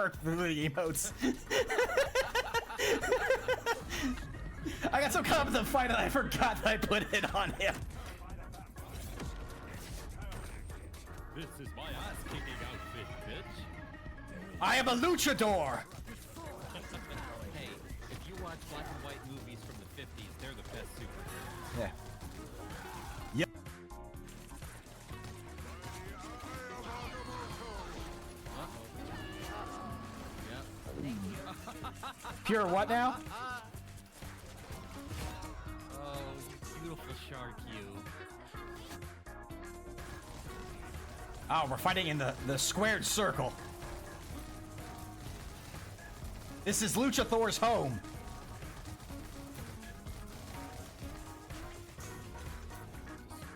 work through the emotes. I got so caught up in the fight that I forgot that I put it on him. This is my ass-kicking outfit, bitch. I am a luchador! Hey, if you watch black and white movies from the 50s, they're the best superheroes. Yeah. Yep. Pure what now? Oh, you beautiful shark, you. Oh, we're fighting in the squared circle. This is Lucha Thor's home.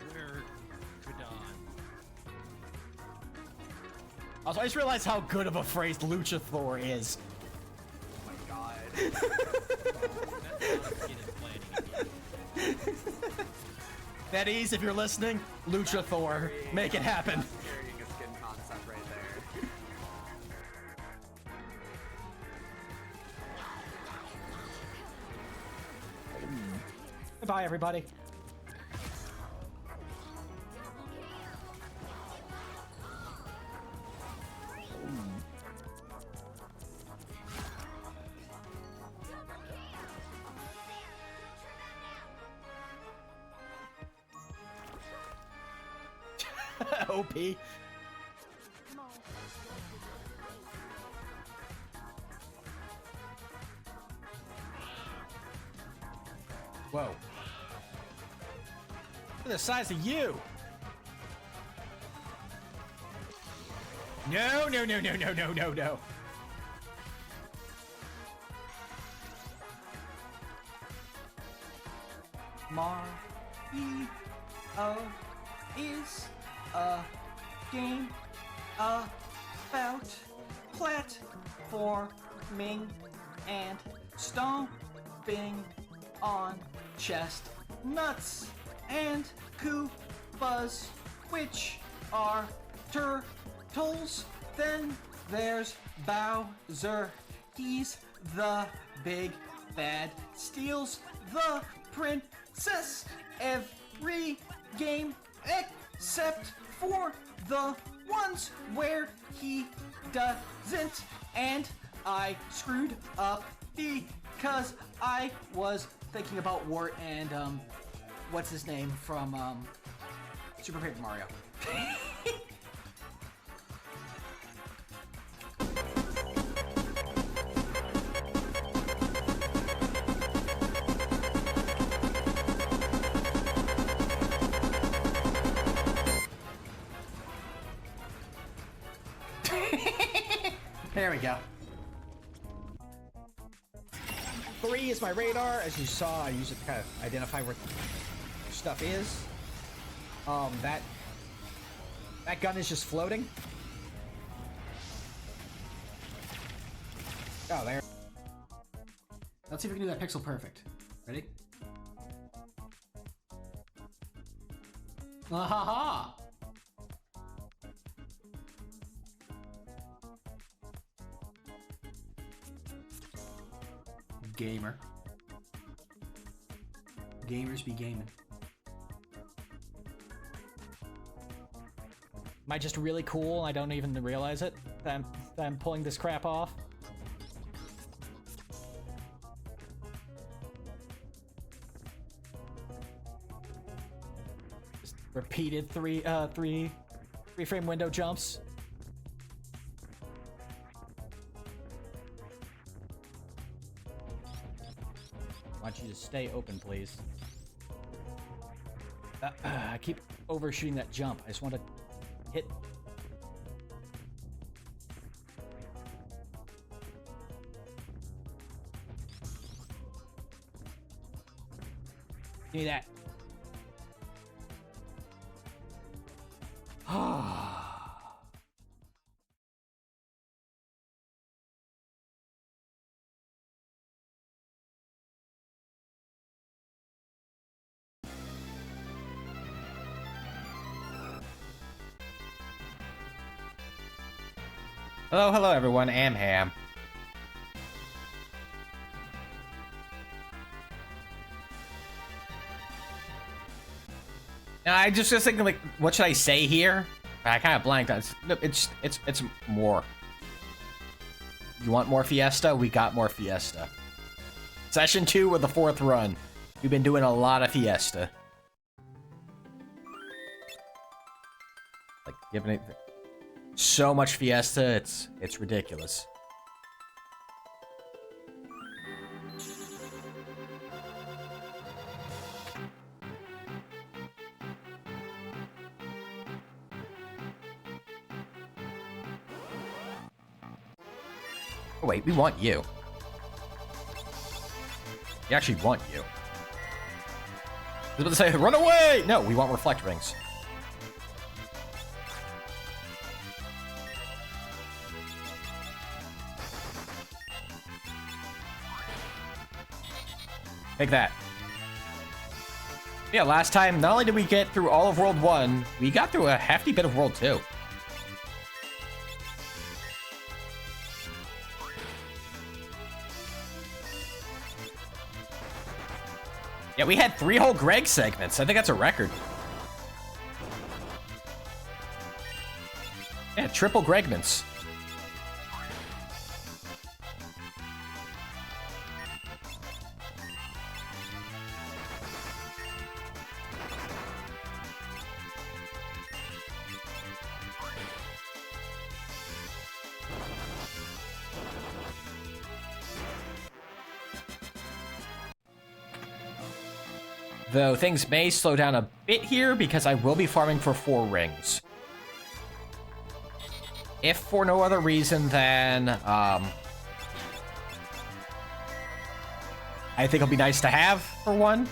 Square Kadon. Also, I just realized how good of a phrase Lucha Thor is. Oh my god. Betties, if you're listening, Lucha Thor, make it happen. Carrying a skin concept right there. Goodbye, everybody. OP. Whoa. Look at the size of you. No, no, no, no, no, no, no, no. Mario is a game about platforming and stomping on chestnuts and Koopas, which are turtles. Then there's Bowser, he's the big bad, steals the princess every game except for the ones where he doesn't, and I screwed up because I was thinking about Wart and what's his name from Super Paper Mario. There we go. 3 is my radar. As you saw, I use it to kind of identify where stuff is. That gun is just floating. Oh, there. Let's see if we can do that pixel perfect. Ready? Ah ha ha! Gamer. Gamers be gaming. Am I just really cool? I don't even realize it. That I'm pulling this crap off. Just repeated three frame window jumps. I want you to stay open, please. I keep overshooting that jump. I just want to hit. Give me that. Hello, everyone. Ham. Now, I just thinking, like, what should I say here? I kind of blanked on it. It's more. You want more Fiesta? We got more Fiesta. Session 2 with the 4th run. We've been doing a lot of Fiesta. Like, giving it so much Fiesta, it's ridiculous. Oh, wait, we want you. We actually want you. I was about to say, run away! No, we want reflect rings. Take that. Yeah, last time, not only did we get through all of World 1, we got through a hefty bit of World 2. Yeah, we had 3 whole Greg segments. I think that's a record. Yeah, triple Gregments. Though things may slow down a bit here because I will be farming for 4 rings. If for no other reason than, I think it'll be nice to have for 1.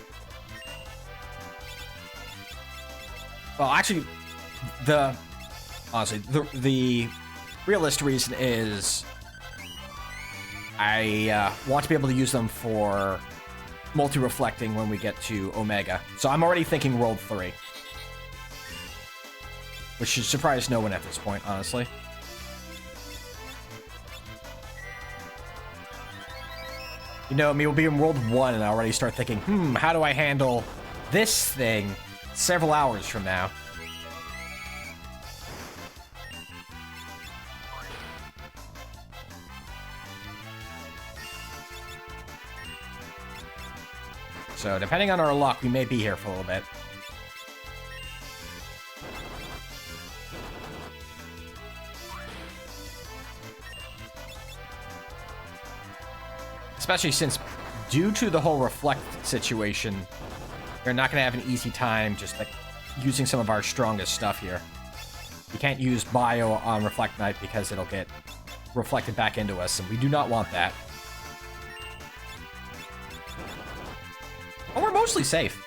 Well, actually, honestly, the realist reason is I want to be able to use them for multi-reflecting when we get to Omega. So I'm already thinking World 3. Which should surprise no one at this point, honestly. You know, I mean, we'll be in World 1 and I already start thinking, how do I handle this thing several hours from now? So, depending on our luck, we may be here for a little bit. Especially since, due to the whole reflect situation, we're not going to have an easy time just like using some of our strongest stuff here. You can't use Bio on Reflect Knight because it'll get reflected back into us, and we do not want that. Well, we're mostly safe.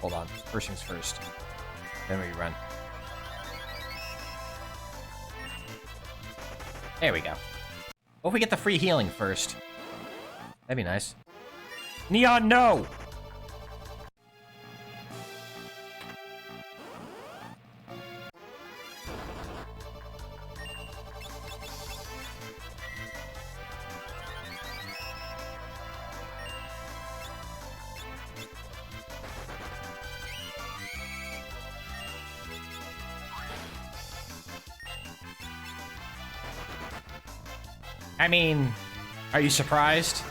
Hold on. First things first. Then we run. There we go. What if we get the free healing first? That'd be nice. Neon, no! I mean, are you surprised?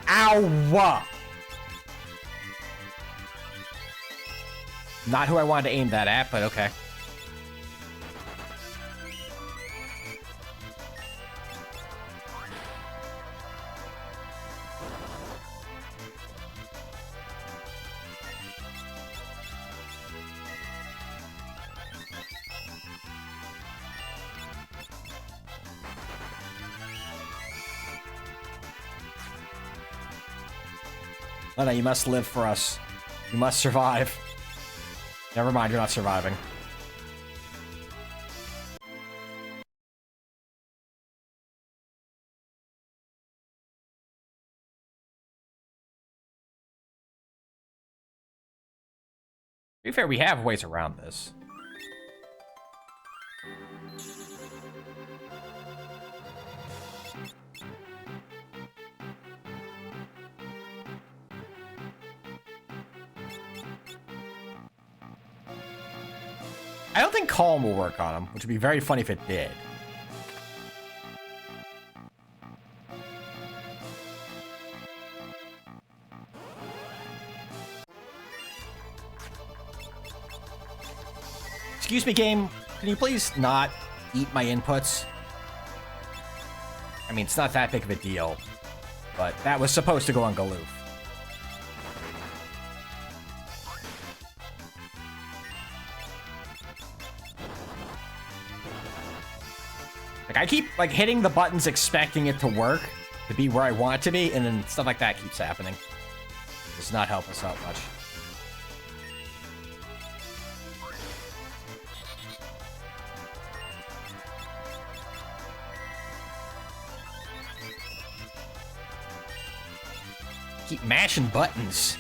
Ow! Not who I wanted to aim that at, but okay. Oh no, you must live for us. You must survive. Never mind, you're not surviving. To be fair, we have ways around this. I don't think Calm will work on him, which would be very funny if it did. Excuse me, game. Can you please not eat my inputs? I mean, it's not that big of a deal, but that was supposed to go on Galoof. Like, I keep, like, hitting the buttons expecting it to work, to be where I want it to be, and then stuff like that keeps happening. Does not help us out much. Keep mashing buttons.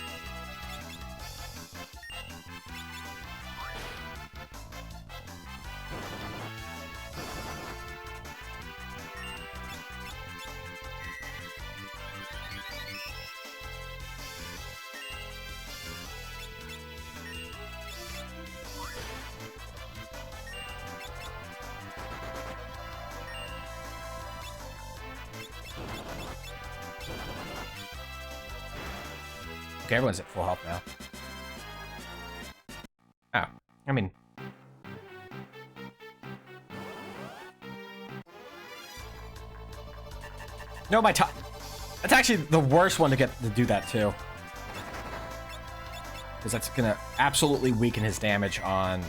Okay, everyone's at full health now. Oh, I mean... No, my top... That's actually the worst one to get to do that, too. Because that's gonna absolutely weaken his damage on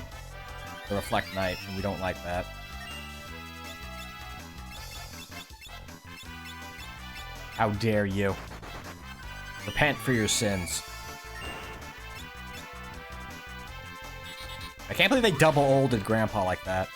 the Reflect Knight, and we don't like that. How dare you. Repent for your sins. I can't believe they double olded Grandpa like that.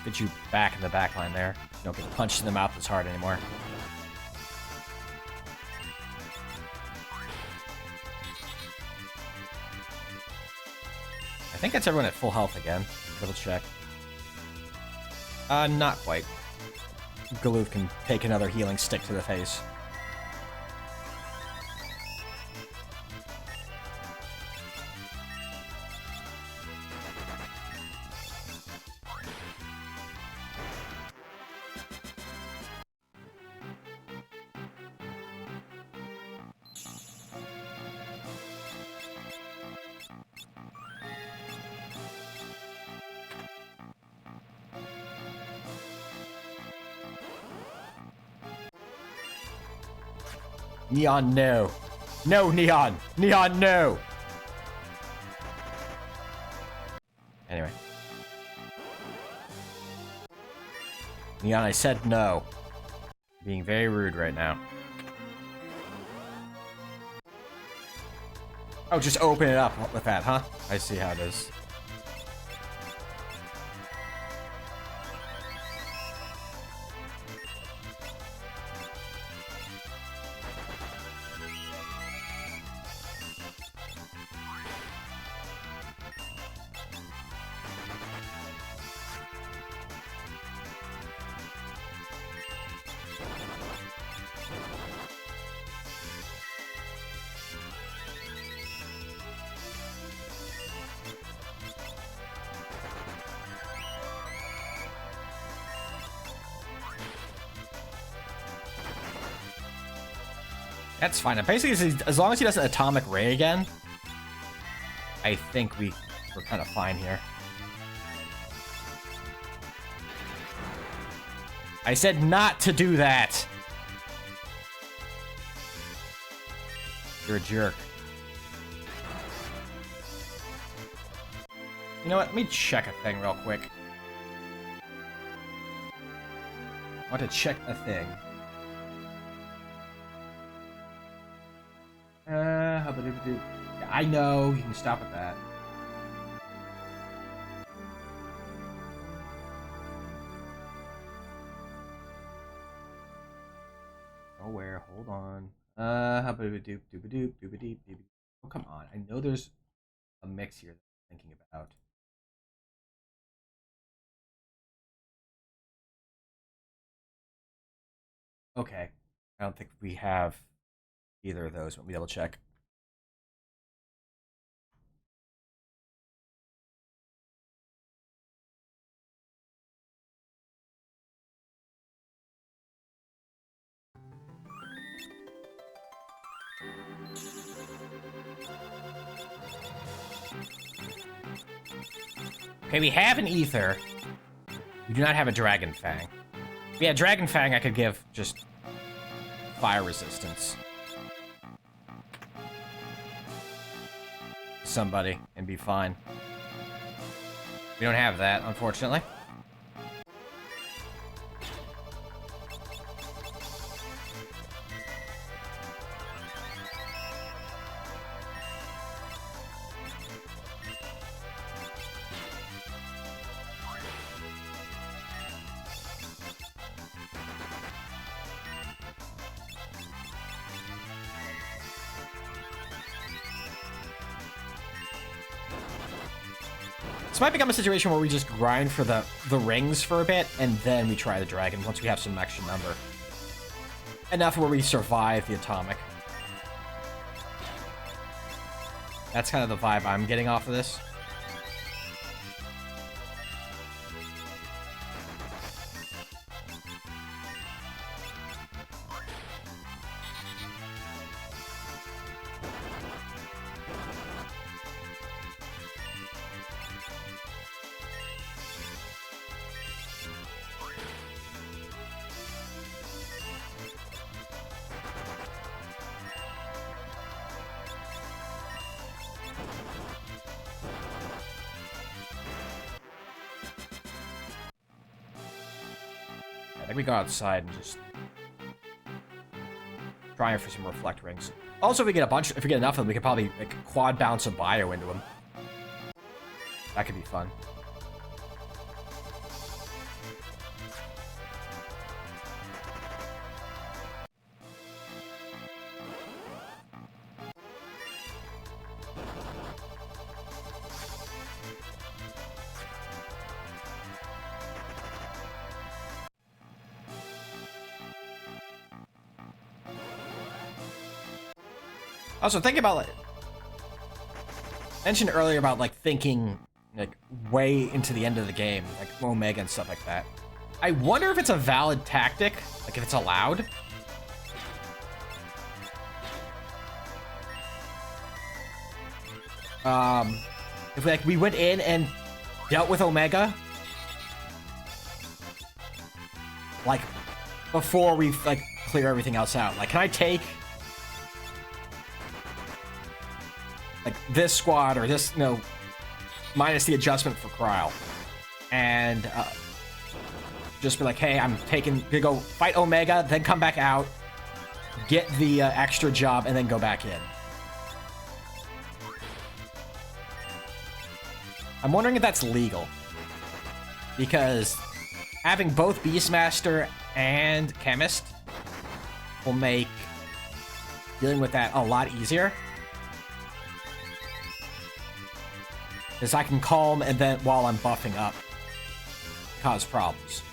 Get you back in the back line there. You don't get punched in the mouth as hard anymore. I think that's everyone at full health again. Double check. Not quite. Galoof can take another healing stick to the face. Neon, no. No, Neon! Neon, no! Anyway. Neon, I said no. Being very rude right now. Oh, just open it up with that, huh? I see how it is. That's fine. Basically, as long as he doesn't atomic ray again, I think we're kind of fine here. I said not to do that. You're a jerk. You know what? Let me check a thing real quick. I want to check a thing. How about if we do? Yeah, I know. You can stop at that. Nowhere. Hold on. How about we do? Doop doop doop. Oh, come on. I know there's a mix here that I'm thinking about. Okay. I don't think we have either of those. Let me double check. Okay, we have an ether. We do not have a dragon fang. If we had dragon fang, I could give just fire resistance. Somebody and be fine. We don't have that, unfortunately. This might become a situation where we just grind for the rings for a bit, and then we try the dragon once we have some extra number. Enough where we survive the atomic. That's kind of the vibe I'm getting off of this. I think we go outside and just try for some reflect rings. Also, if we get if we get enough of them, we could probably like quad bounce a bio into them. That could be fun. Also, think about like mentioned earlier about like thinking like way into the end of the game, like Omega and stuff like that. I wonder if it's a valid tactic, like if it's allowed. If like we went in and dealt with Omega, like before we like clear everything else out. Like, can I take like this squad or this, minus the adjustment for Cryle, and just be like, hey, I'm gonna go fight Omega, then come back out, get the extra job, and then go back in. I'm wondering if that's legal, because having both Beastmaster and Chemist will make dealing with that a lot easier. Because I can calm and then, while I'm buffing up, cause problems.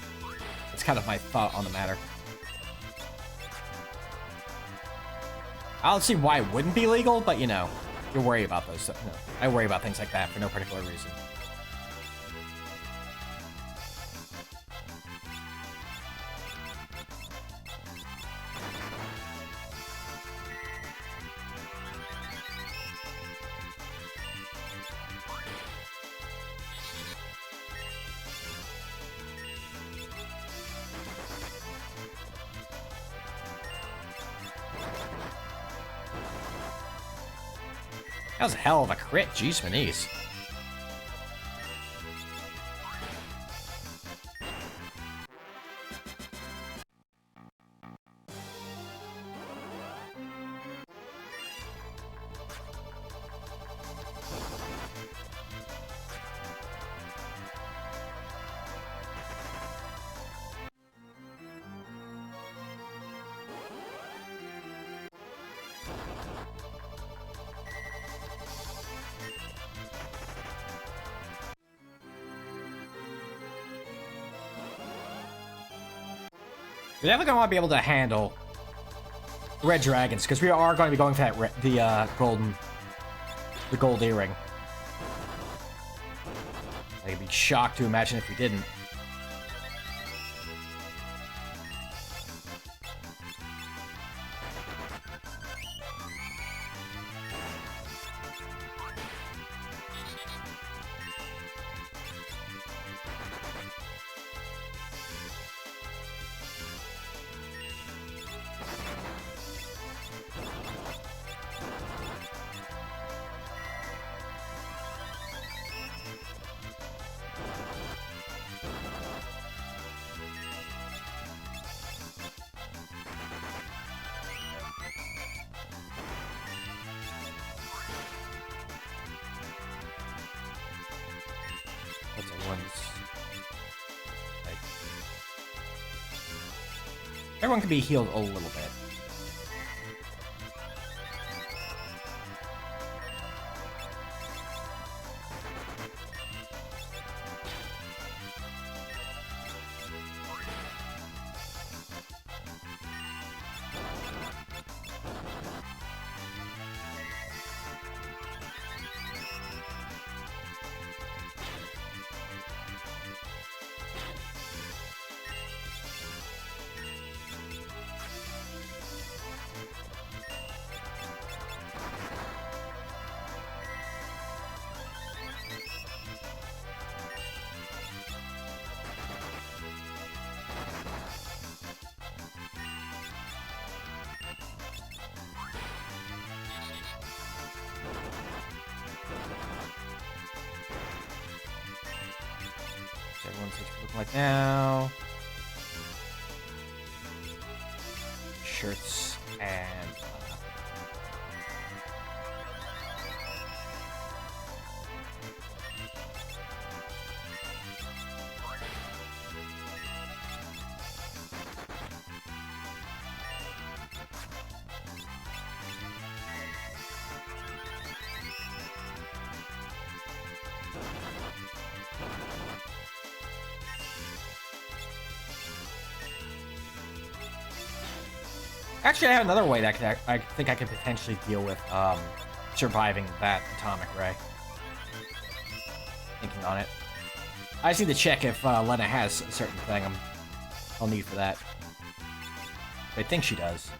It's kind of my thought on the matter. I don't see why it wouldn't be legal, but you worry about those. I worry about things like that for no particular reason. That was a hell of a crit. Jeez, Manise. We're definitely gonna want to be able to handle red dragons because we are going to be going for that the gold earring. I'd be shocked to imagine if we didn't. What's everyone's... Like... Everyone can be healed a little bit. Everyone's looking like now. Shirts and... Actually, I have another way that I think I could potentially deal with surviving that atomic ray. Thinking on it. I just need to check if Lena has a certain thing I'll need for that. I think she does.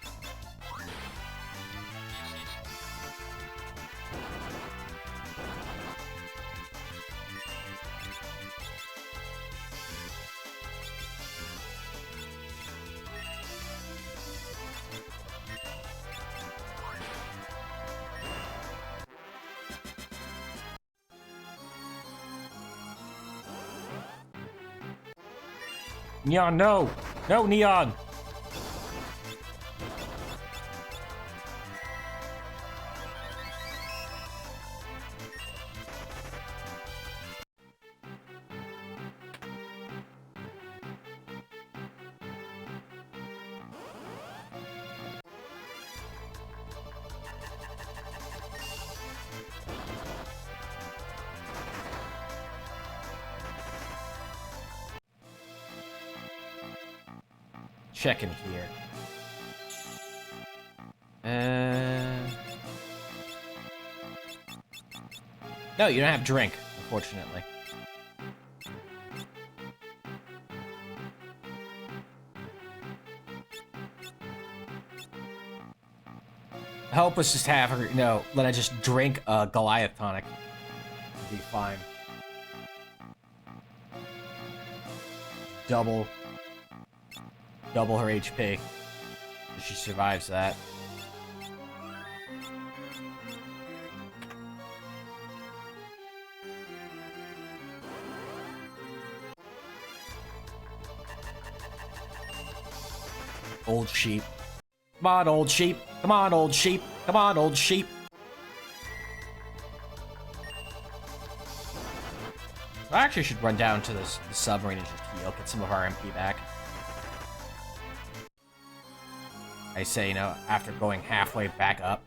Neon, no! No, Neon! Checking here. No, you don't have drink, unfortunately. Help us just have her, no, let her just drink a Goliath tonic. It'll be fine. Double her HP. If she survives that. Old sheep. Come on, old sheep. Come on, old sheep. Come on, old sheep. I actually should run down to the submarine and just heal, get some of our MP back. I say, you know, after going halfway back up.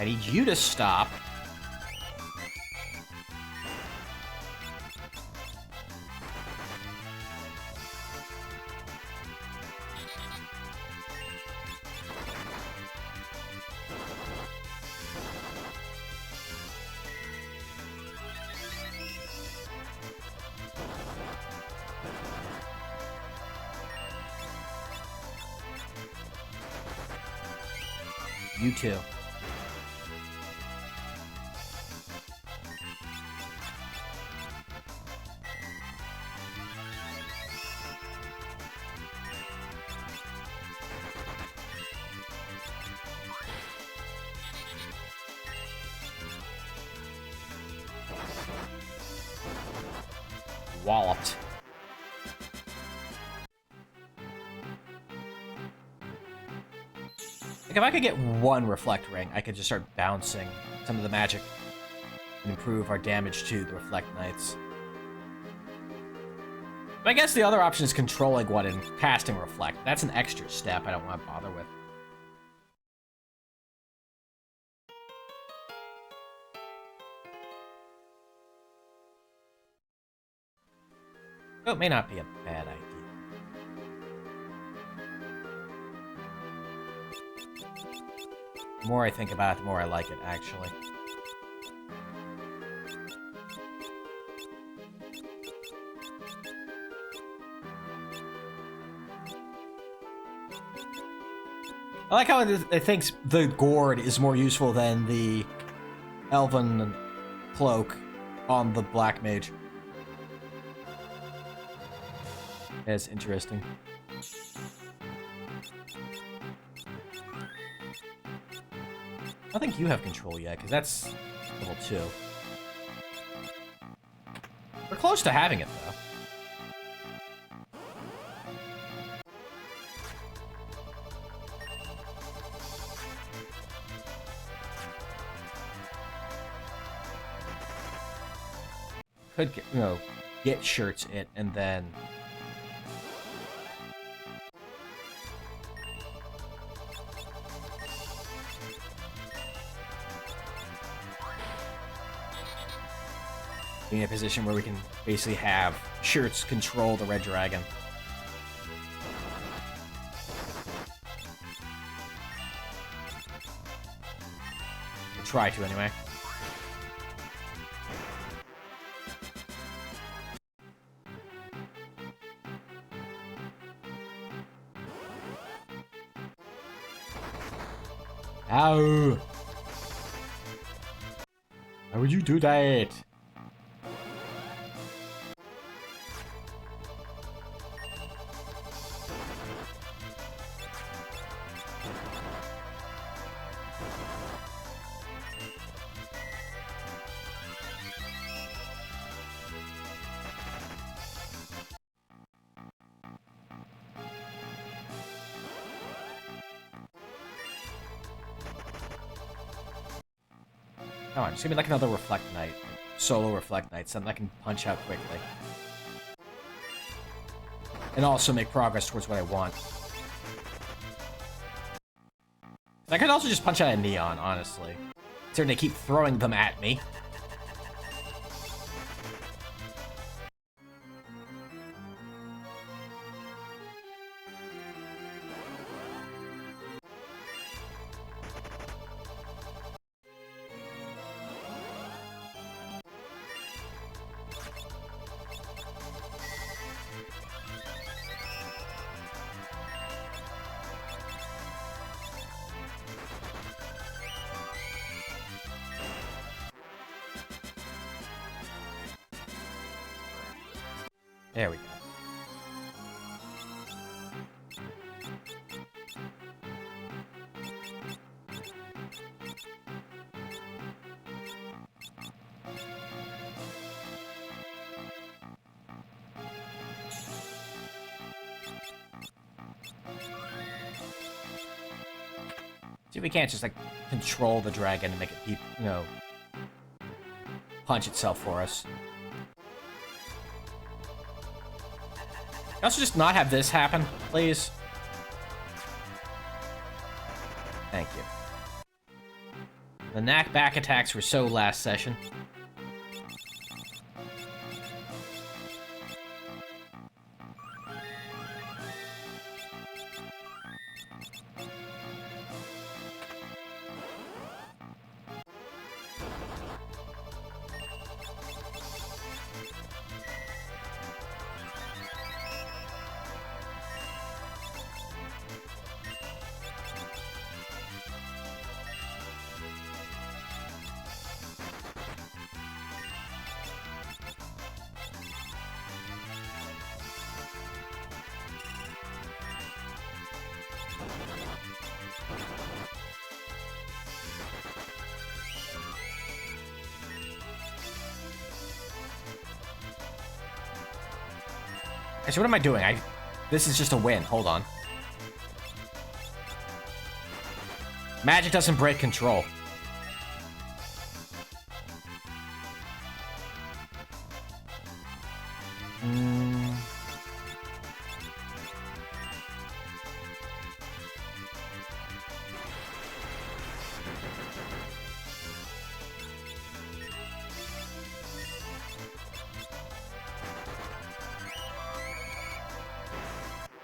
I need you to stop. You too. Walloped. Like, if I could get one Reflect Ring, I could just start bouncing some of the magic and improve our damage to the Reflect Knights. But I guess the other option is controlling one and casting Reflect. That's an extra step I don't want to bother with. So it may not be a bad idea. The more I think about it, the more I like it, actually. I like how it thinks the gourd is more useful than the elven cloak on the black mage. That's interesting. I don't think you have control yet, because that's level 2. We're close to having it, though. Could get, you know, get shirts it, and then... be in a position where we can basically have shirts control the Red Dragon. We'll try to, anyway. Ow! Why would you do that? Come on, just give me like another Reflect Knight. Solo Reflect Knight, something I can punch out quickly. And also make progress towards what I want. I could also just punch out a Neon, honestly. Considering they keep throwing them at me. There we go. See if we can't just, like, control the dragon and make it keep, you know, punch itself for us. Can I also just not have this happen, please? Thank you. The knack back attacks were so last session. Actually, what am I doing? This is just a win. Hold on. Magic doesn't break control.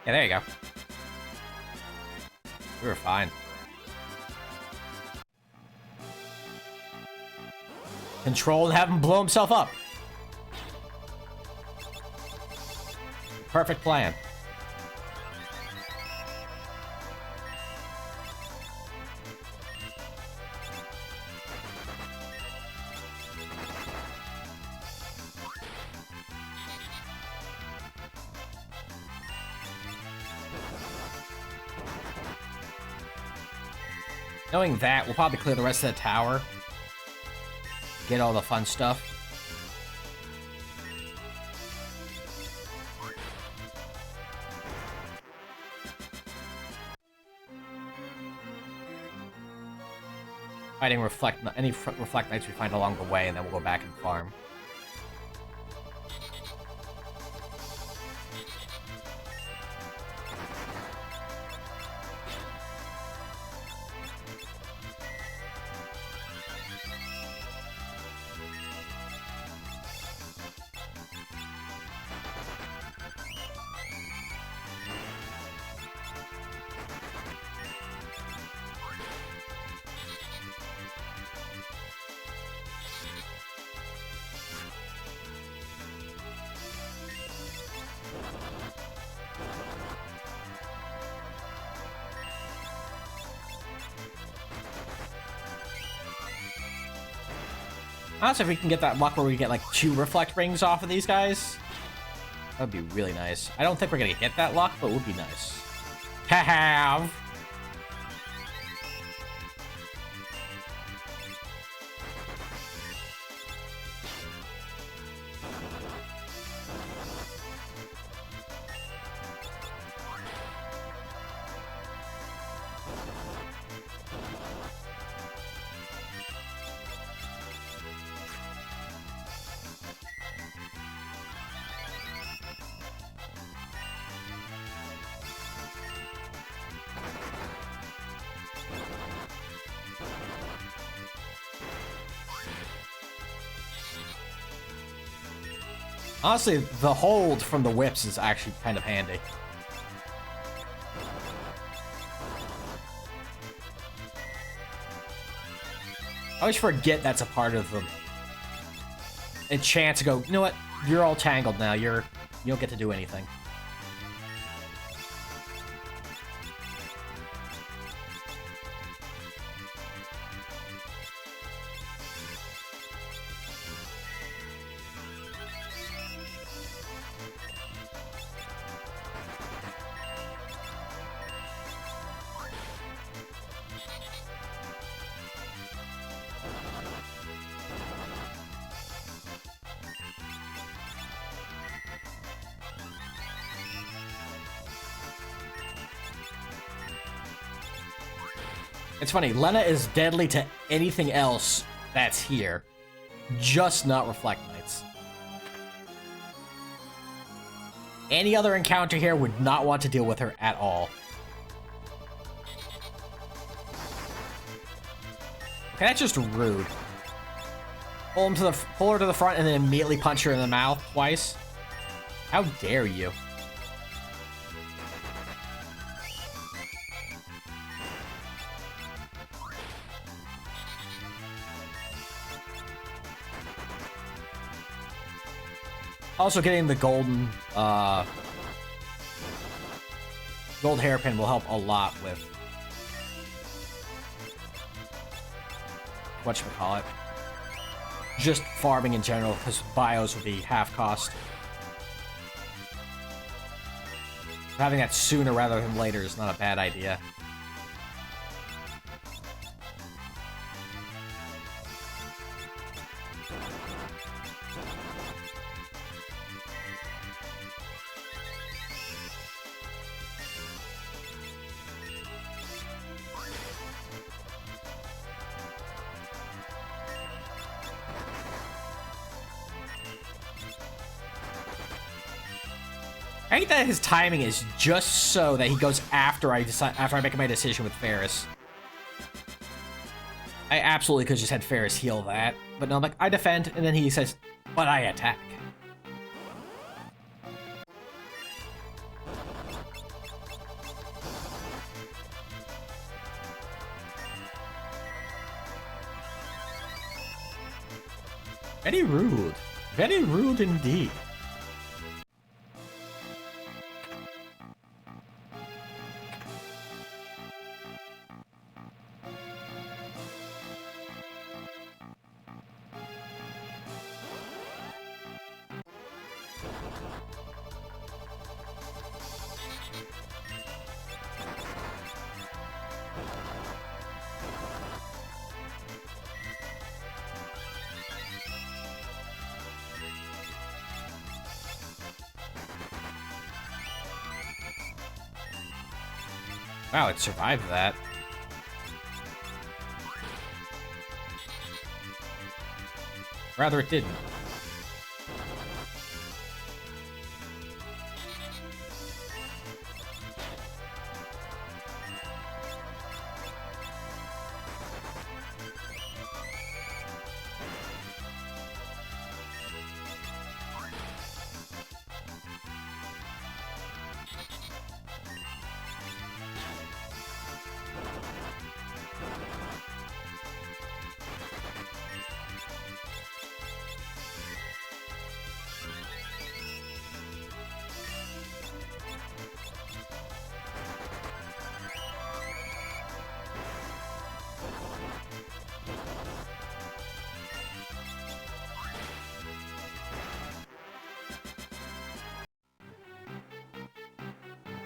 Yeah, there you go. We were fine. Control and have him blow himself up. Perfect plan. Knowing that, we'll probably clear the rest of the tower. Get all the fun stuff. Fighting any reflect knights we find along the way, and then we'll go back and farm. Honestly, if we can get that luck where we get like 2 reflect rings off of these guys, that would be really nice. I don't think we're gonna get that luck, but it would be nice. Have. Honestly, the hold from the whips is actually kind of handy. I always forget that's a part of them. A chance to go, you know what? You're all tangled now. You don't get to do anything. It's funny, Lena is deadly to anything else that's here, just not Reflect Knights. Any other encounter here would not want to deal with her at all. Okay, that's just rude. Pull her to the front and then immediately punch her in the mouth twice. How dare you? Also, getting the golden, gold hairpin will help a lot with whatchamacallit. Just farming in general, because bios would be half cost. Having that sooner rather than later is not a bad idea. I think that his timing is just so that he goes after I make my decision with Ferris. I absolutely could just had Ferris heal that, but no, I'm like, I defend, and then he says, but I attack. Very rude. Very rude indeed. Wow, it survived that. Rather, it didn't.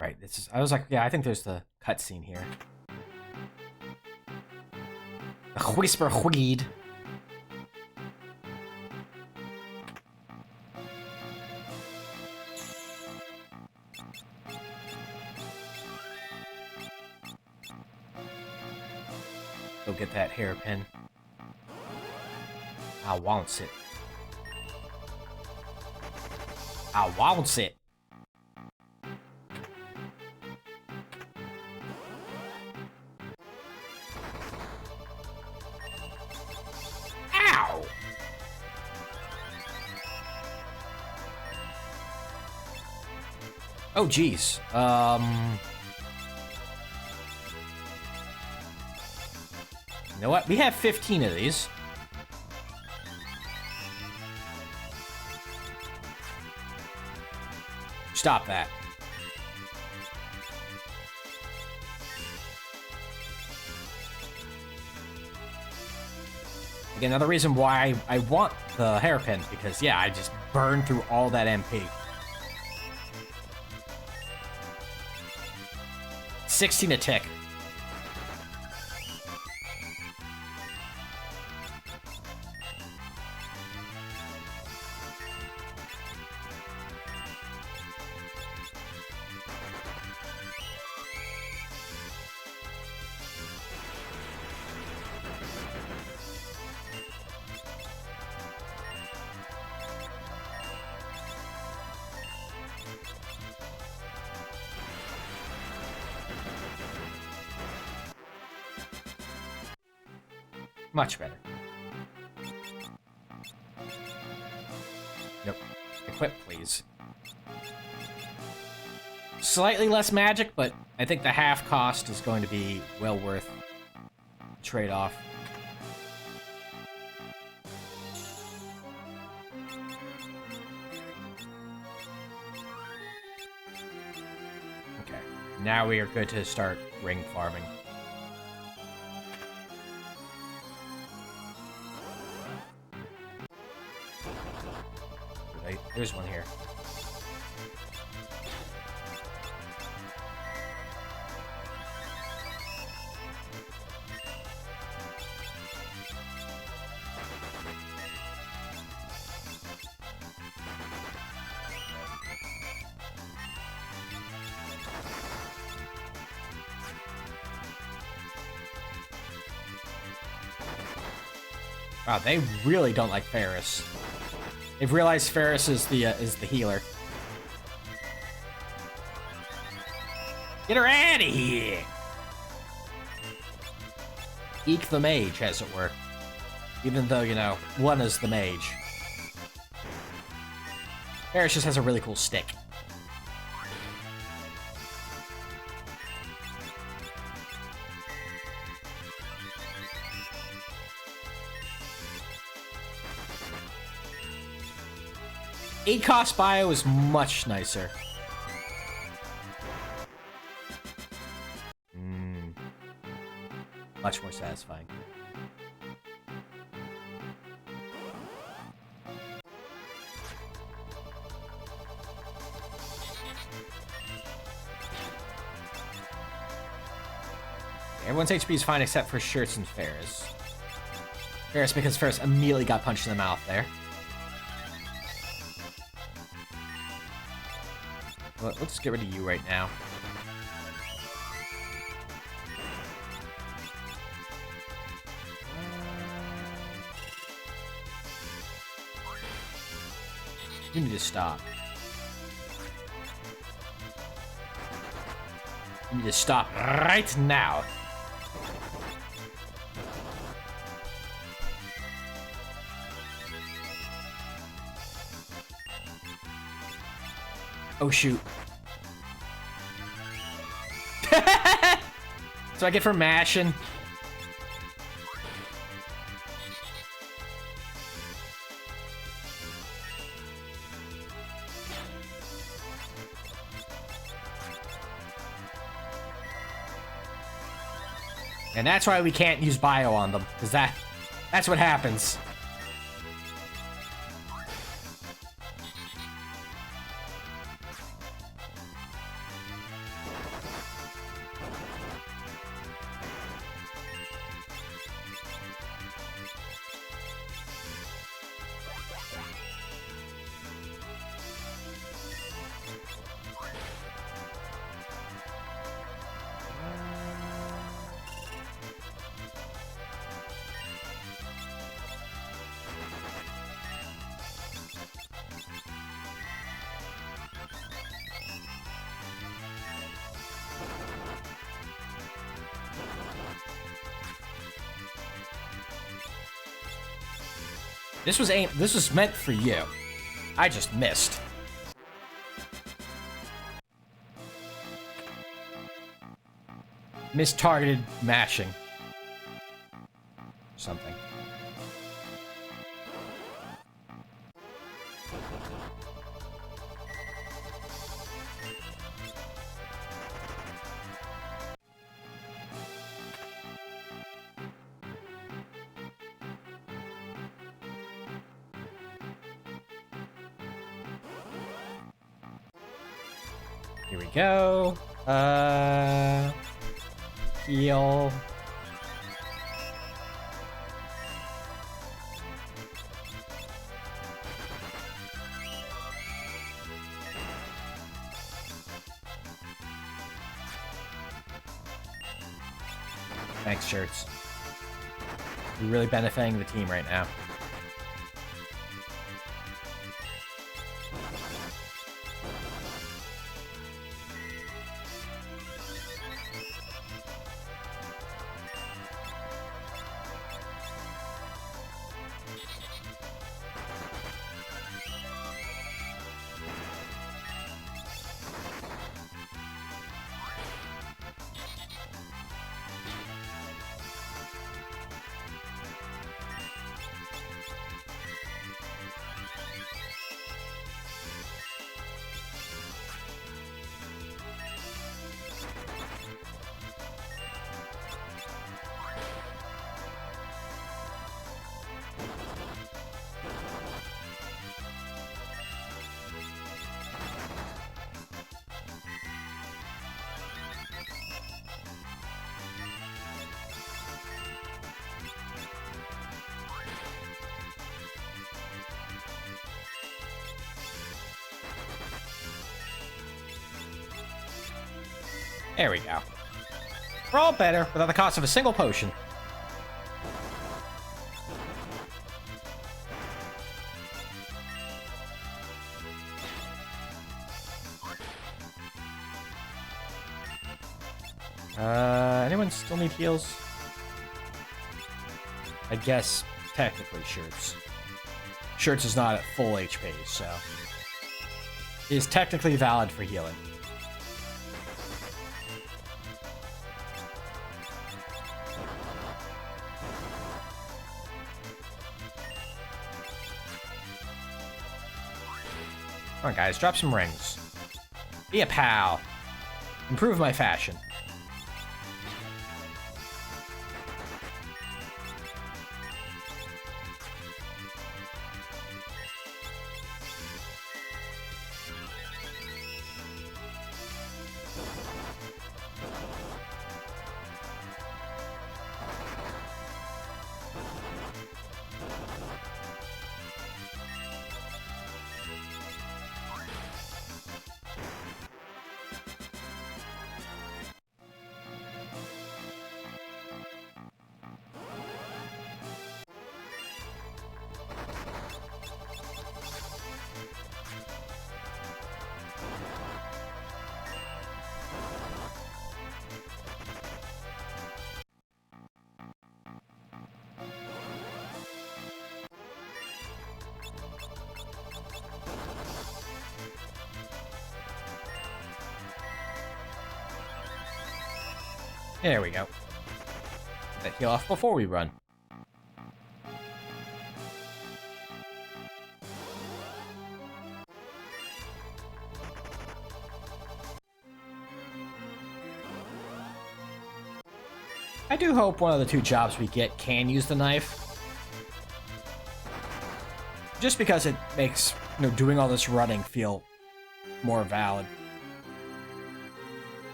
Right, this is. I was like, yeah, I think there's the cutscene here. Whisper weed. Go get that hairpin. I wants it. I wants it. Ow! Oh, geez. You know what? We have 15 of these. Stop that. Again, another reason why I want the hairpin, because, yeah, I just burned through all that MP. 16 a tick. Much better. Nope. Equip, please. Slightly less magic, but I think the half cost is going to be well worth the trade-off. Okay. Now we are good to start ring farming. There's one here. Wow, they really don't like Ferris. They've realized Ferris is the healer. Get her out of here! Eek the mage, as it were. Even though, you know, one is the mage. Ferris just has a really cool stick. Eight-cost bio is much nicer. Much more satisfying. Everyone's HP is fine except for Shirts and Ferris. Ferris because Ferris immediately got punched in the mouth there. Well, let's get rid of you right now. You need to stop. You need to stop right now. Oh, shoot. So I get for mashing. And that's why we can't use bio on them, because that's what happens. This was meant for you. I just missed. Mistargeted mashing. Something. Here we go. Heal. Thanks, Shirts. You're really benefiting the team right now. There we go. We're all better without the cost of a single potion. Anyone still need heals? I guess technically Shirts. Shirts is not at full HP, so it is technically valid for healing. Come on, guys, drop some rings. Be a pal. Improve my fashion. There we go. Get that heal off before we run. I do hope one of the two jobs we get can use the knife. Just because it makes, you know, doing all this running feel more valid.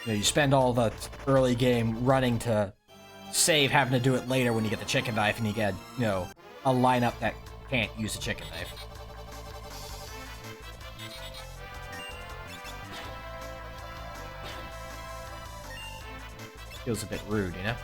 You know, you spend all the early game running to save, having to do it later when you get the chicken knife, and you get, you know, a lineup that can't use a chicken knife. Feels a bit rude, you know?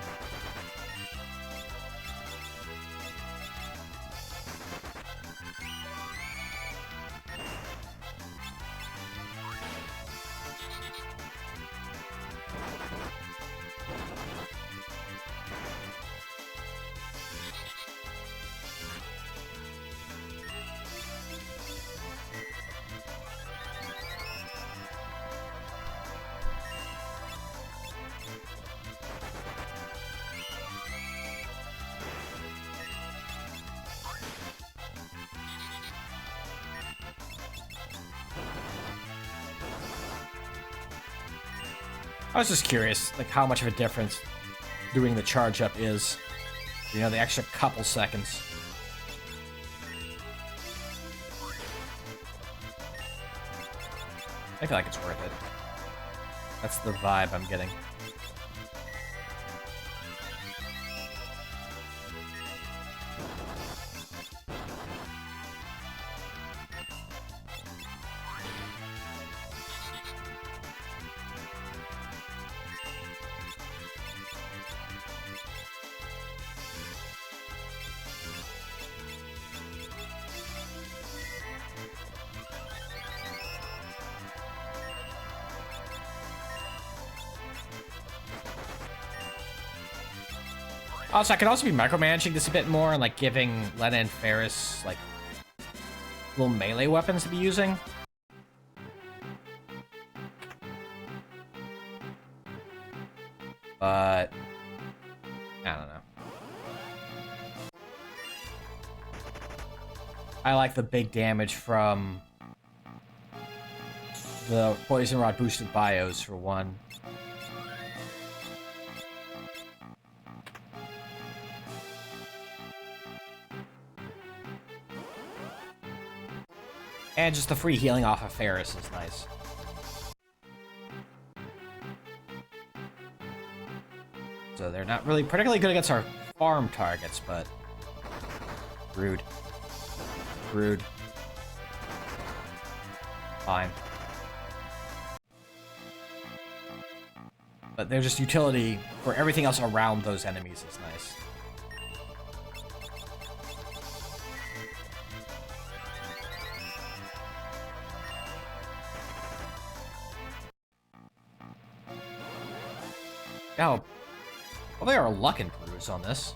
I was just curious, like, how much of a difference doing the charge up is. You know, the extra couple seconds. I feel like it's worth it. That's the vibe I'm getting. Also, I could also be micromanaging this a bit more and, like, giving Lena and Ferris, like, little melee weapons to be using. But I don't know. I like the big damage from the Poison Rod boosted bios, for one. And just the free healing off of Ferris is nice. So they're not really particularly good against our farm targets, but rude. Rude. Fine. But they're just utility for everything else around those enemies is nice. Oh, well, they are luck improves on this.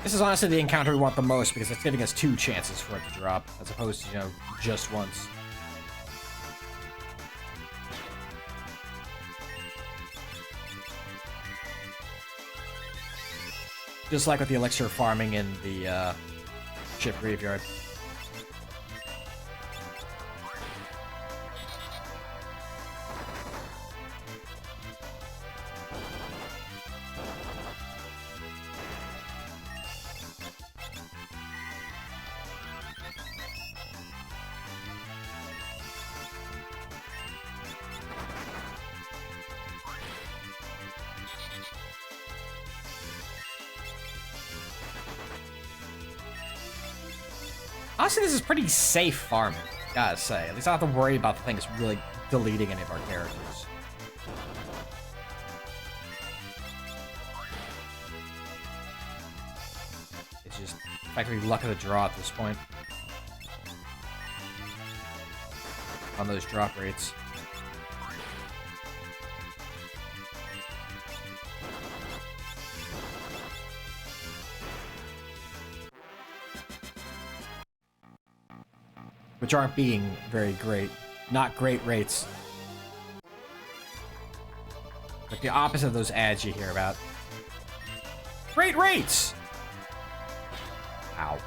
This is honestly the encounter we want the most because it's giving us 2 chances for it to drop, as opposed to, you know, just once. Just like with the elixir farming in the ship graveyard. Honestly, this is pretty safe farming, gotta say. At least I don't have to worry about the things really deleting any of our characters. It's just effectively luck of the draw at this point. On those drop rates. Which aren't being very great. Not great rates. Like the opposite of those ads you hear about. Great rates! Ow.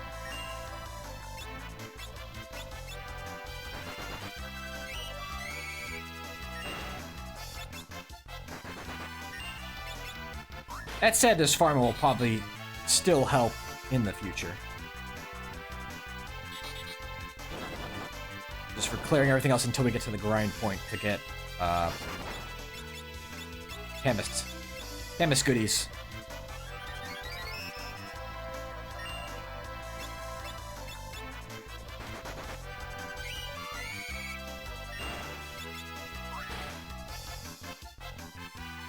That said, this farm will probably still help in the future. Just for clearing everything else until we get to the grind point to get Chemist goodies.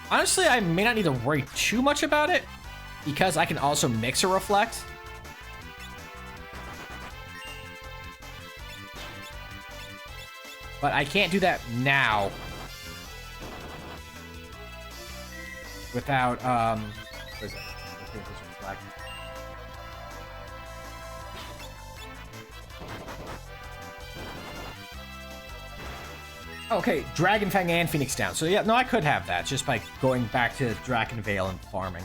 Honestly, I may not need to worry too much about it, because I can also mix a reflect. But I can't do that now. Without, where is it? Reflect. Okay, Dragonfang and Phoenix down. So yeah, no, I could have that just by going back to Drakenvale and farming.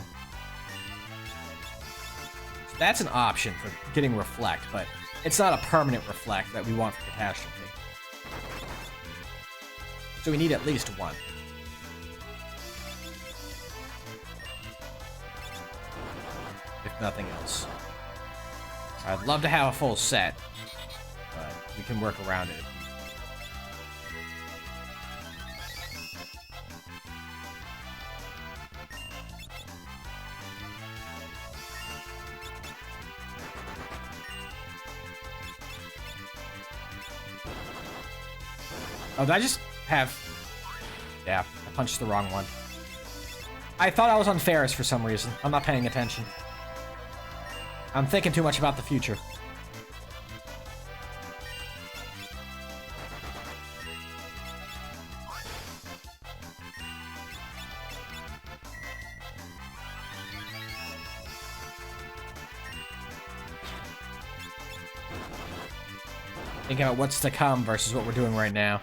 So that's an option for getting Reflect, but it's not a permanent Reflect that we want for Catastrophe. So we need at least one. If nothing else. I'd love to have a full set, but we can work around it. Oh, did I just have... Yeah, I punched the wrong one. I thought I was on Ferris for some reason. I'm not paying attention. I'm thinking too much about the future. Thinking about what's to come versus what we're doing right now.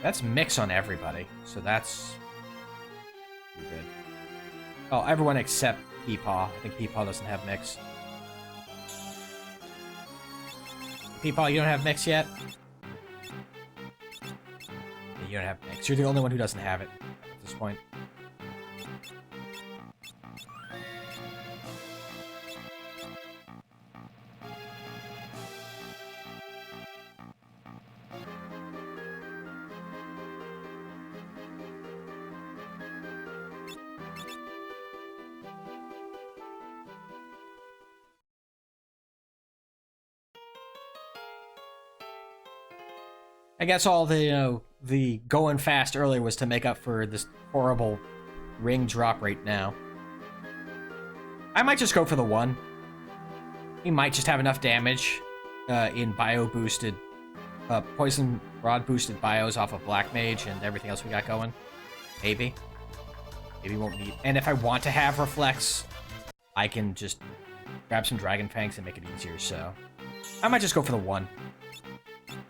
That's mix on everybody, so that's Oh, everyone except Peepaw. I think Peepaw doesn't have mix. Peepaw, you don't have mix yet? Yeah, you don't have mix. You're the only one who doesn't have it at this point. I guess all the going fast earlier was to make up for this horrible ring drop rate now. I might just go for the 1. He might just have enough damage in bio-boosted, poison rod boosted bios off of Black Mage and everything else we got going. Maybe. Maybe won't need. And if I want to have Reflex, I can just grab some Dragon Fangs and make it easier, so I might just go for the 1.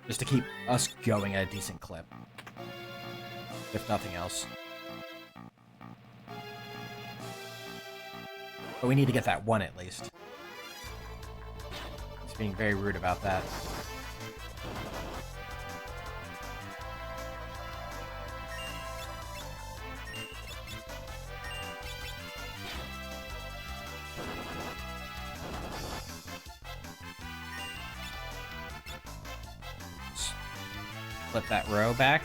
Just to keep us going at a decent clip. If nothing else. But we need to get that 1 at least. He's being very rude about that. Flip that row back.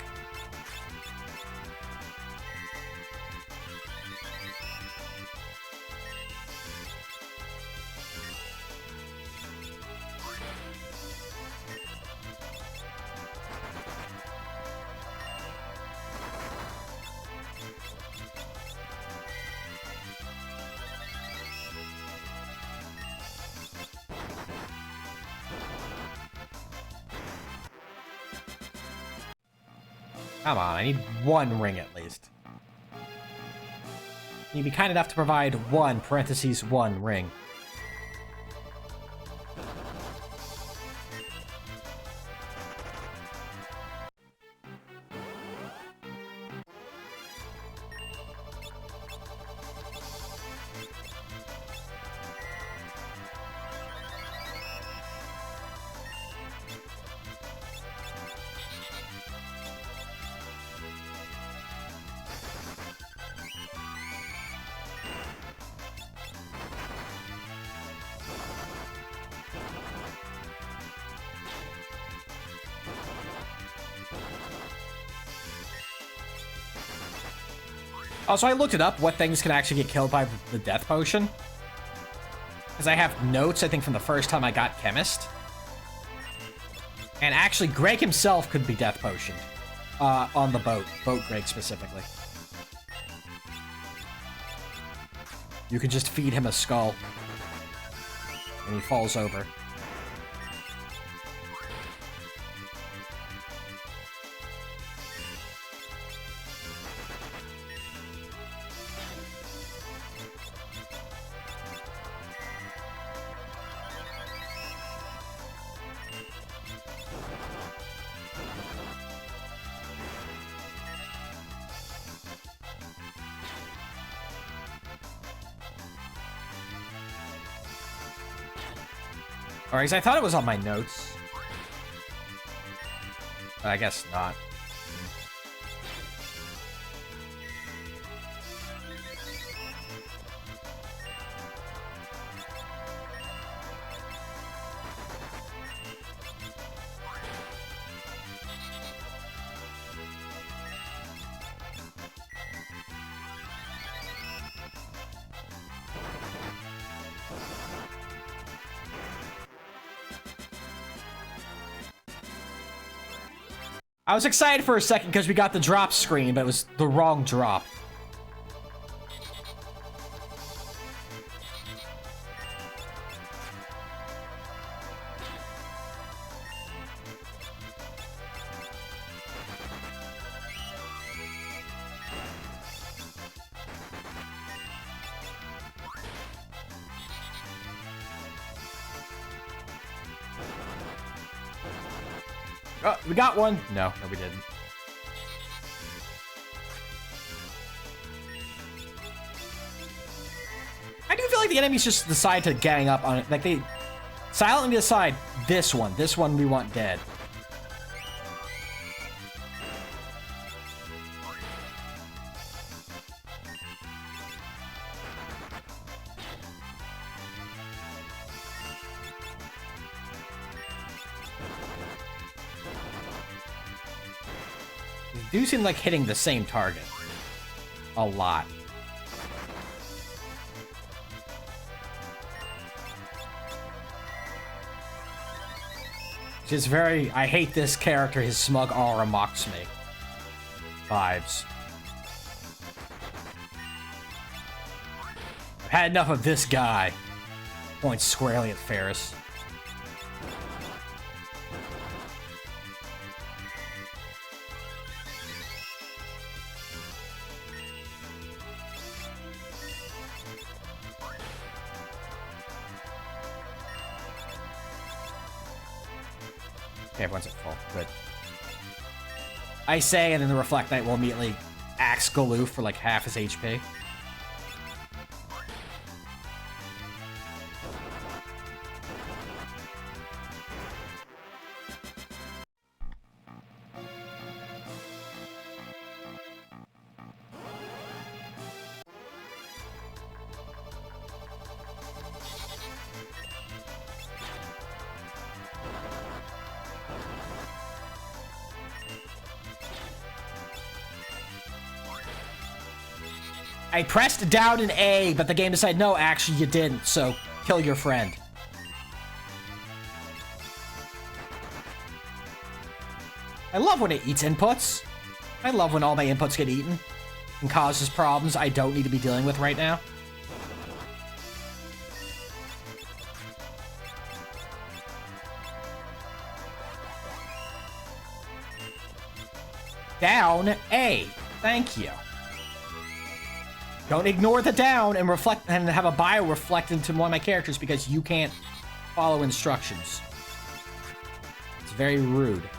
Come on, I need 1 ring at least. Can you be kind enough to provide 1 parentheses 1 ring? Also, I looked it up, what things can actually get killed by the death potion. Because I have notes, I think, from the first time I got Chemist. And actually, Greg himself could be death potioned. On the boat. Boat Greg, specifically. You can just feed him a skull. And he falls over. Alright, I thought it was on my notes. But I guess not. I was excited for a second because we got the drop screen, but it was the wrong drop. Oh, we got one. No, we didn't. the enemies just decide to gang up on it. Like, they silently decide, this one we want dead. They do seem like hitting the same target. A lot. Just very, I hate this character, his smug aura mocks me. Vibes. I've had enough of this guy. Points squarely at Ferris. Okay, everyone's at full. Good. I say, and then the Reflect Knight will immediately axe Galoof for like half his HP. I pressed down an A, but the game decided, no, actually you didn't, so kill your friend. I love when it eats inputs. I love when all my inputs get eaten and causes problems I don't need to be dealing with right now. Down A. Thank you. Don't ignore the down and reflect and have a bio reflect into one of my characters because you can't follow instructions. It's very rude.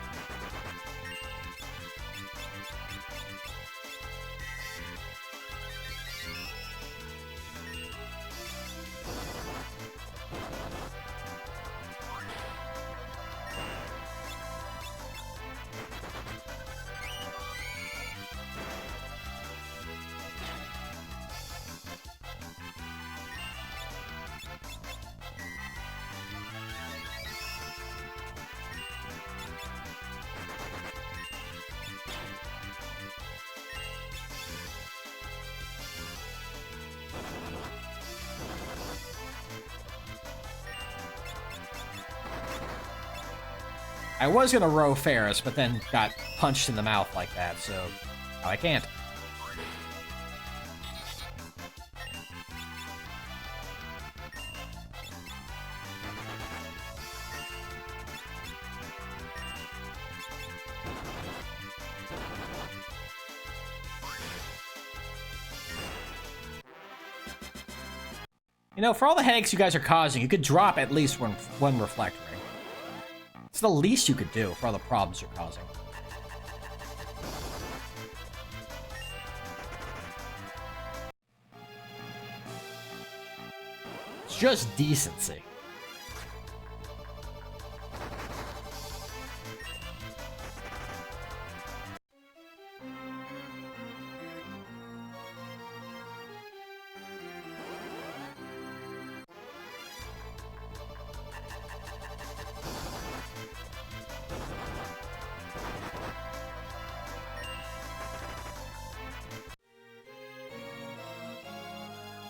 I was gonna row Ferris, but then got punched in the mouth like that, so now I can't. You know, for all the headaches you guys are causing, you could drop at least one Reflect Ring. It's the least you could do for all the problems you're causing. It's just decency.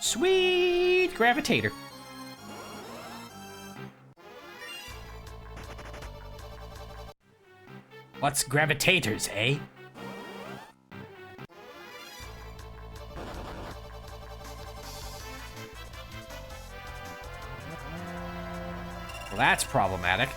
Sweet Gravitator. What's gravitators, eh? Well, that's problematic.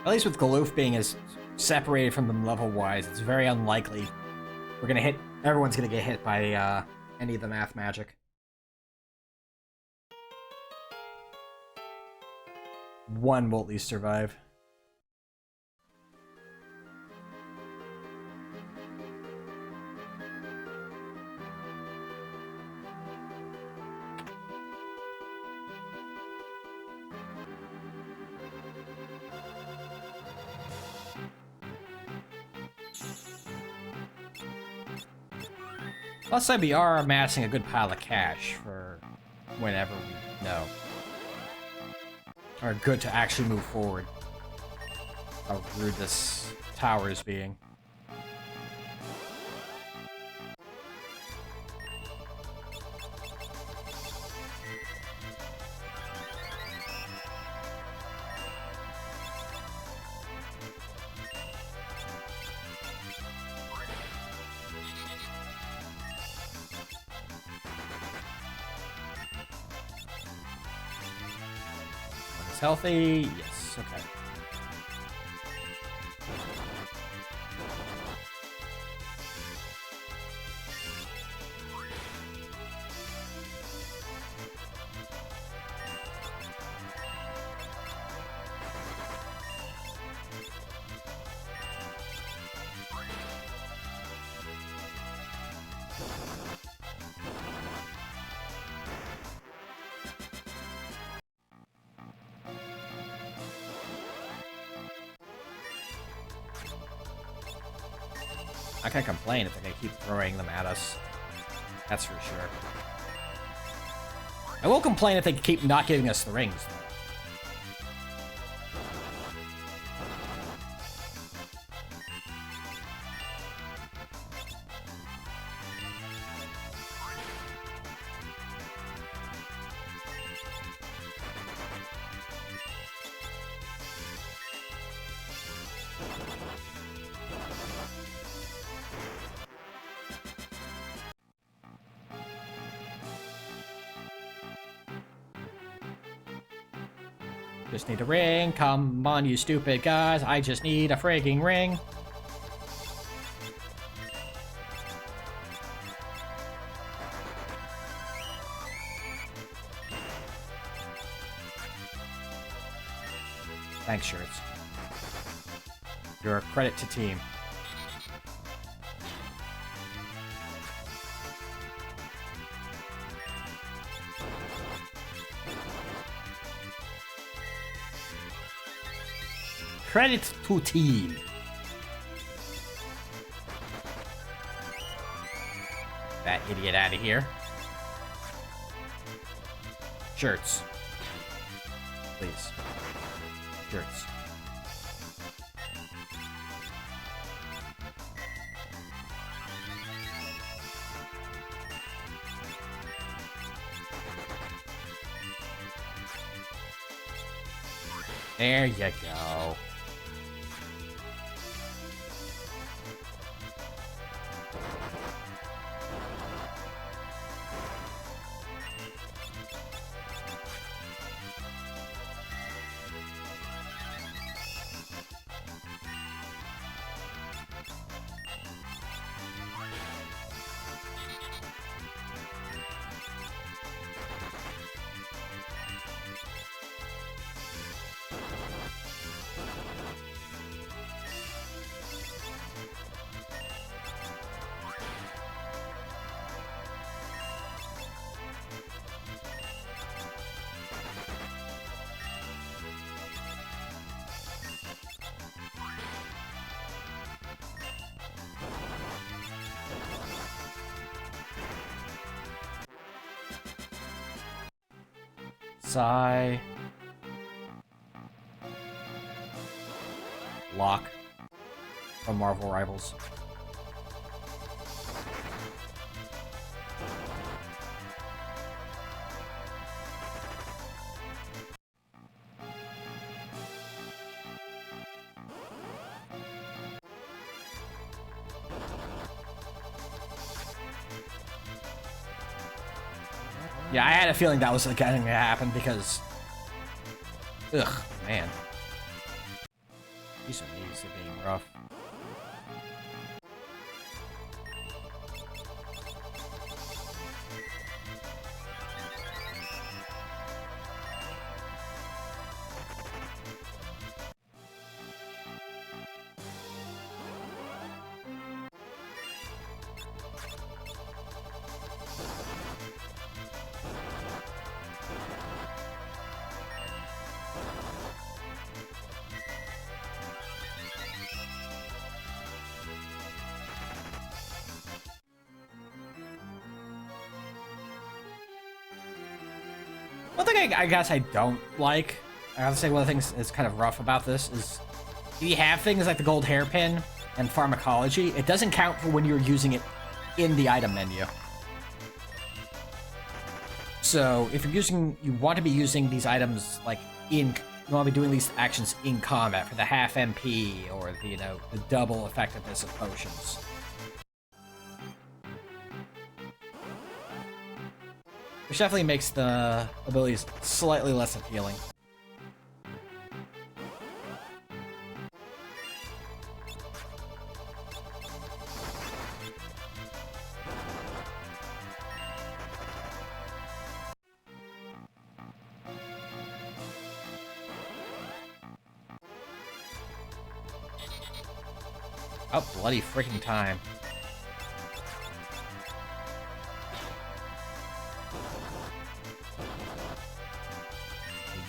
At least with Galoof being as separated from them level-wise, it's very unlikely we're gonna hit. Everyone's gonna get hit by any of the math magic. One will at least survive. Let's say we are amassing a good pile of cash for whenever we know. Or good to actually move forward. How rude this tower is being. Healthy? Yes, okay. I can't complain if they keep throwing them at us. That's for sure. I will complain if they keep not giving us the rings, though. Just need a ring. Come on, you stupid guys. I just need a frigging ring. Thanks, Shirts. You're a credit to team. Credit to team. That idiot out of here. Shirts. Please. Shirts. There you go. Sigh. Lock from Marvel Rivals. Yeah, I had a feeling that was going to happen because... Ugh, man. This is being rough. One thing I guess I don't like, I gotta say one of the things that's kind of rough about this is you have things like the gold hairpin and pharmacology. It doesn't count for when you're using it in the item menu. So if you want to be using these items like you want to be doing these actions in combat for the half MP or the, the double effectiveness of potions. Which definitely makes the abilities slightly less appealing. Oh, bloody freaking time.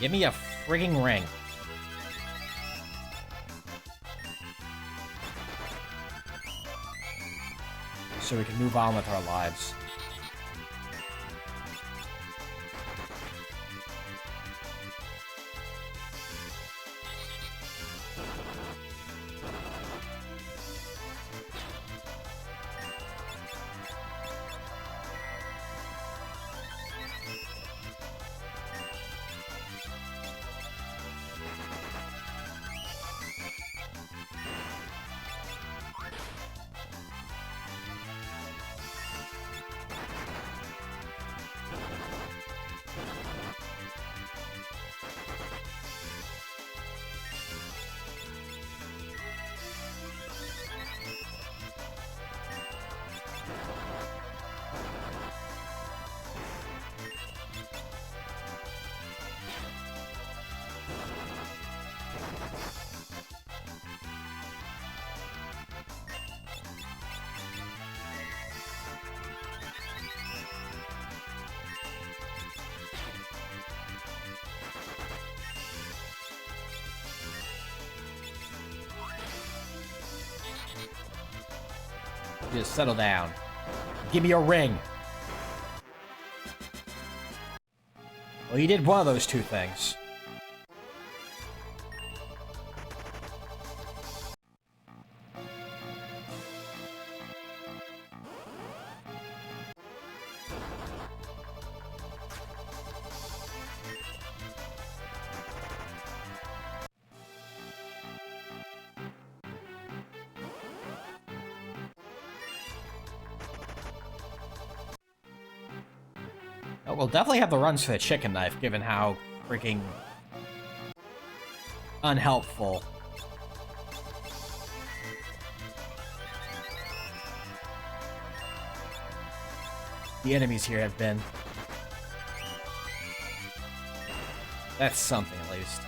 Give me a frigging ring. So we can move on with our lives. Just settle down. Give me a ring. Well, you did one of those two things. Oh, we'll definitely have the runs for the chicken knife, given how freaking unhelpful the enemies here have been. That's something, at least.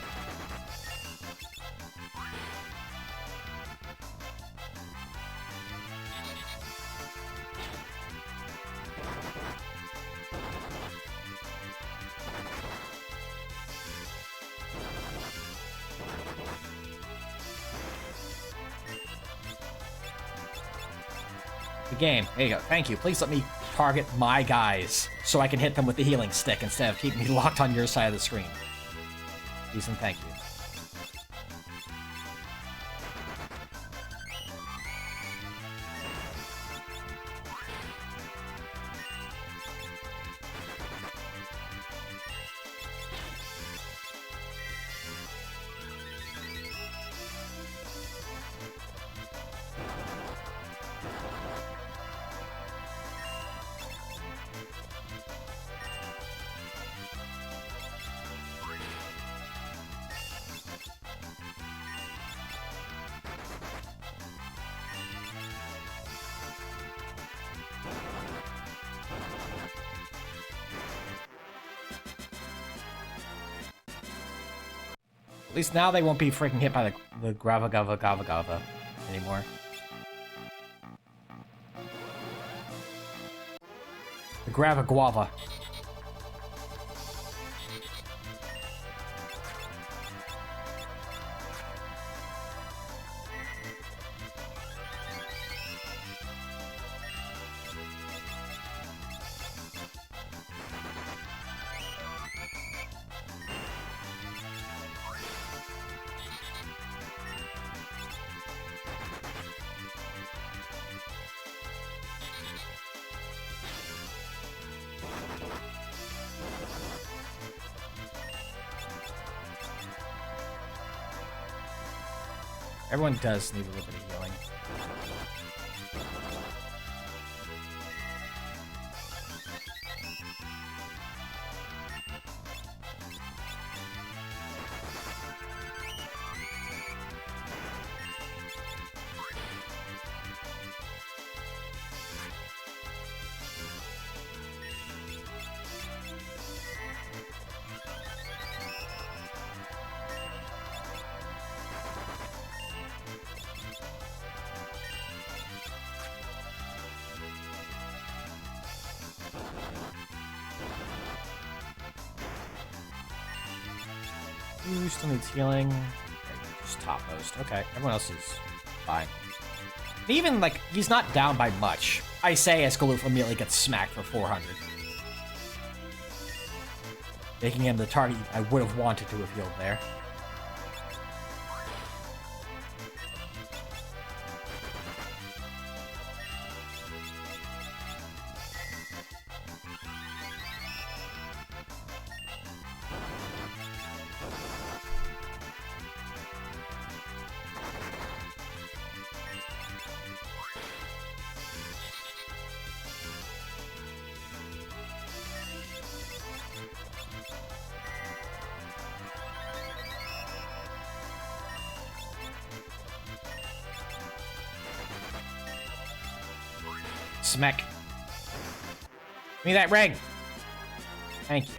The game. There you go. Thank you. Please let me target my guys so I can hit them with the healing stick instead of keeping me locked on your side of the screen. Please and thank you. At least now they won't be freaking hit by the Grava Gava Gava Gava anymore. The Grava Guava. Everyone does need a little bit of healing. Ooh, still needs healing. Okay, just topmost. Okay, everyone else is fine. Even, like, he's not down by much. I say as Galoof immediately gets smacked for 400. Making him the target I would have wanted to have healed there. Smack. Give me that ring. Thank you.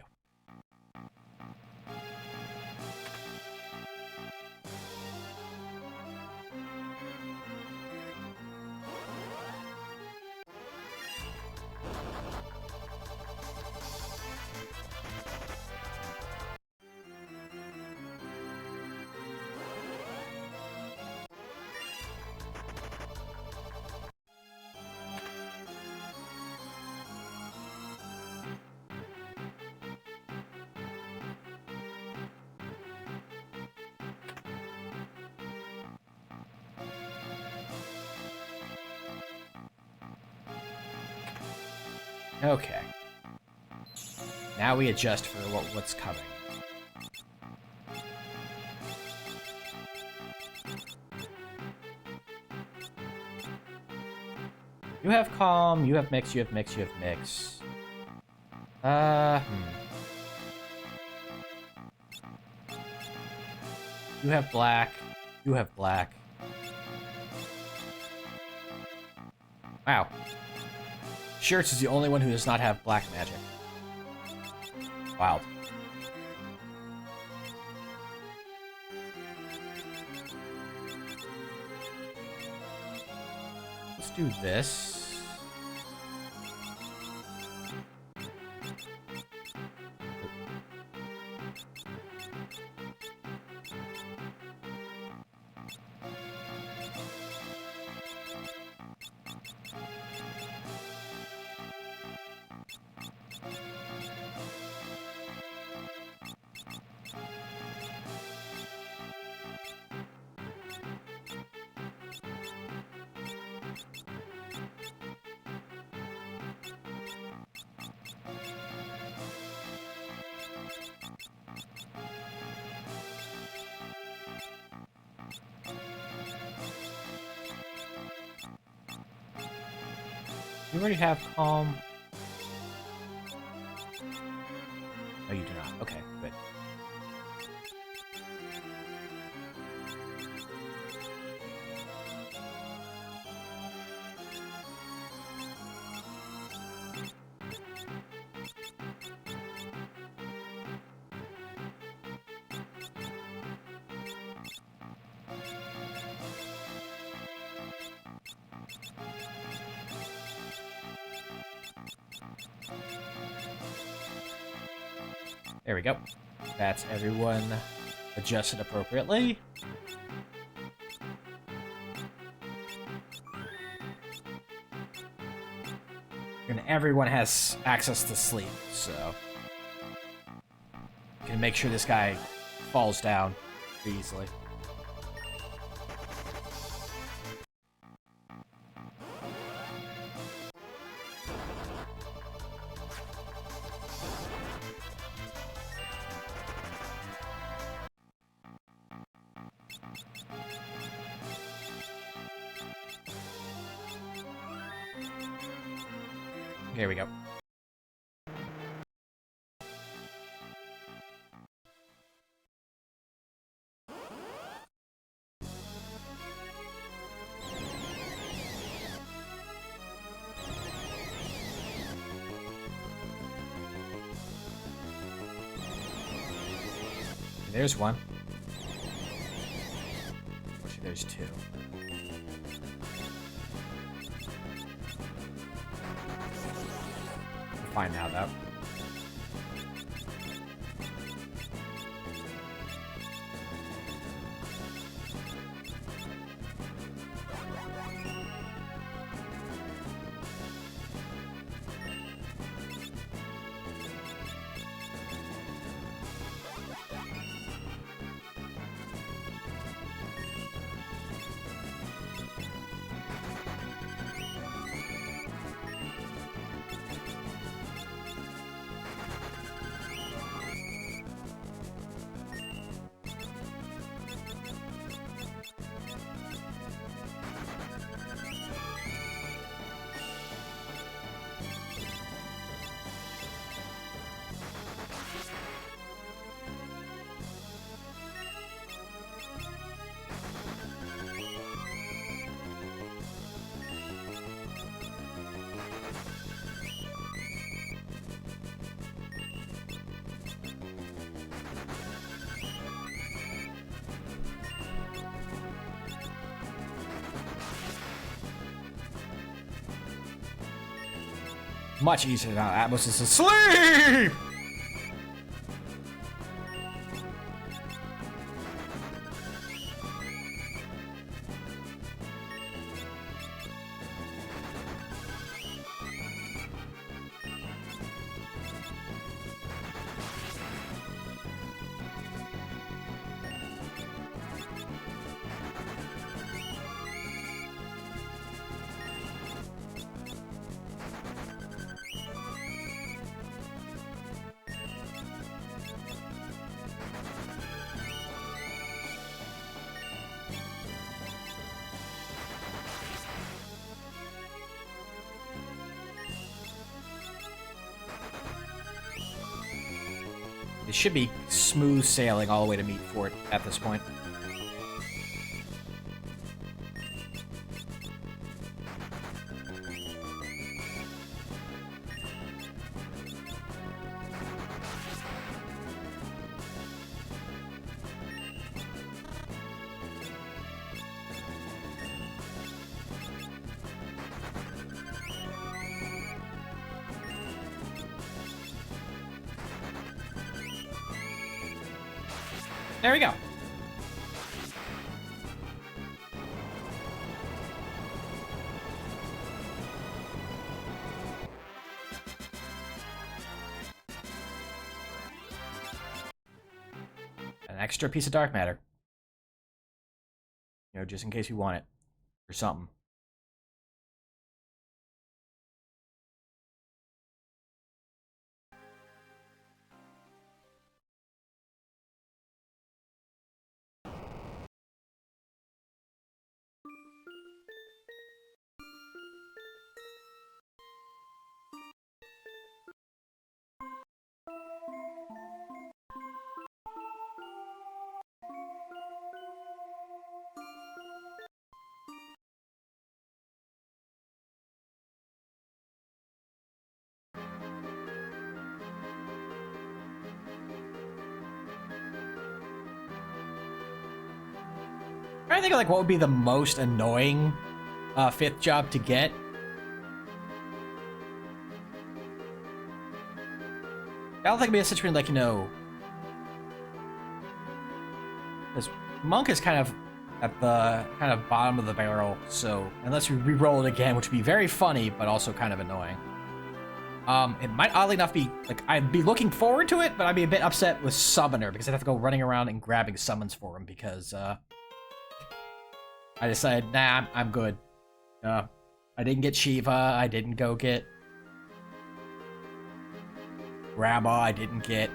Okay. Now we adjust for what's coming. You have calm, you have mix, you have mix, you have mix. You have black, you have black. Wow. Shirts is the only one who does not have black magic. Wild. Let's do this. You already have calm. No, you do not. Okay, good. There we go. That's everyone adjusted appropriately. And everyone has access to sleep, so you can make sure this guy falls down pretty easily. Here we go. There's one. Actually, there's two. We're fine now, though. Much easier now. Atmos is asleep! It should be smooth sailing all the way to Meat Fort at this point. There we go. An extra piece of dark matter. You know, just in case we want it. Or something. I think of like what would be the most annoying fifth job to get. I don't think it'd be a situation like, you know, Monk is kind of at the bottom of the barrel, so unless we re-roll it again, which would be very funny, but also kind of annoying. It might oddly enough be, like, I'd be looking forward to it, but I'd be a bit upset with Summoner, because I'd have to go running around and grabbing summons for him, because, I decided, nah, I'm good. I didn't get Shiva, I didn't go get Grabba, I didn't get...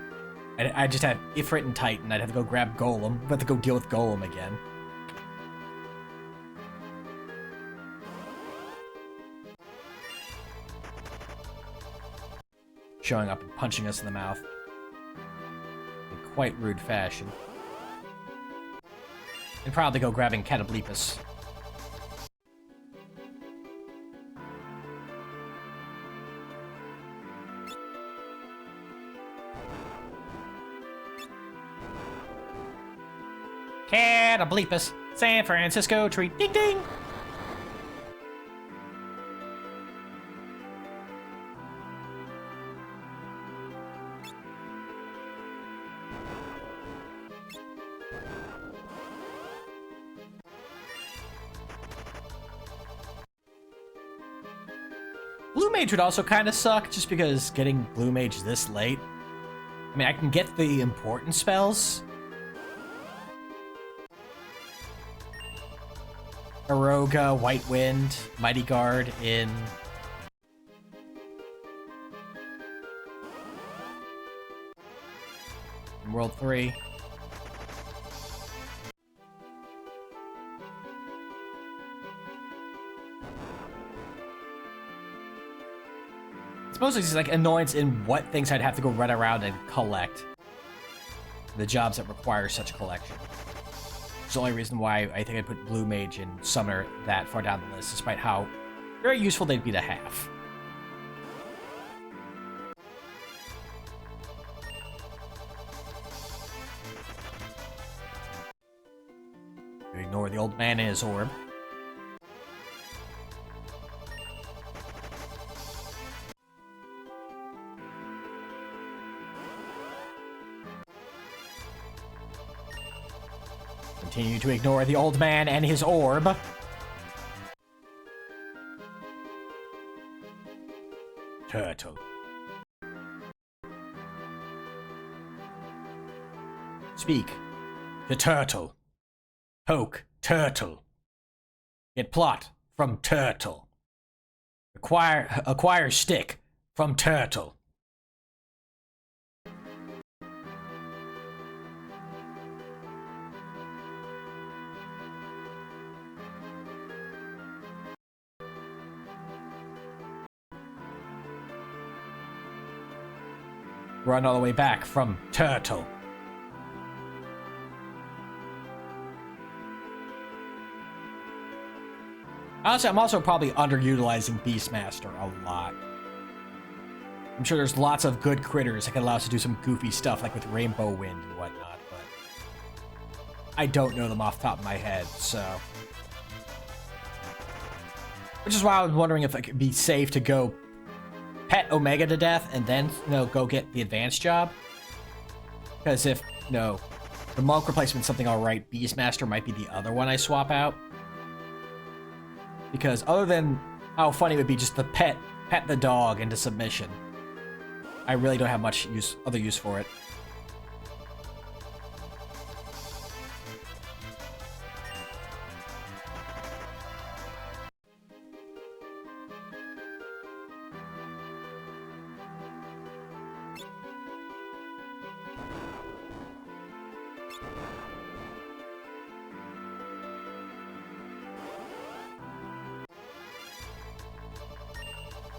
I just had Ifrit and Titan, I'd have to go grab Golem, but have to go deal with Golem again. Showing up and punching us in the mouth. In quite rude fashion. And probably go grabbing Catoblepus. Catoblepus, San Francisco treat, ding ding! Blue Mage would also kind of suck, just because getting Blue Mage this late... I mean, I can get the important spells. Aroga, White Wind, Mighty Guard in... World 3. It's mostly just like annoyance in what things I'd have to go run around and collect. The jobs that require such a collection. It's the only reason why I think I put Blue Mage and Summoner that far down the list, despite how very useful they'd be to have. Ignore the old man and his orb. Continue to ignore the old man and his orb. Turtle. Speak. The turtle. Poke. Turtle. Get plot from turtle. Acquire stick from turtle. Run all the way back from turtle. Honestly, I'm also probably underutilizing Beastmaster a lot. I'm sure there's lots of good critters that can allow us to do some goofy stuff, like with Rainbow Wind and whatnot, but I don't know them off the top of my head, so... Which is why I was wondering if it could be safe to go pet Omega to death and then, go get the advanced job. Because if, the Monk replacement's something alright, Beastmaster might be the other one I swap out. Because other than how funny it would be just to pet the dog into submission, I really don't have much other use for it.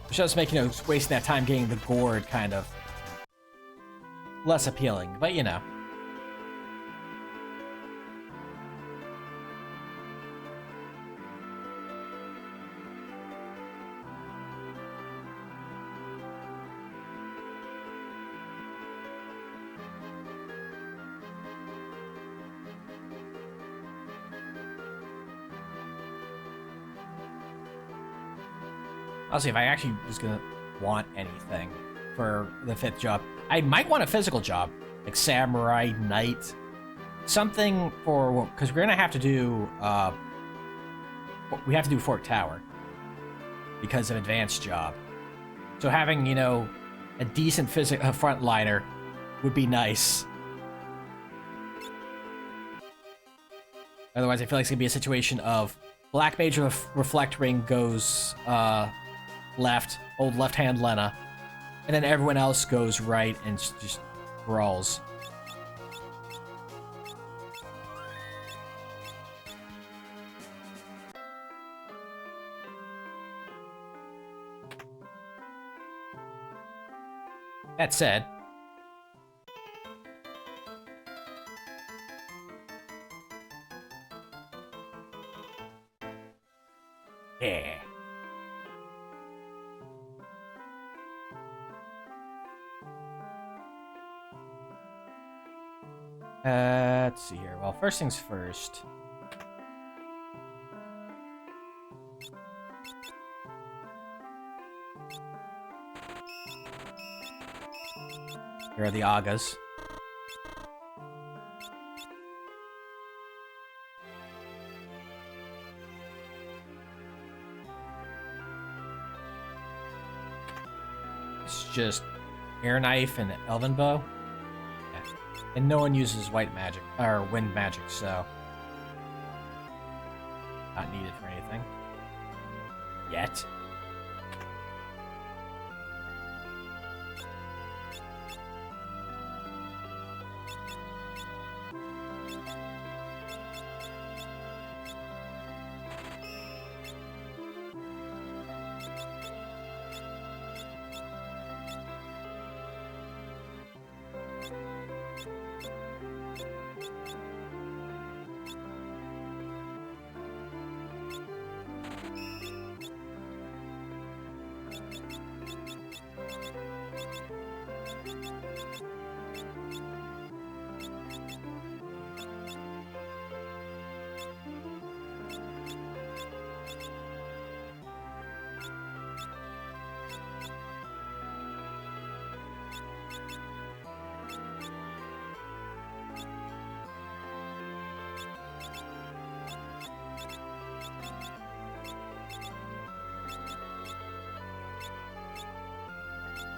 Just making wasting that time getting the gourd kind of less appealing, but Honestly, if I actually was gonna want anything for the 5th job, I might want a physical job, like Samurai, Knight, something for, because we're gonna have to do we have to do Fort Tower because of advanced job. So having, you know, a decent frontliner would be nice. Otherwise, I feel like it's gonna be a situation of Black Mage Reflect Ring goes left, old left hand Lena, and then everyone else goes right and just brawls. That said, yeah. Let's see here. Well, first things first. Here are the Agas. It's just air knife and elven bow. Yeah. And no one uses white magic or wind magic, so not needed for anything yet.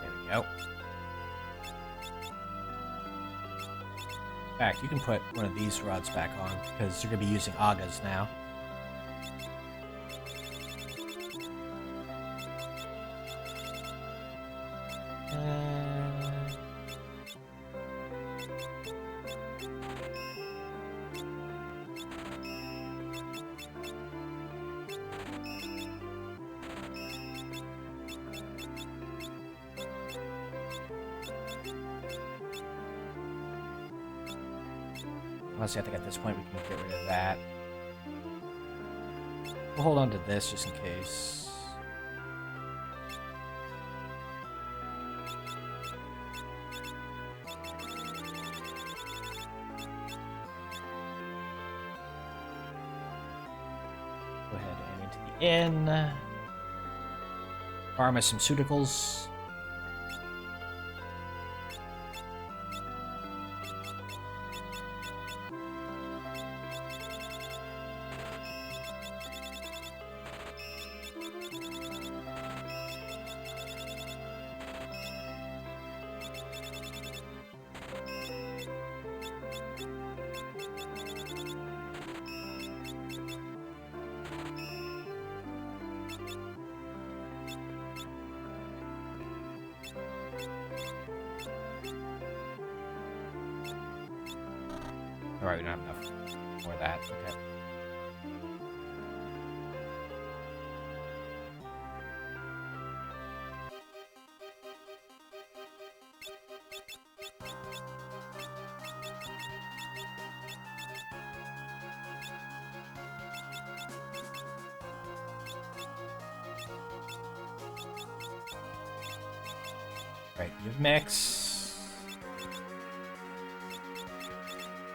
There we go. In fact, you can put one of these rods back on because you're going to be using Agas now. Honestly, I think at this point we can get rid of that. We'll hold on to this just in case. Go ahead and into the inn. Farm us some pharmaceuticals. Alright, we don't have enough for that. Okay. Right, you have mix.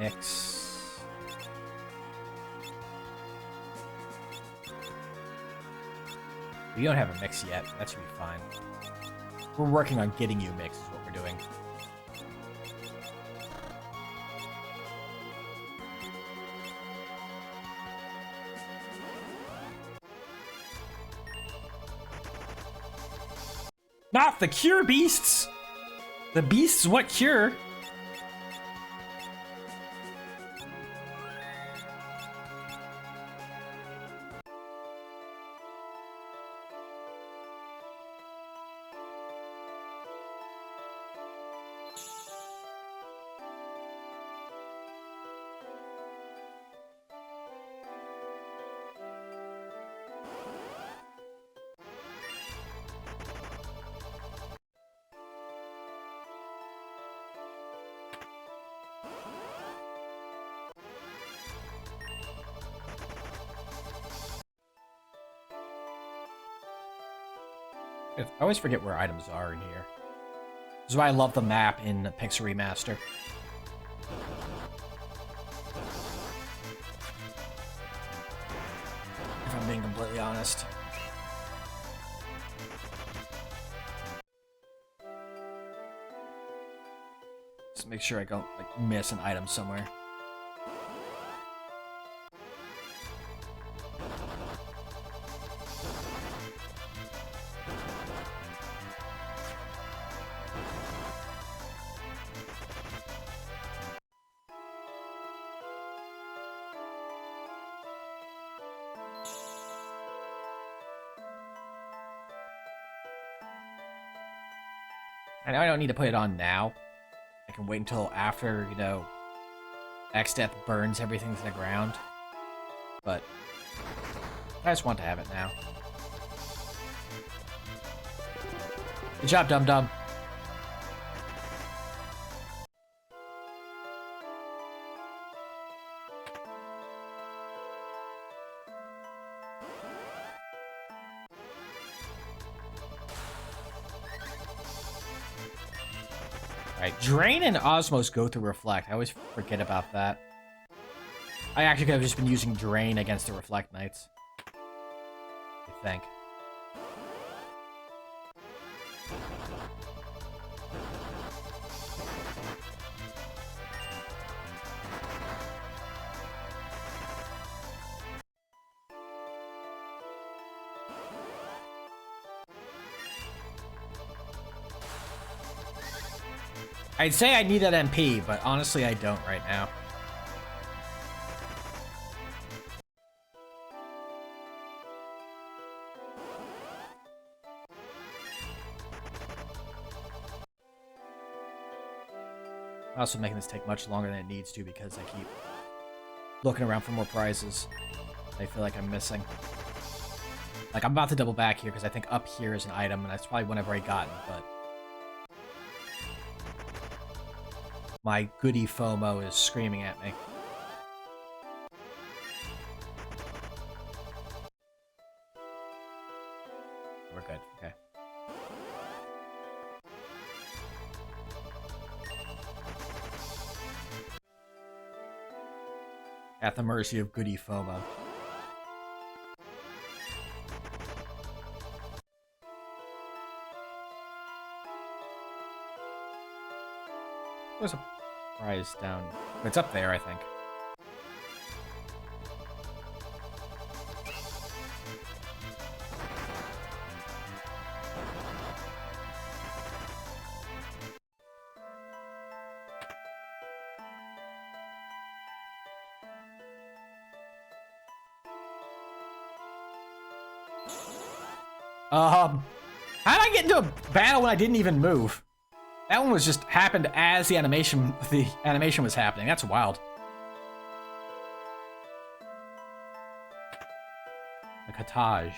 Mix. We don't have a mix yet. That should be fine. We're working on getting you mix is what we're doing. Not the cure beasts! The beasts what cure? I always forget where items are in here. This is why I love the map in Pixel Remaster. If I'm being completely honest. Just make sure I don't like miss an item somewhere. I know I don't need to put it on now. I can wait until after, you know, X-Death burns everything to the ground. But I just want to have it now. Good job, dum-dum. Alright, Drain and Osmos go through Reflect. I always forget about that. I actually could have just been using Drain against the Reflect Knights. I think. I'd say I need that MP, but honestly I don't right now. I'm also making this take much longer than it needs to because I keep looking around for more prizes I feel like I'm missing. Like, I'm about to double back here because I think up here is an item, and that's probably one I've already gotten, but my goody FOMO is screaming at me. We're good, okay. At the mercy of goody FOMO. There's a prize down. It's up there, I think. How did I get into a battle when I didn't even move? That one was just happened as the animation was happening. That's wild. A Kataj.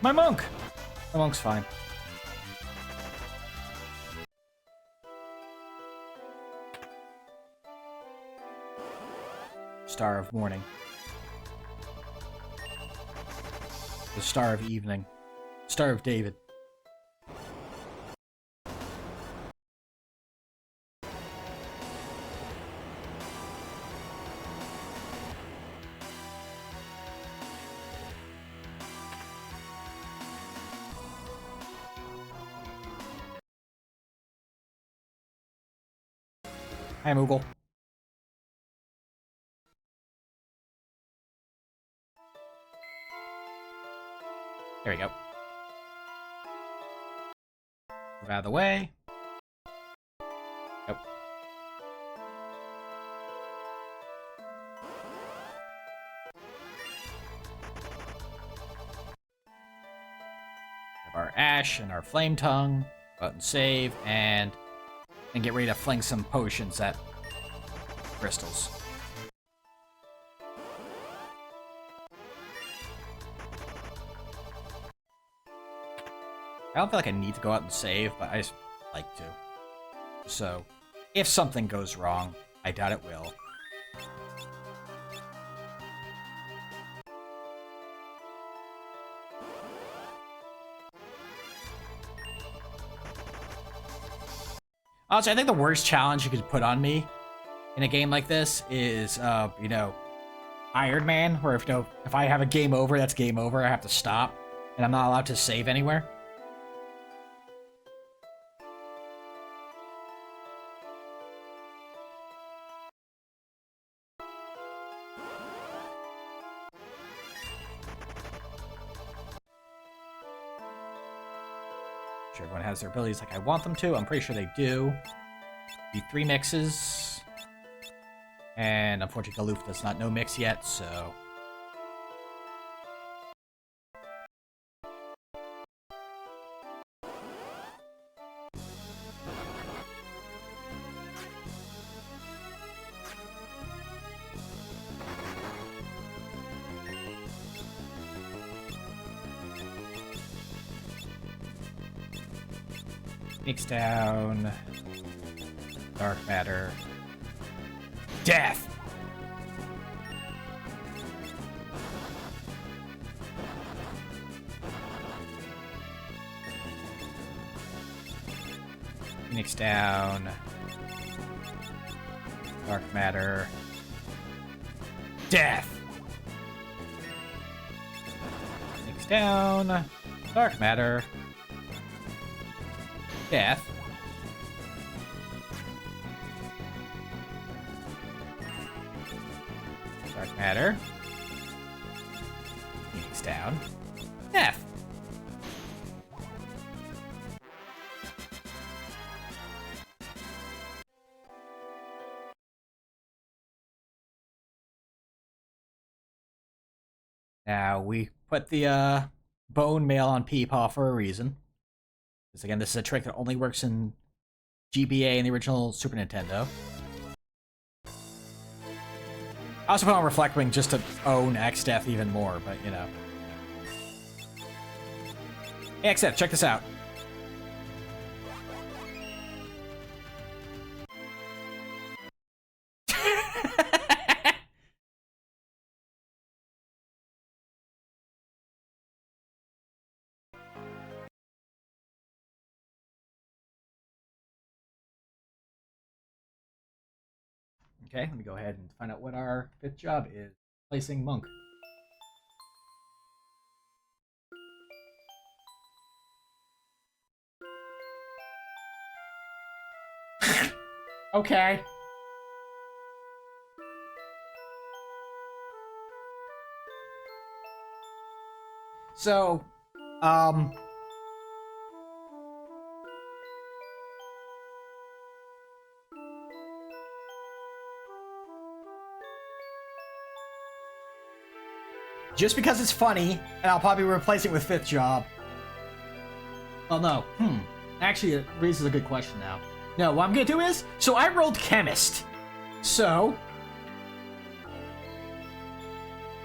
My monk! My monk's fine. Star of morning. The Star of evening. Star of David. Hi, Moogle. There we go. Move out of the way. Yep. Have our Ash and our Flame Tongue. Go out and save, and get ready to fling some potions at crystals. I don't feel like I need to go out and save, but I just like to. So, if something goes wrong, I doubt it will. Honestly, I think the worst challenge you could put on me in a game like this is, you know, Iron Man, where if I have a game over, that's game over. I have to stop, and I'm not allowed to save anywhere. Sure, everyone has their abilities like I want them to. I'm pretty sure they do. Be 3 mixes. And unfortunately, Galoof does not know mix yet, so... Mix down. Dark matter. Death! Phoenix down. Dark matter. Death! Phoenix down. Dark matter. Death. Dark matter. Phoenix down. Death. Now, we put the bone mail on Peepaw for a reason. Because again, this is a trick that only works in GBA and the original Super Nintendo. I also put on Reflect Wing just to own X-Death even more, but you know. Hey, X-Death, check this out. Okay, let me go ahead and find out what our 5th job is. Placing Monk. Okay. So, just because it's funny, and I'll probably replace it with 5th job. Well, no. Actually, it raises a good question now. No, what I'm gonna do is... So, I rolled Chemist. So...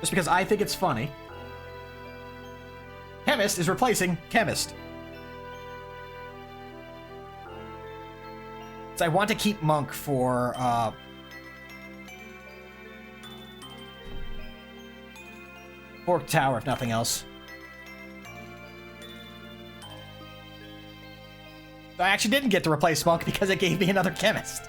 just because I think it's funny. Chemist is replacing Chemist. So I want to keep Monk for Fork Tower, if nothing else. I actually didn't get to replace Monk because it gave me another Chemist.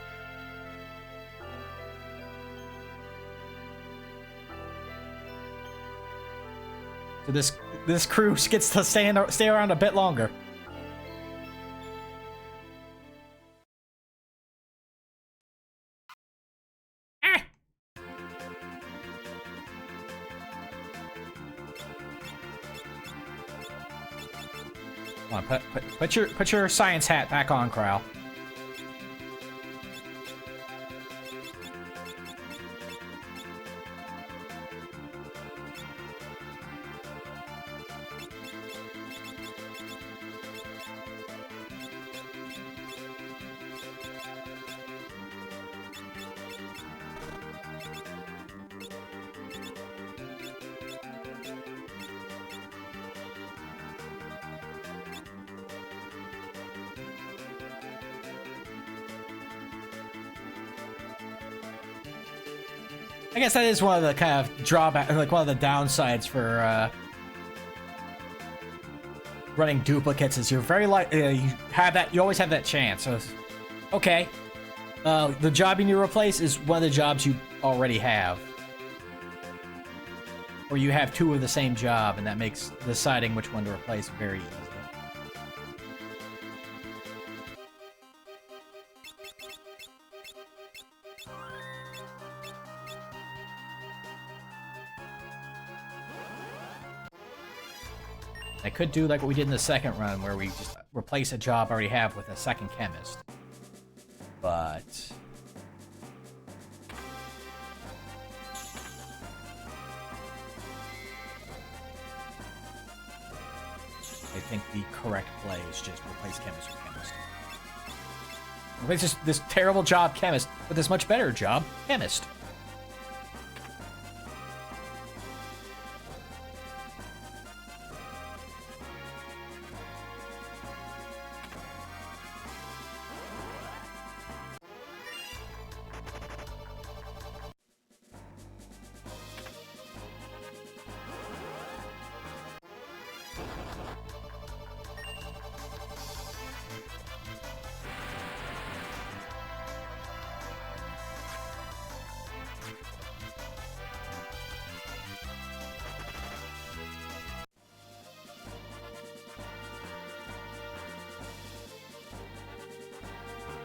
So this crew gets to stay around a bit longer. Ah! Come on, put your science hat back on, Kral. I guess that is one of the kind of drawback, like one of the downsides for running duplicates. Is you're very you always have that chance. So, okay, the job you need to replace is one of the jobs you already have, or you have two of the same job, and that makes deciding which one to replace very easy. I could do like what we did in the second run, where we just replace a job I already have with a second chemist. But I think the correct play is just replace chemist with chemist. Replace this terrible job chemist with this much better job chemist.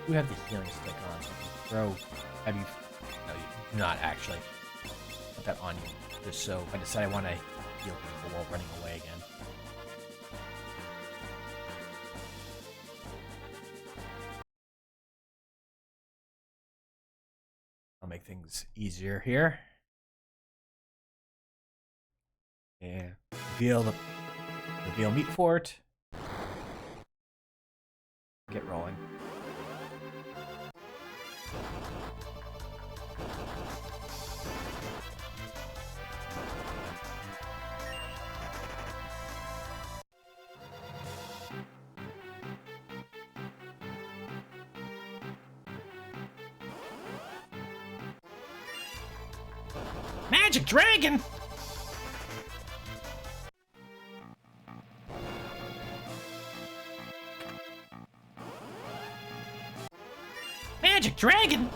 You have the healing stick on, so you can throw. Have you? No, you do not actually. Put that on you, just so if I decide I want to heal people while running away again. I'll make things easier here. And reveal meat fort. Get rolling. Magic Dragon! Magic Dragon!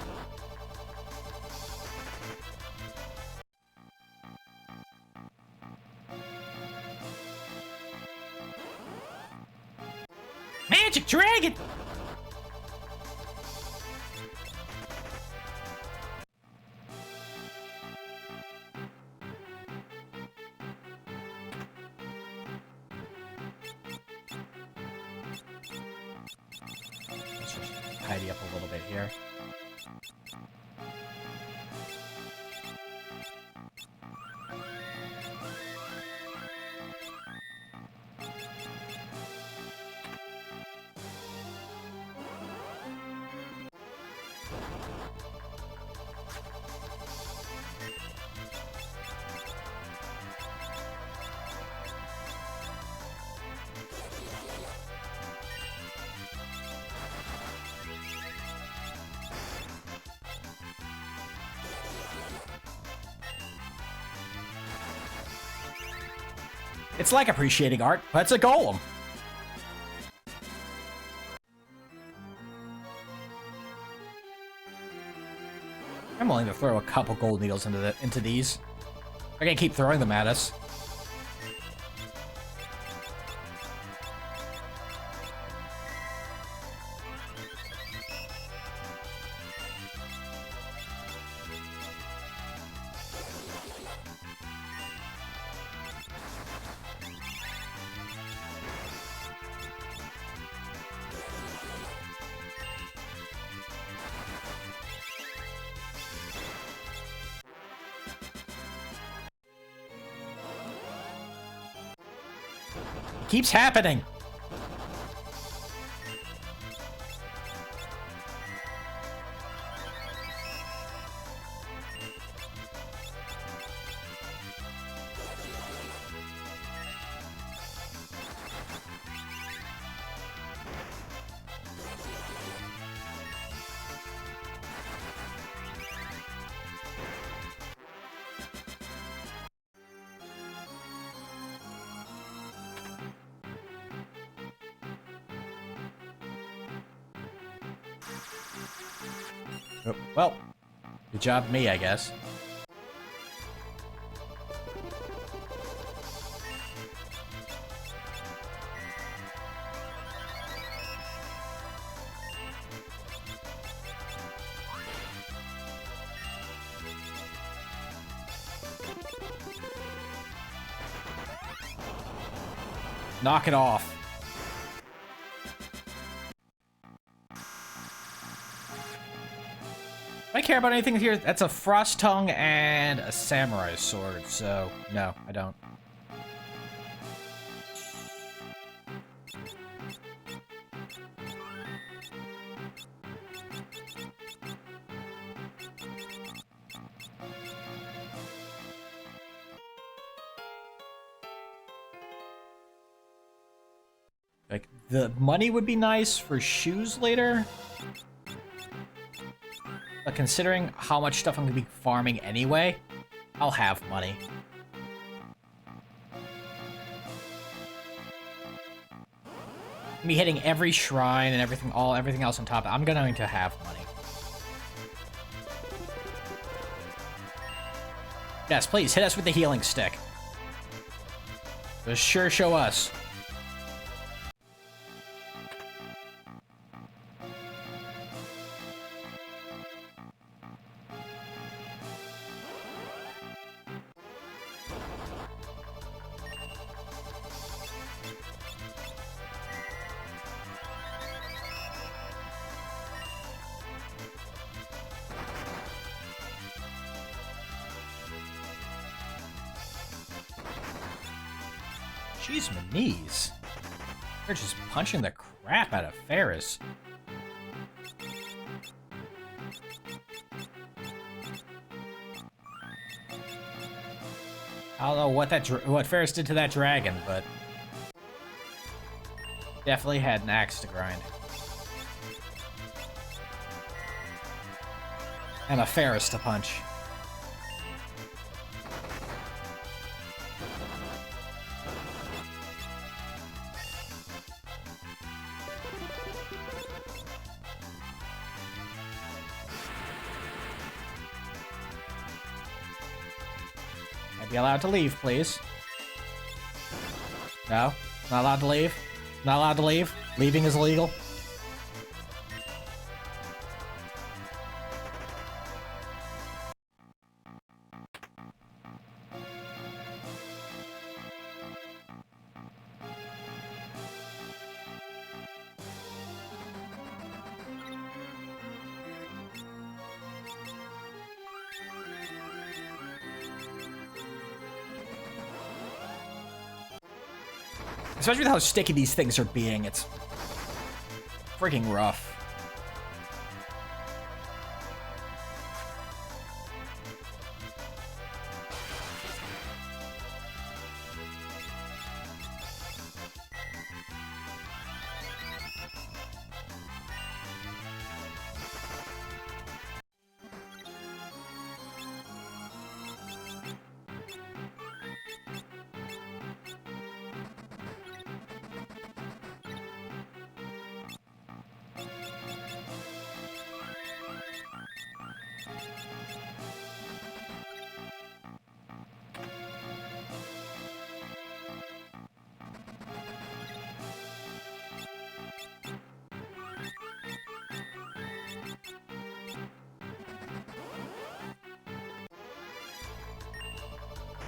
Magic Dragon! Let's just tidy up a little bit here. It's like appreciating art, but it's a golem. I'm willing to throw a couple gold needles into these. They're gonna keep throwing them at us. It keeps happening. Oh, well, good job me, I guess. Knock it off. Do I care about anything here? That's a frost tongue and a samurai sword, so no, I don't. Like, the money would be nice for shoes later. But considering how much stuff I'm gonna be farming anyway, I'll have money. I'm be hitting every shrine and everything else on top. I'm going to have money. Yes, please hit us with the healing stick. Just sure show us. Jeez, my knees. They're just punching the crap out of Ferris. I don't know what Ferris did to that dragon, but definitely had an axe to grind. And a Ferris to punch. I'd be allowed to leave, please. No? Not allowed to leave? Not allowed to leave? Leaving is illegal? Especially with how sticky these things are being, it's freaking rough.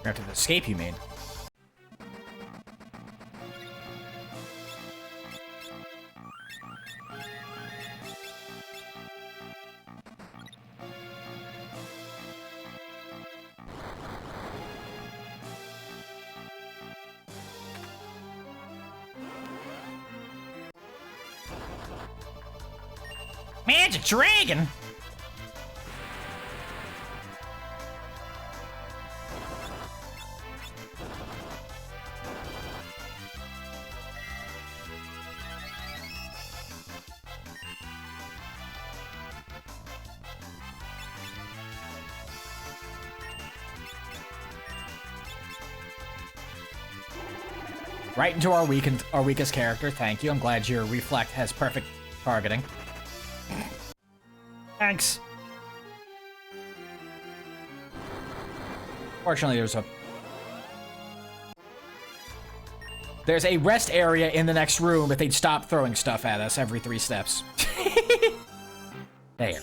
After the escape, you mean? Magic Dragon? Right into our weakest character. Thank you. I'm glad your reflect has perfect targeting. Thanks. Fortunately, there's a rest area in the next room if they'd stop throwing stuff at us every 3 steps. There.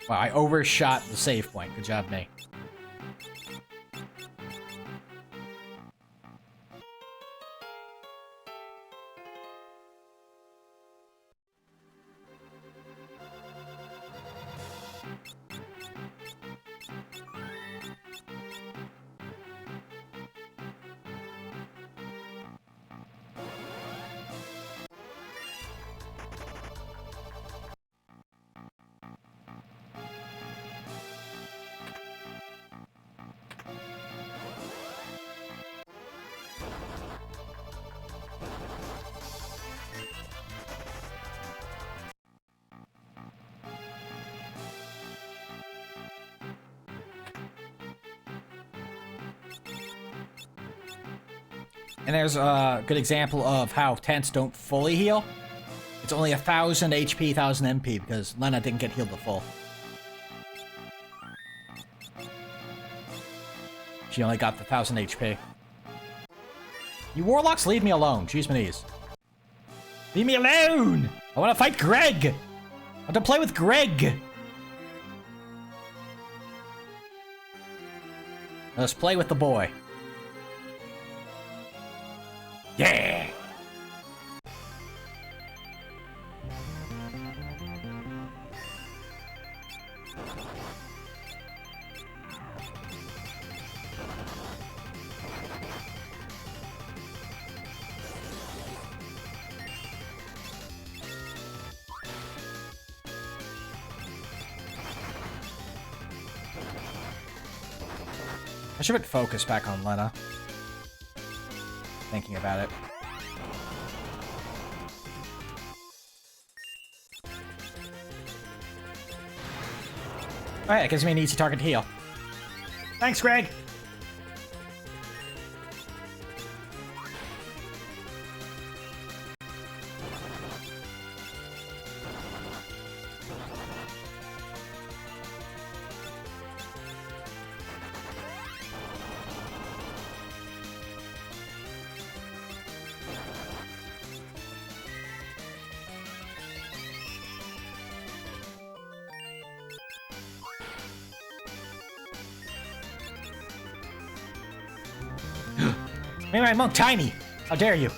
Wow, I overshot the save point. Good job, me. And there's a good example of how tents don't fully heal. It's only 1,000 HP, 1,000 MP, because Lena didn't get healed to full. She only got the 1,000 HP. You warlocks, leave me alone. Jeez Louise. Leave me alone! I want to fight Greg! I want to play with Greg! Let's play with the boy. Yeah! I should put focus back on Lena. Thinking about it. Alright, that gives me an easy target to heal. Thanks, Greg! Maybe my monk tiny. How dare you?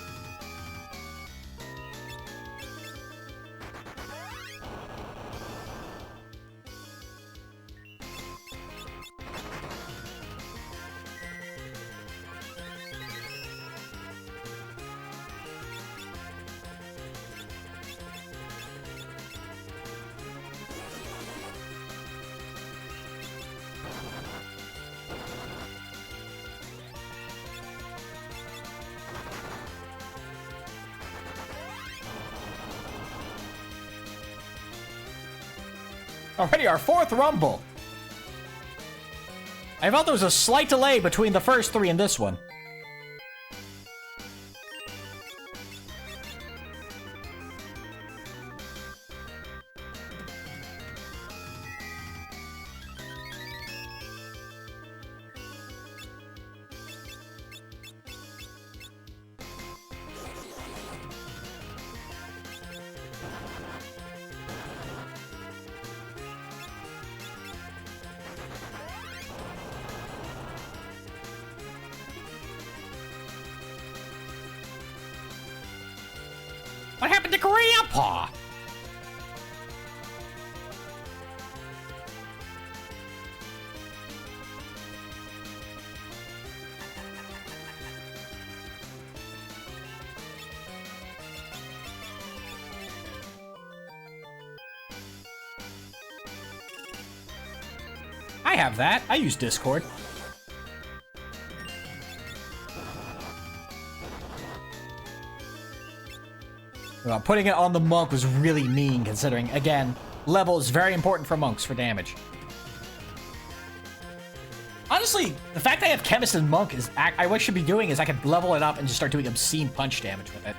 Already our 4th Rumble. I felt there was a slight delay between the first 3 and this one. happened to Grandpa? I have that. I use Discord. Well, putting it on the monk was really mean, considering, again, level is very important for monks for damage. Honestly, the fact that I have Chemist and Monk is... what I should be doing is I could level it up and just start doing obscene punch damage with it.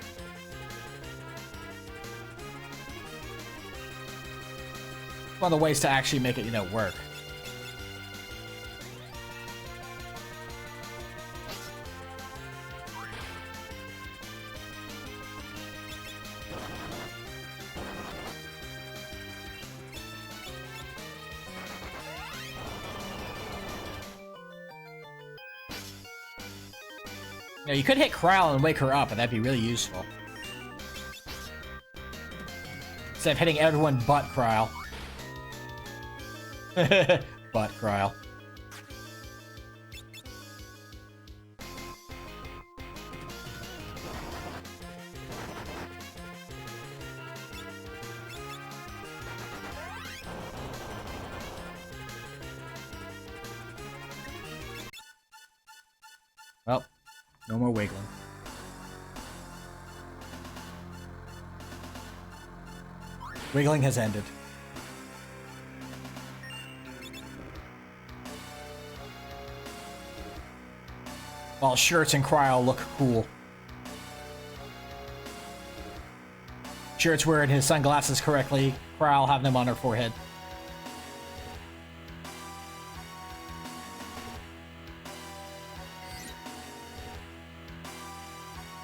One of the ways to actually make it, you know, work. Now, you could hit Kryl and wake her up, and that'd be really useful. Instead of hitting everyone but Kryl. But Kryl. Well, no more wiggling. Wiggling has ended. While Shirts and Kryl look cool. Shirts wearing his sunglasses correctly, Kryl having them on her forehead.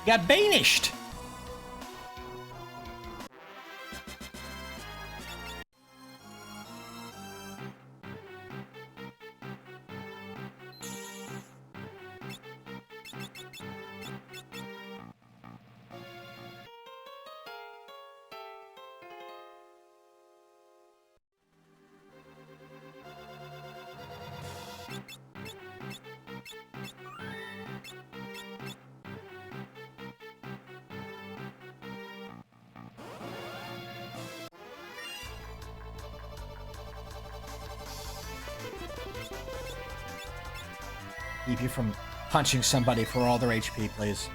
Got banished! Keep you from punching somebody for all their HP, please.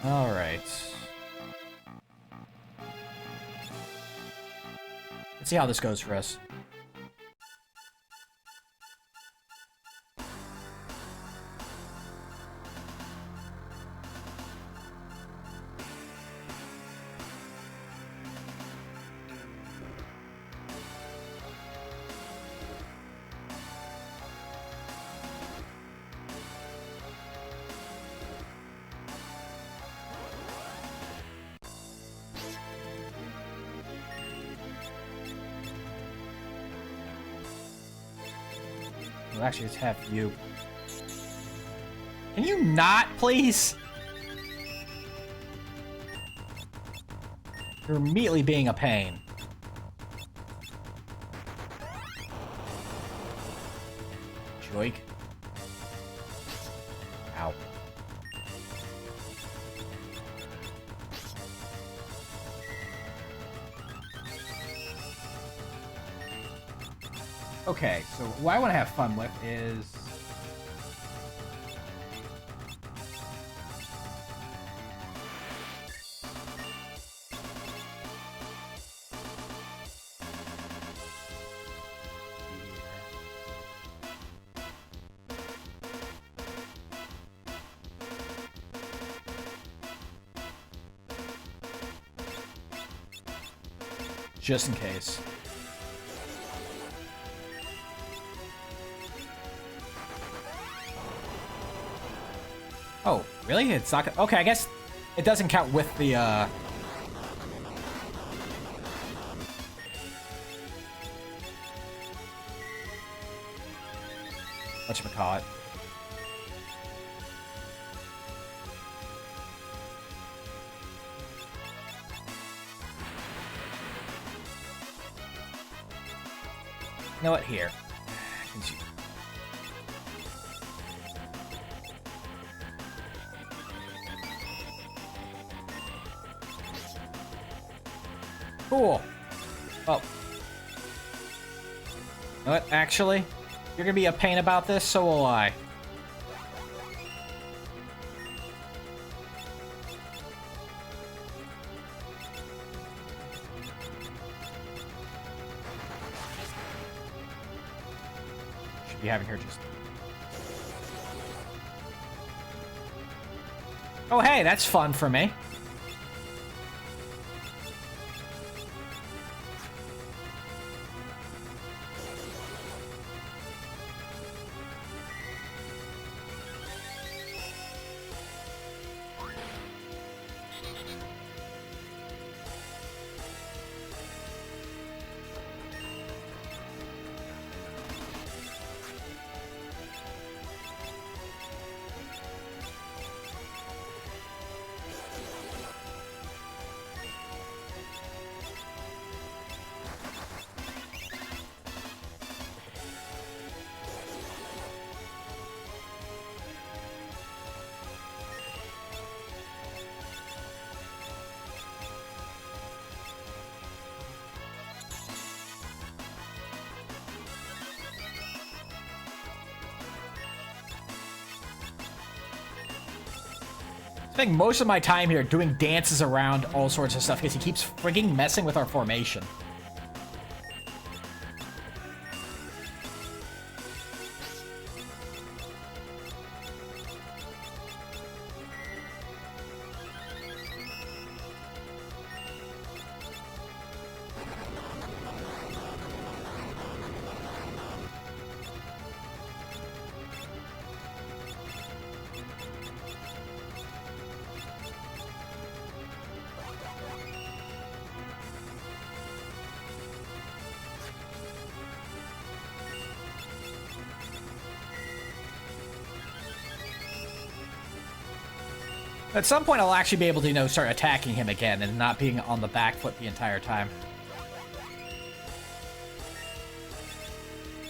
Alright. Let's see how this goes for us. Well, actually, let's have you. Can you not, please? You're immediately being a pain. Joik. Ow. Okay, so what I want to have fun with is... just in case. Oh, really? It's not... Okay, I guess it doesn't count with the, whatchamacallit. You know what? Here. Cool. Oh. You know what? Actually, you're gonna be a pain about this, so will I. Should be having her just... Oh, hey, that's fun for me. Spending most of my time here doing dances around all sorts of stuff because he keeps frigging messing with our formation. At some point, I'll actually be able to, you know, start attacking him again and not being on the back foot the entire time.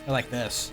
I like this.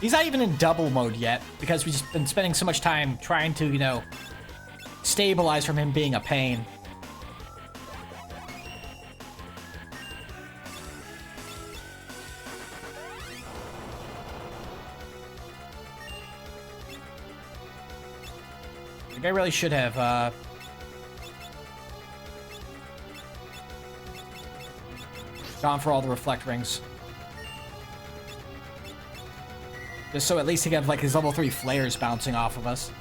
He's not even in double mode yet, because we've just been spending so much time trying to, you know, stabilize from him being a pain. I think I really should have, gone for all the reflect rings. Just so at least he can have, like, his level 3 flares bouncing off of us.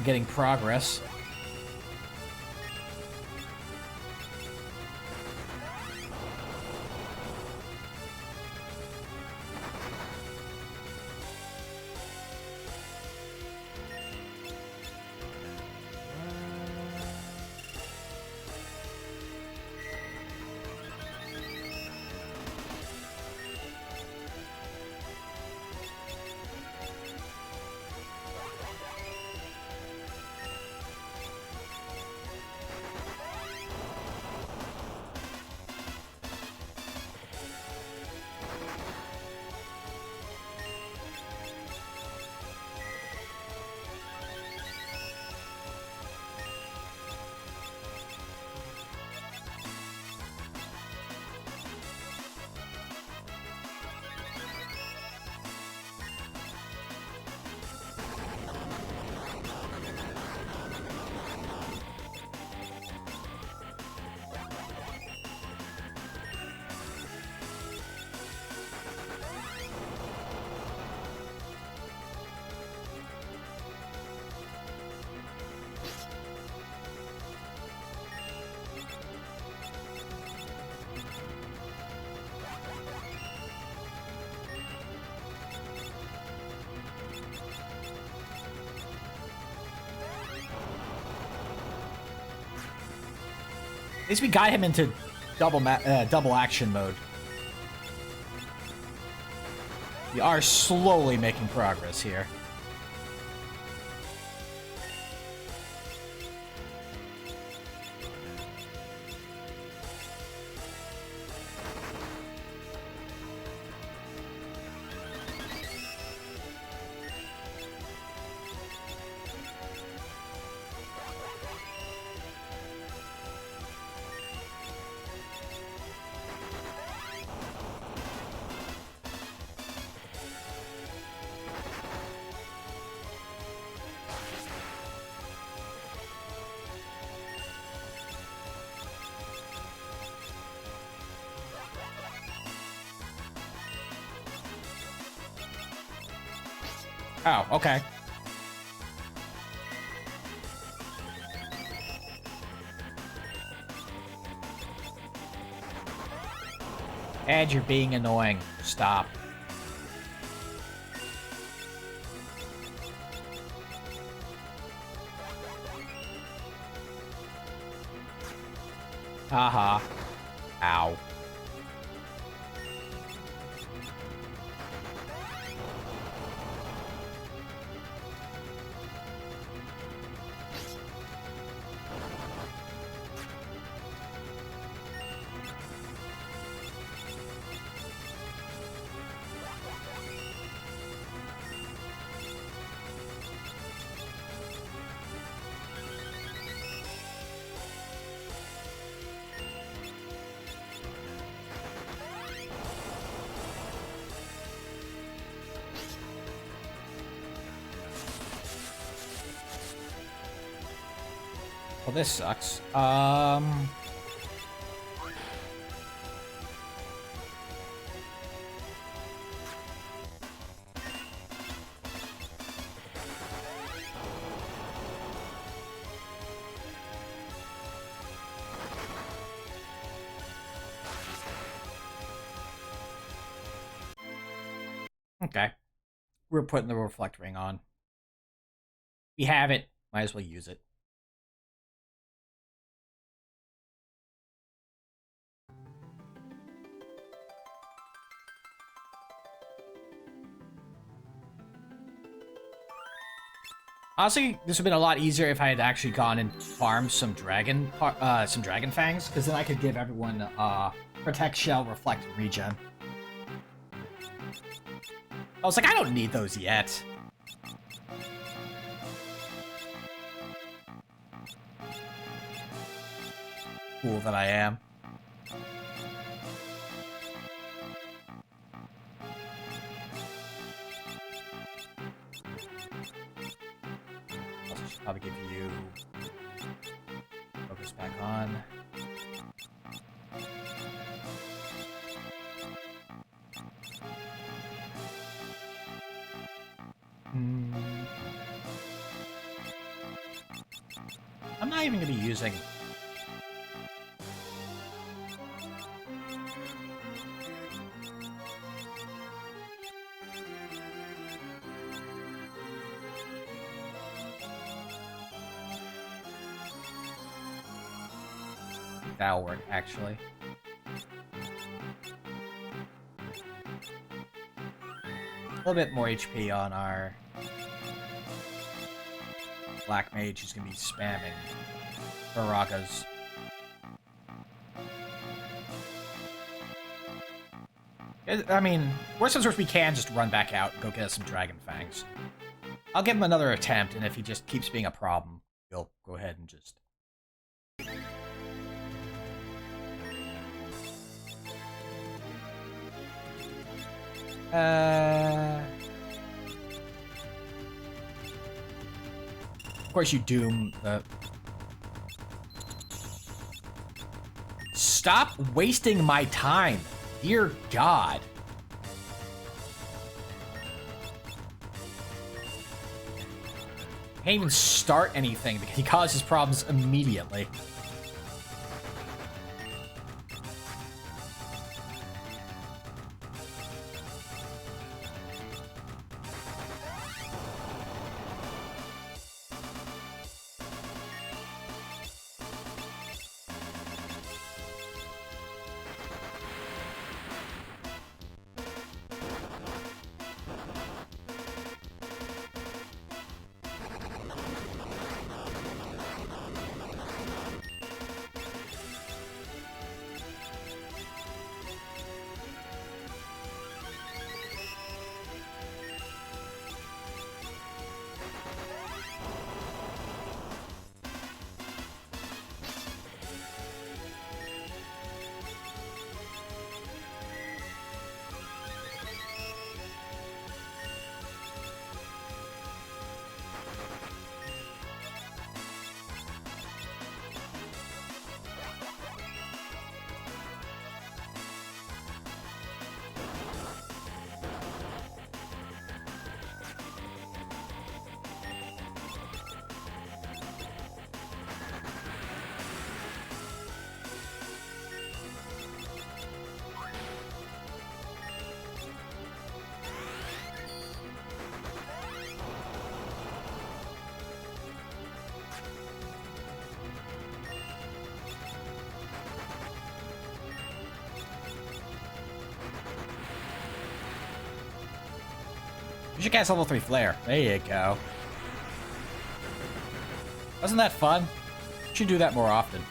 Getting progress. At least we got him into double action mode. We are slowly making progress here. Oh, okay. Ed, you're being annoying. Stop. Haha. Ow. Well, this sucks. Okay. We're putting the reflect ring on. We have it. Might as well use it. Honestly, this would have been a lot easier if I had actually gone and farmed some dragon fangs, because then I could give everyone protect, shell, reflect, and regen. I was like, I don't need those yet. Fool that I am. I should probably give you focus back on. I'm not even going to be using... That'll work, actually. A little bit more HP on our Black Mage, who's going to be spamming Baragas. I mean, worst comes to worst, we can just run back out and go get us some Dragon Fangs. I'll give him another attempt, and if he just keeps being a problem, we'll go ahead and just... Of course you doom the... Stop wasting my time! Dear God. Can't even start anything because he causes problems immediately. You should cast level 3 flare. There you go. Wasn't that fun? You should do that more often.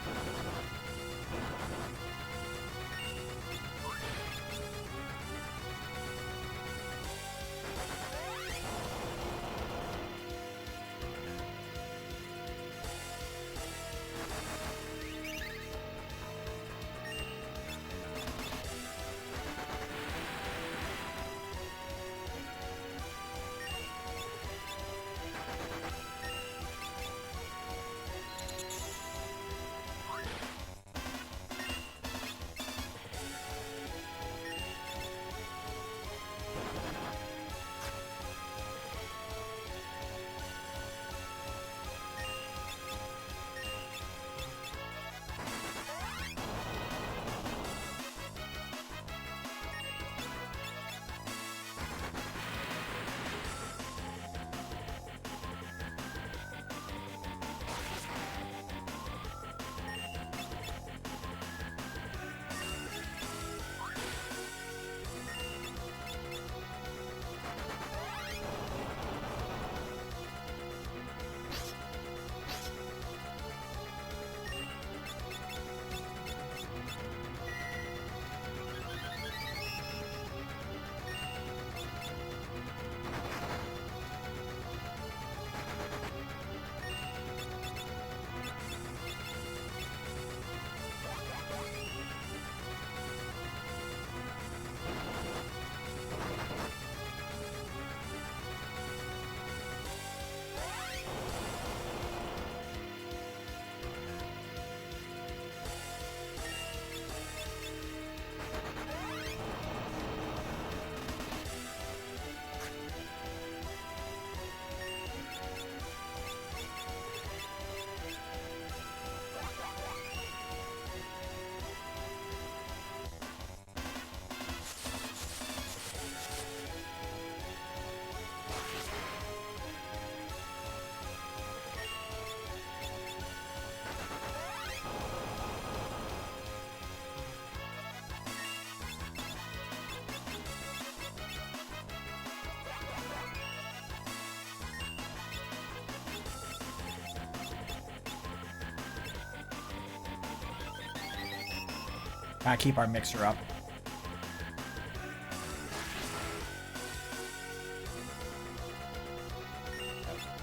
Gotta keep our mixer up.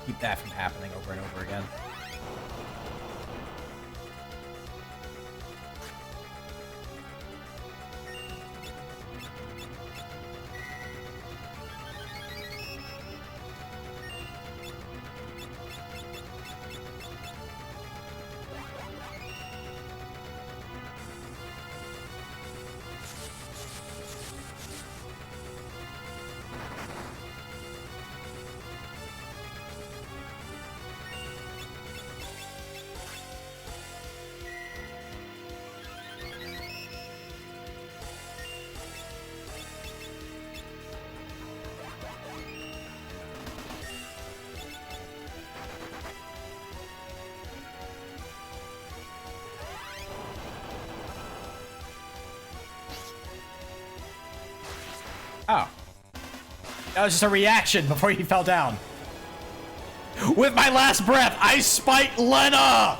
Keep that from happening over and over again. Oh. That was just a reaction before he fell down. With my last breath, I spite Lena!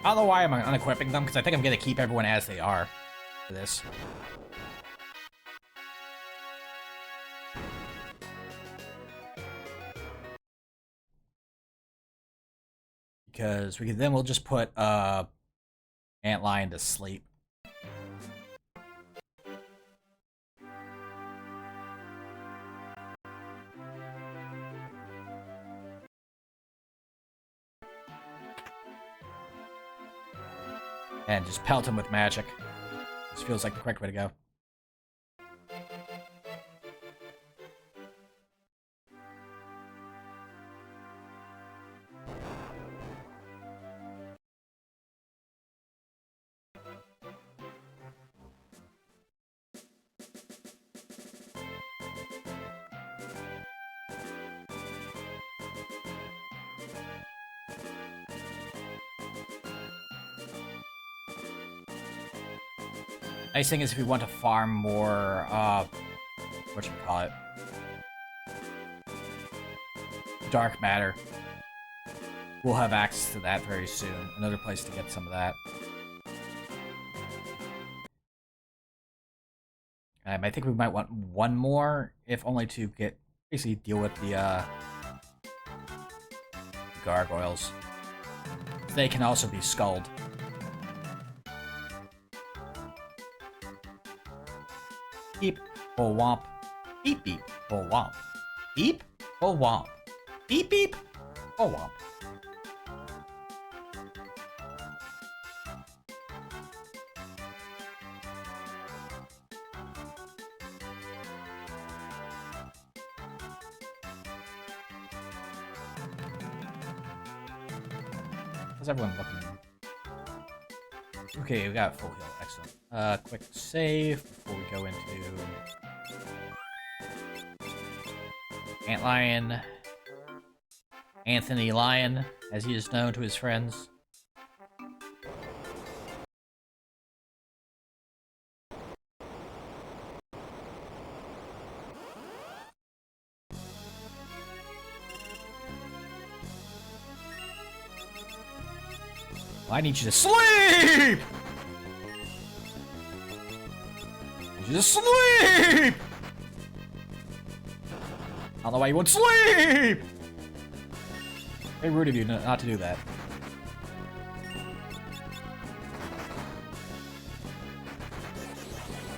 I don't know why I'm unequipping them, because I think I'm going to keep everyone as they are for this. Because then we'll just put Antlion to sleep. And just pelt him with magic. This feels like the correct way to go. Nice thing is if we want to farm more, whatchamacallit? Dark matter. We'll have access to that very soon. Another place to get some of that. I think we might want one more, if only to get basically deal with the gargoyles. They can also be sculled. Beep, oh womp. Beep beep, oh womp. Beep, oh womp. Beep beep, oh womp. How's everyone looking? Okay, we got full heal. Excellent. Quick save before we go into Antlion. Anthony Lion, as he is known to his friends. Well, I need you to sleep! I need you to sleep! I don't know why you won't sleep! Very rude of you not to do that.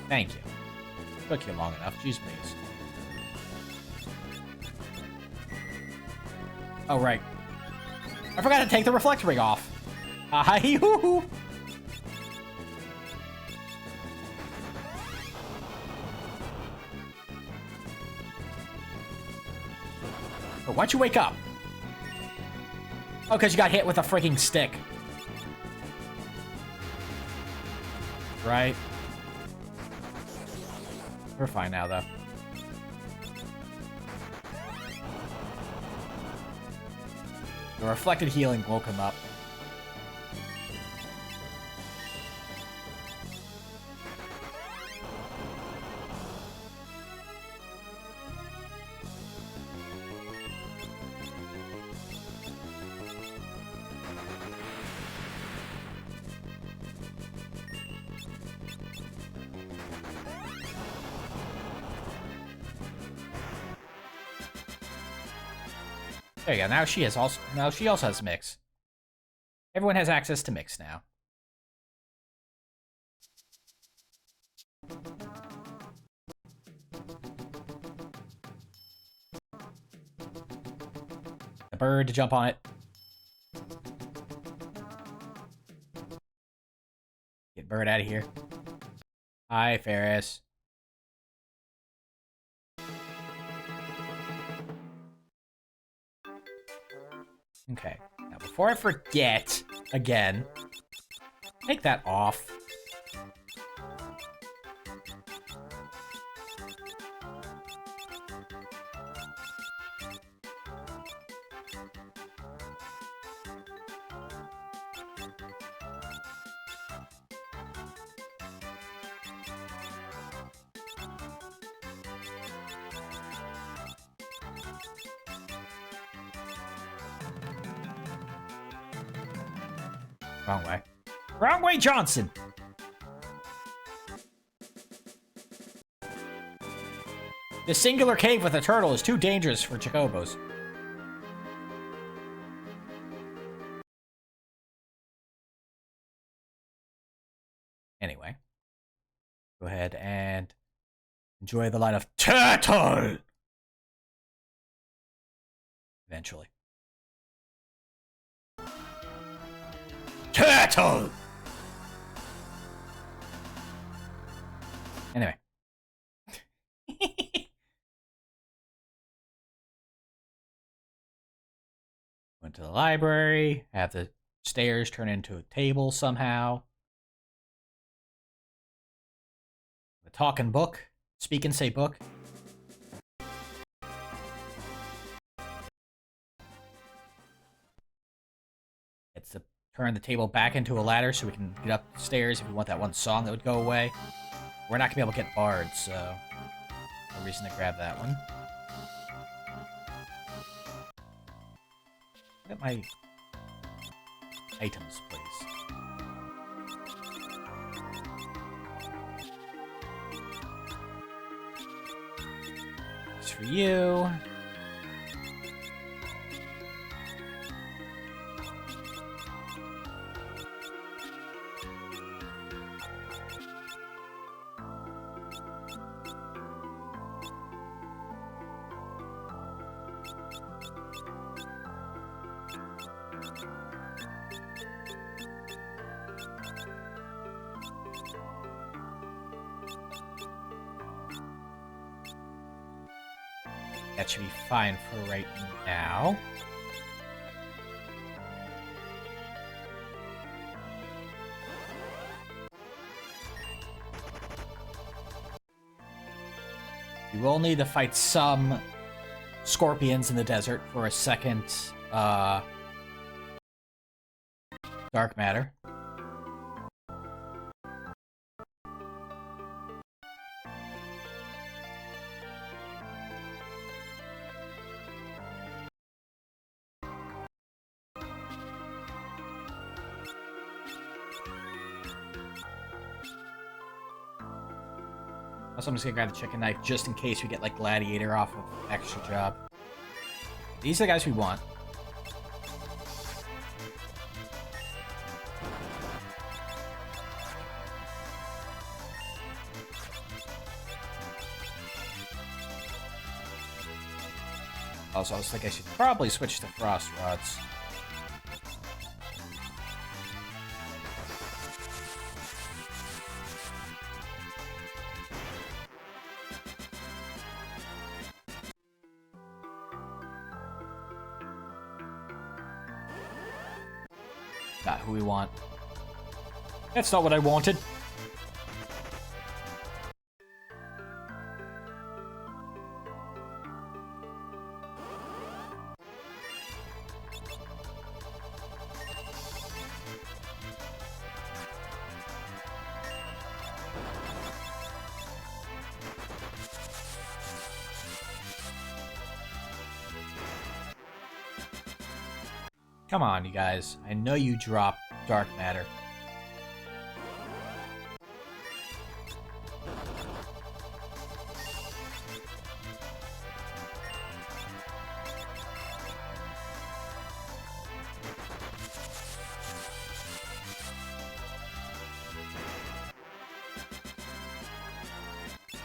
Thank you. Took you long enough. Jeez please. Oh, right. I forgot to take the reflect ring off. Hi-hoo-hoo! Oh, why'd you wake up? Oh, because you got hit with a freaking stick. Right? We're fine now, though. The reflected healing woke him up. There you go. Now she also has mix. Everyone has access to mix now. A bird to jump on it. Get bird out of here. Hi, Ferris. Okay, now before I forget, again, take that off. Wrong way. Wrong way, Johnson! The singular cave with a turtle is too dangerous for Chocobos. Anyway. Go ahead and enjoy the light of turtle! Eventually. Turtle! Anyway. Went to the library, have the stairs turn into a table somehow. A talking book. Speak and say book. It's to turn the table back into a ladder so we can get upstairs if we want that one song that would go away. We're not gonna be able to get bards, so no reason to grab that one. Look at my items, please. It's for you. That should be fine for right now. We will need to fight some scorpions in the desert for a second dark matter. Also, I'm just gonna grab the chicken knife just in case we get like gladiator off of extra job. These are the guys we want. Also, I was thinking I should probably switch to frost rods. Not who we want. That's not what I wanted. Come on, you guys. I know you drop dark matter.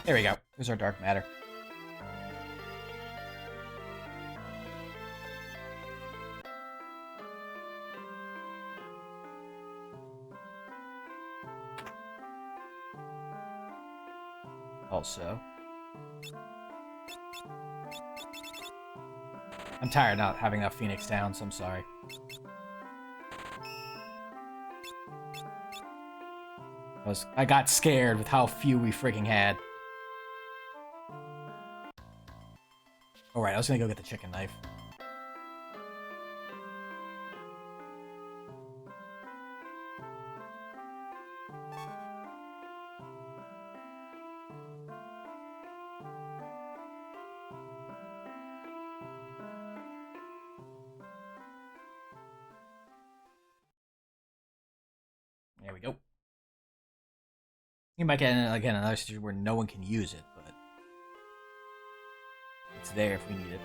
There we go. Here's our dark matter. Also, I'm tired of not having enough Phoenix down, so I'm sorry. I got scared with how few we freaking had. Alright, I was gonna go get the chicken knife. There we go. You might get again another situation where no one can use it, but it's there if we need it.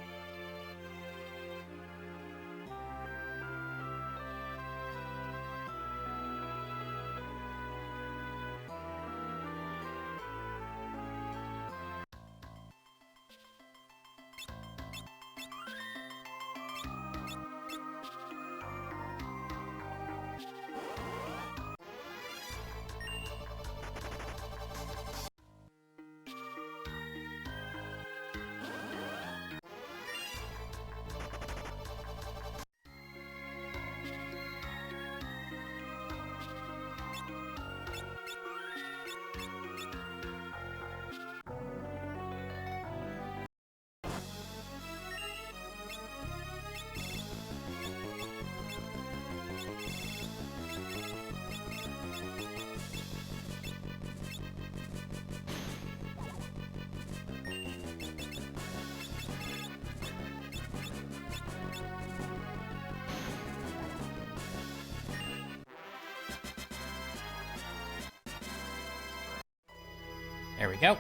There we go.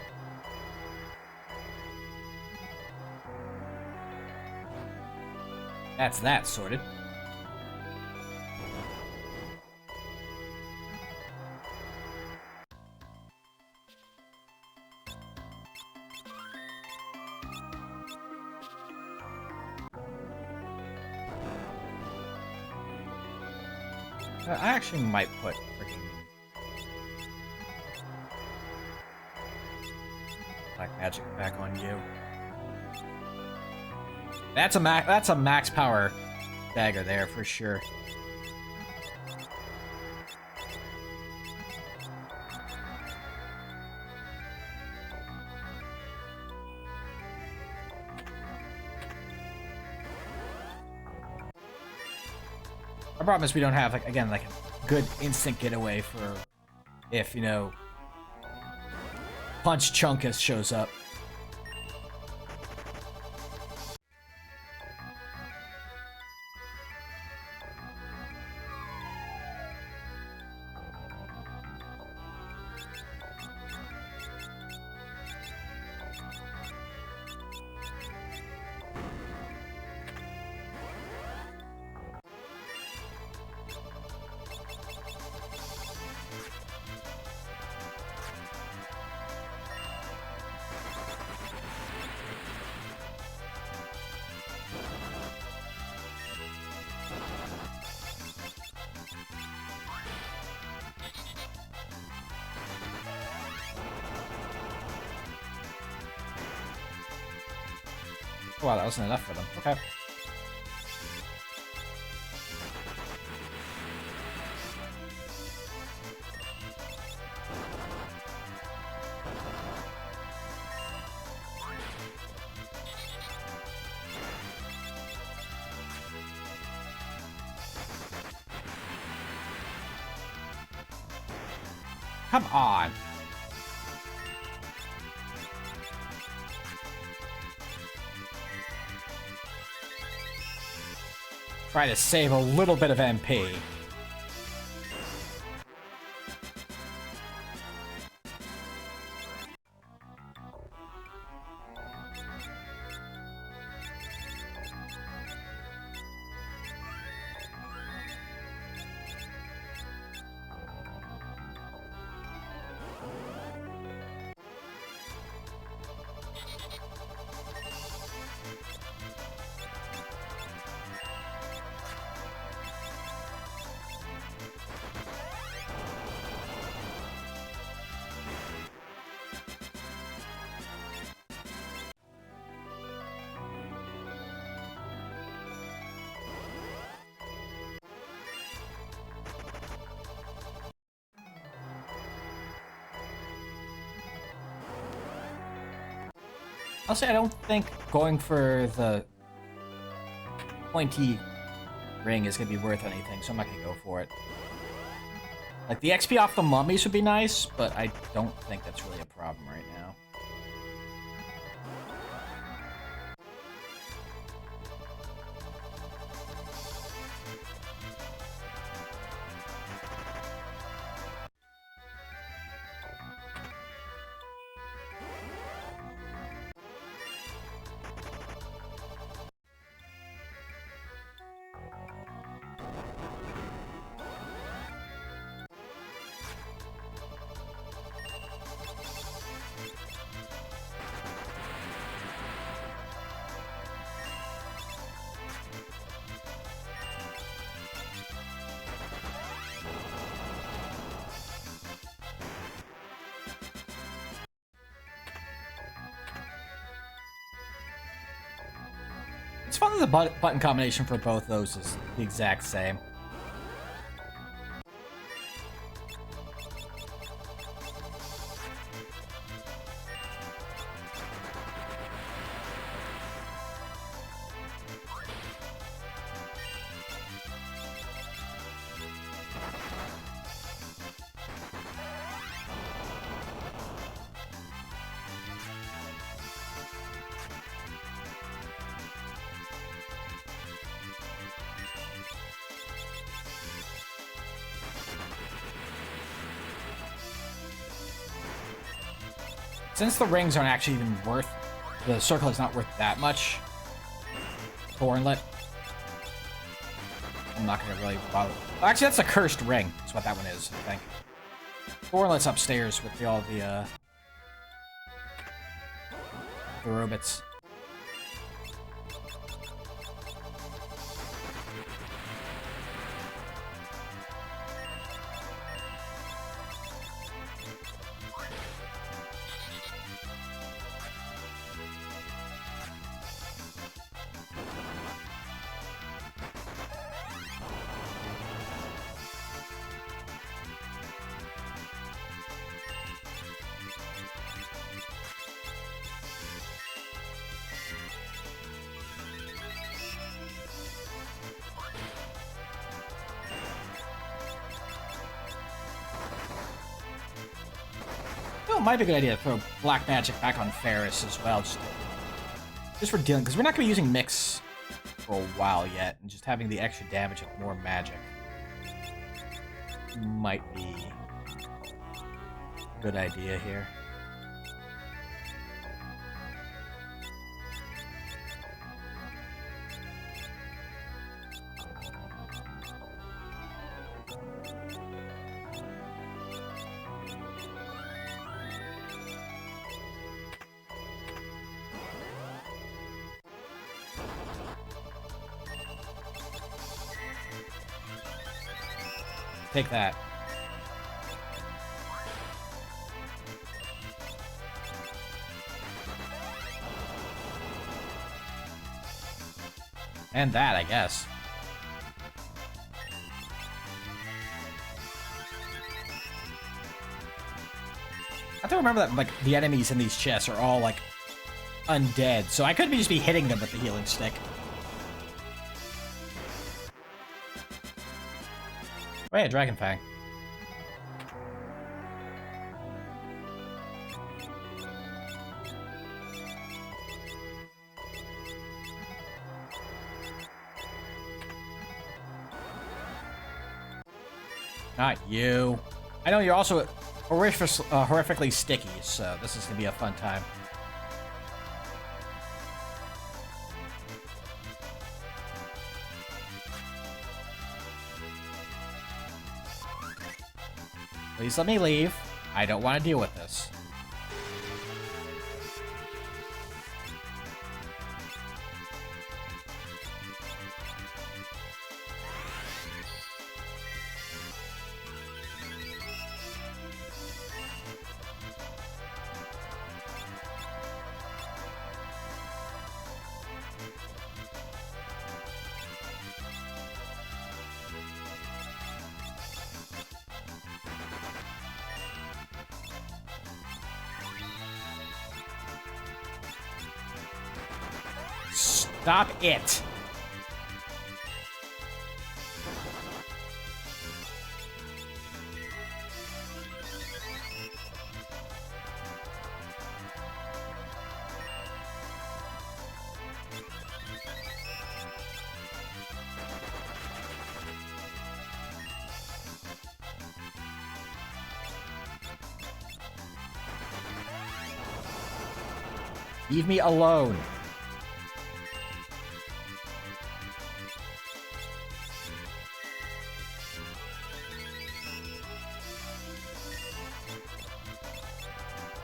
That's that sorted. I actually might put freaking Black Magic back on you. That's a max power dagger there for sure. Our problem is we don't have, like, again, like a good instant getaway for if, you know, Punch Chunkus shows up. Wow, that wasn't enough for them. Okay. Come on. Try to save a little bit of MP. I'll say I don't think going for the pointy ring is going to be worth anything, so I'm not going to go for it. Like, the XP off the mummies would be nice, but I don't think that's really a problem right now. It's fun that the button combination for both those is the exact same. Since the rings aren't actually even worth, the circle is not worth that much. Thornlet. I'm not gonna really bother. Actually, that's a cursed ring. That's what that one is, I think. Thornlet's upstairs with all the robots. Well, it might be a good idea to throw black magic back on Ferris as well, just for dealing, because we're not going to be using Mix for a while yet, and just having the extra damage with more magic might be a good idea here. Take that. And that, I guess. I have to remember that, like, the enemies in these chests are all, like, undead, so I could just be hitting them with the healing stick. Oh yeah, Dragon Fang. Not you. I know you're also horrifically sticky, so this is gonna be a fun time. Please let me leave. I don't want to deal with this. Stop it! Leave me alone.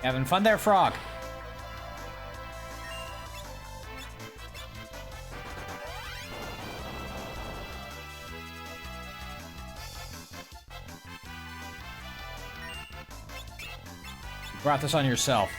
Having fun there, Frog? You brought this on yourself.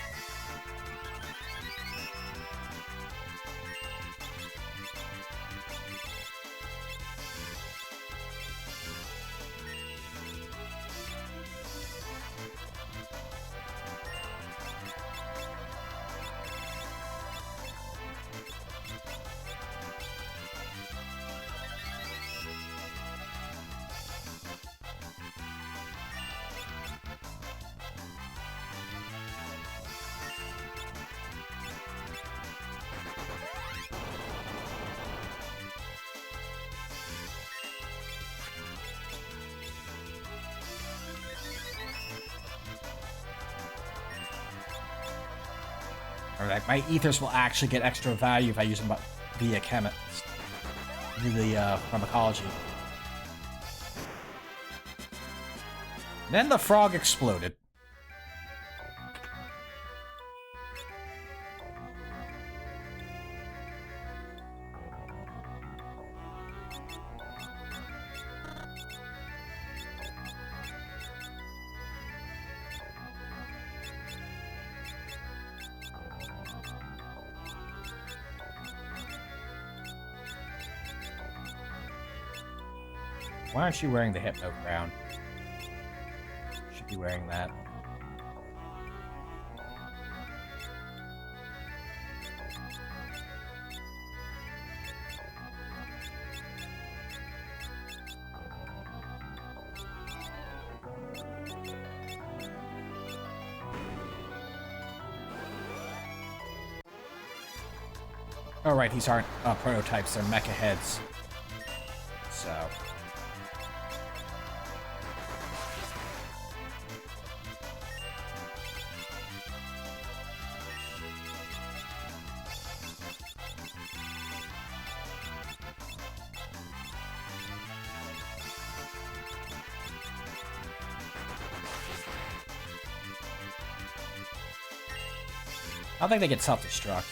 Or like my ethers will actually get extra value if I use them via chemist. The pharmacology. Then the frog exploded. Why aren't you wearing the Hypno Crown? Should be wearing that. Oh right, these aren't prototypes, they're mecha heads. So... I don't think they get self-destruct.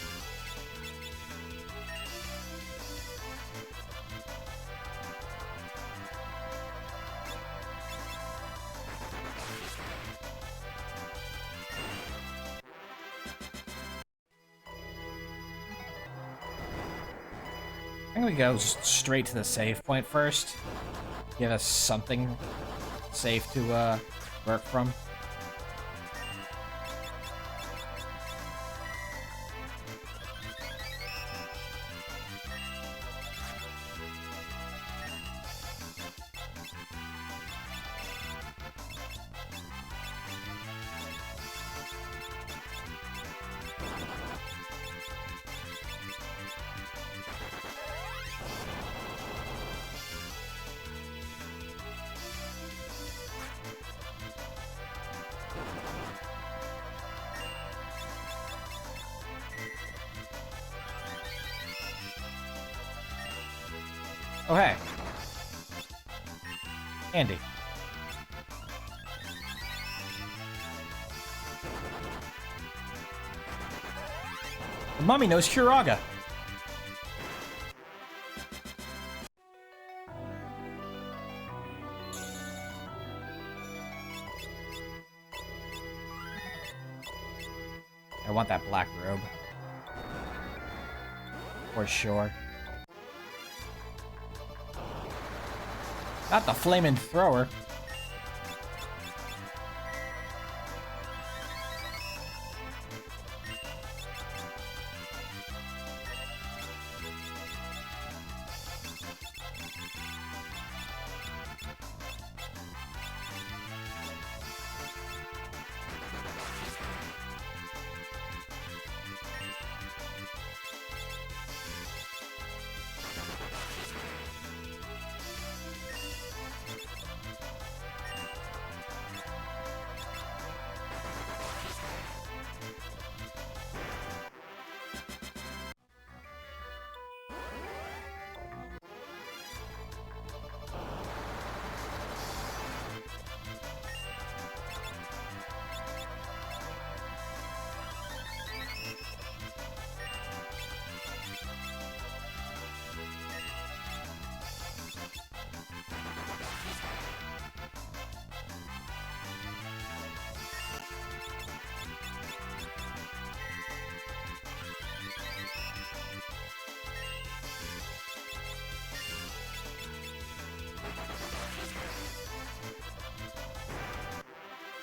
I think we go straight to the save point first. Give us something safe to work from. Oh, hey. Andy. The mummy knows Kuraga. I want that black robe. For sure. Not the flaming thrower.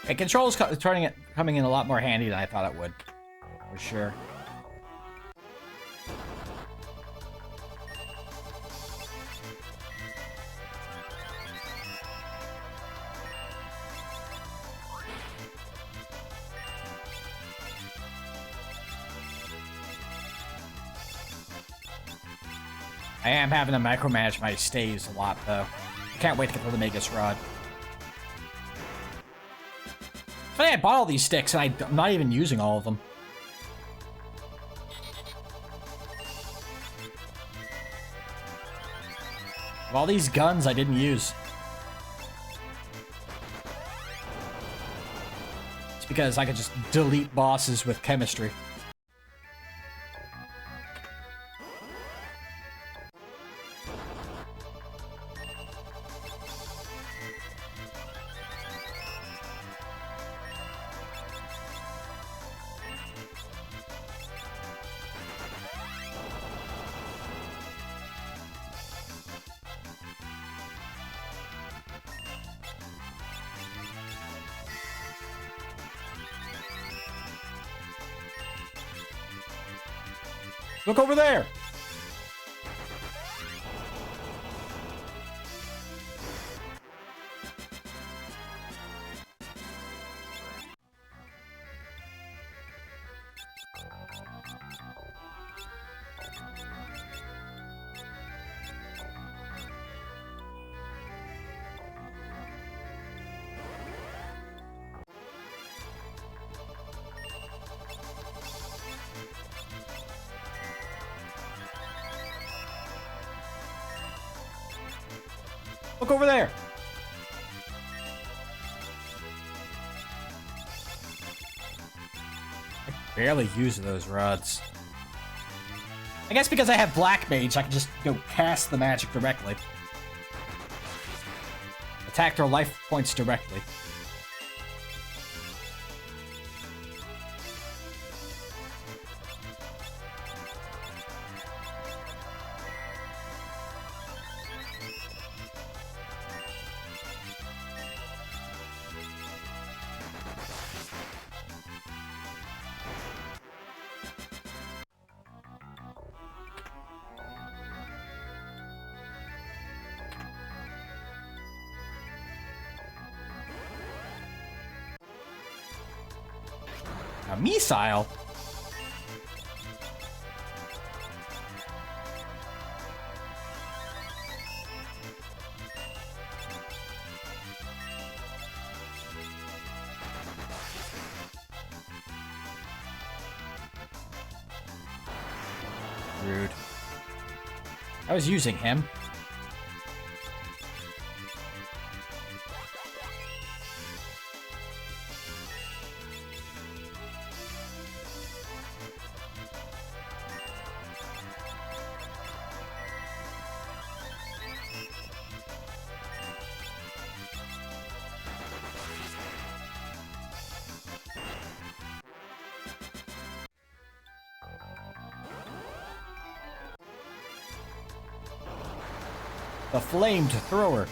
And control's coming in a lot more handy than I thought it would. For sure. I am having to micromanage my stays a lot, though. Can't wait to get to the Magus Rod. Funny, I bought all these sticks, and I'm not even using all of them. Of all these guns I didn't use. It's because I could just delete bosses with chemistry. Look over there! Look over there! I barely use those rods. I guess because I have Black Mage, I can just go cast the magic directly. Attack their life points directly. A missile? Rude. I was using him. The flamed thrower.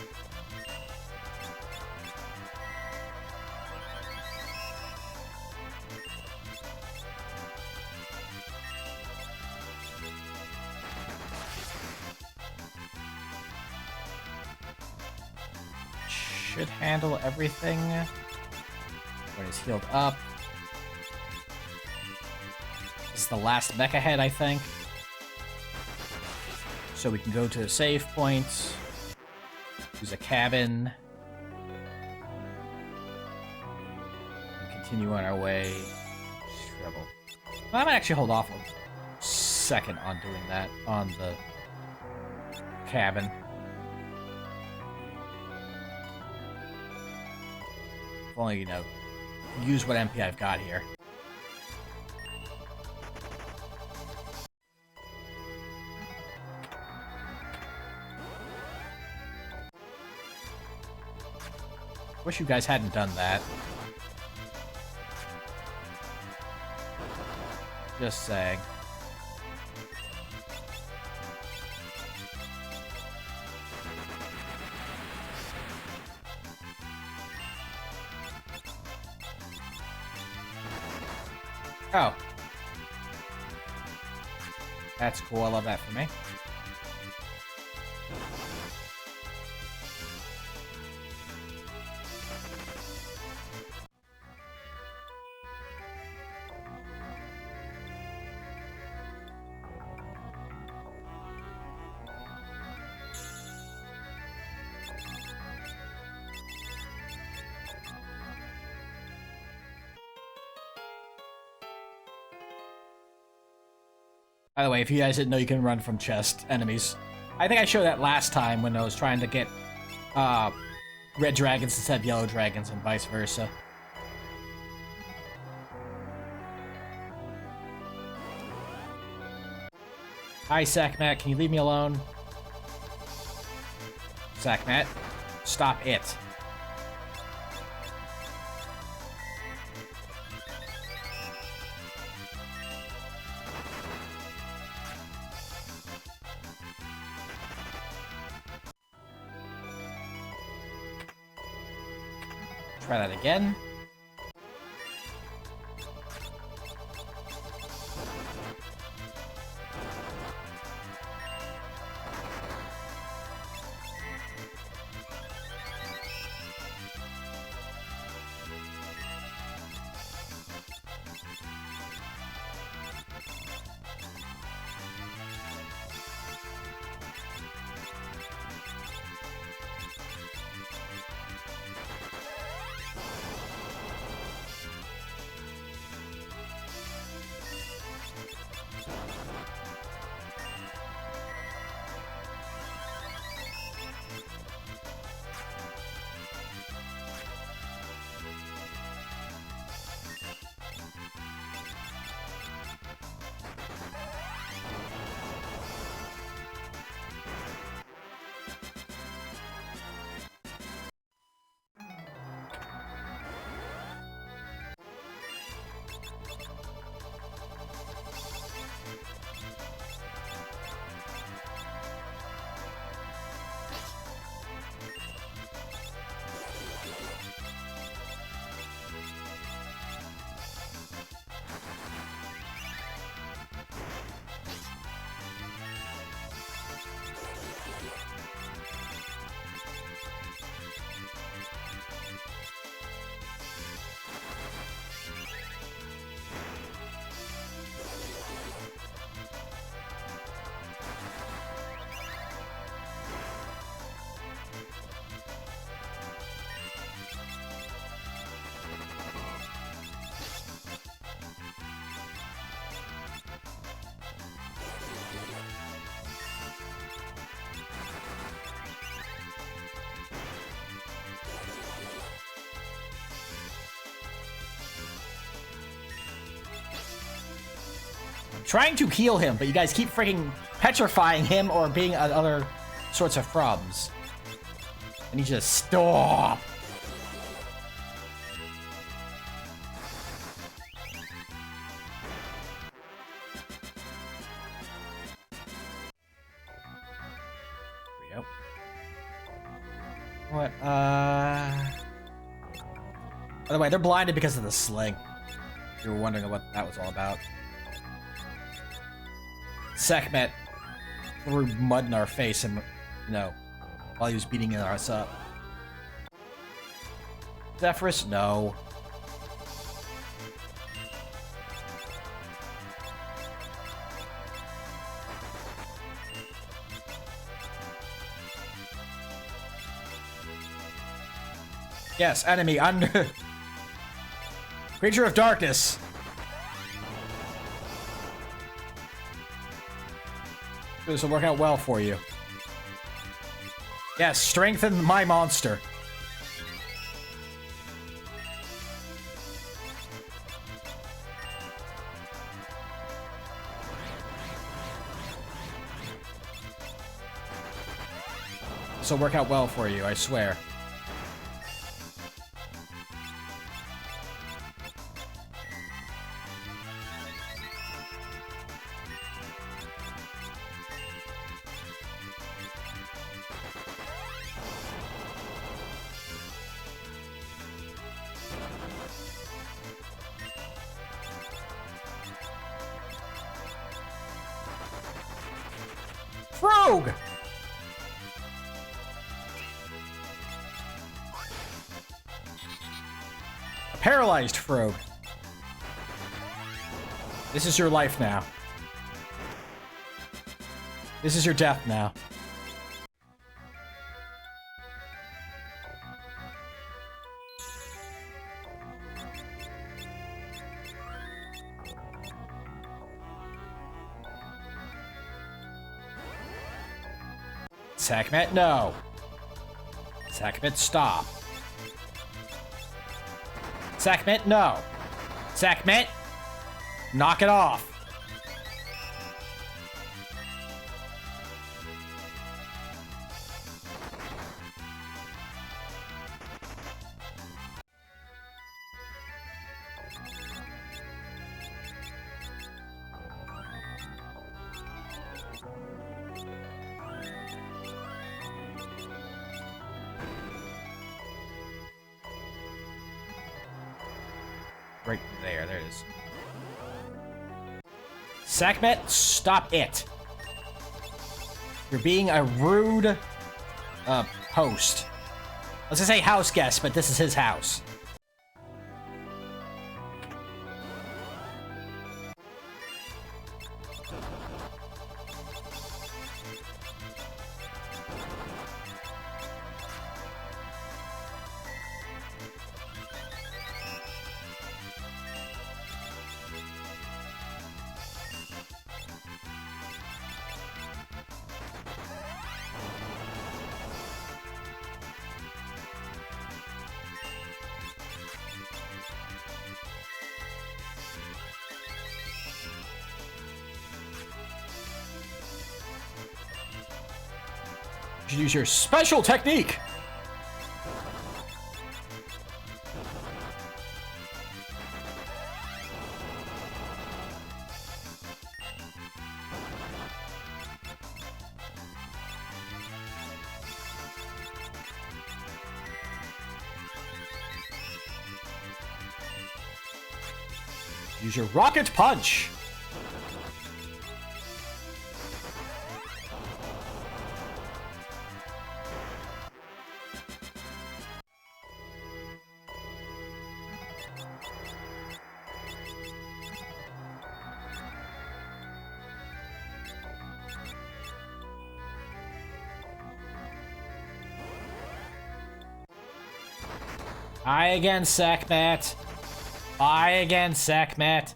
Should handle everything when he's healed up. This is the last mecha head, I think. So we can go to the save point, use a cabin, and continue on our way. Treble. I'm gonna actually hold off a second on doing that on the cabin. If only, you know, use what MP I've got here. Wish you guys hadn't done that. Just saying. Oh. That's cool. I love that for me. By the way, if you guys didn't know, you can run from chest enemies. I think I showed that last time when I was trying to get red dragons instead of yellow dragons and vice versa. Hi, Sackmat. Can you leave me alone? Sackmat, stop it. Try that again. Trying to heal him, but you guys keep freaking petrifying him or being other sorts of problems. And he just stop. Here we go. What? By the way, they're blinded because of the sling. If you were wondering what that was all about. Sekhmet threw mud in our face and, you know, while he was beating us up. Zephyrus, no. Yes, enemy under. Creature of darkness. This will work out well for you. Yes, strengthen my monster. This will work out well for you, I swear. Frog! A paralyzed frog. This is your life now. This is your death now. Sekhmet, no. Sekhmet, stop. Sekhmet, no. Sekhmet, knock it off. Right there, there it is. Sekhmet, stop it. You're being a rude, host. I was gonna say house guest, but this is his house. You should use your special technique. Use your rocket punch. I again, Sekhmet. I again, Sekhmet.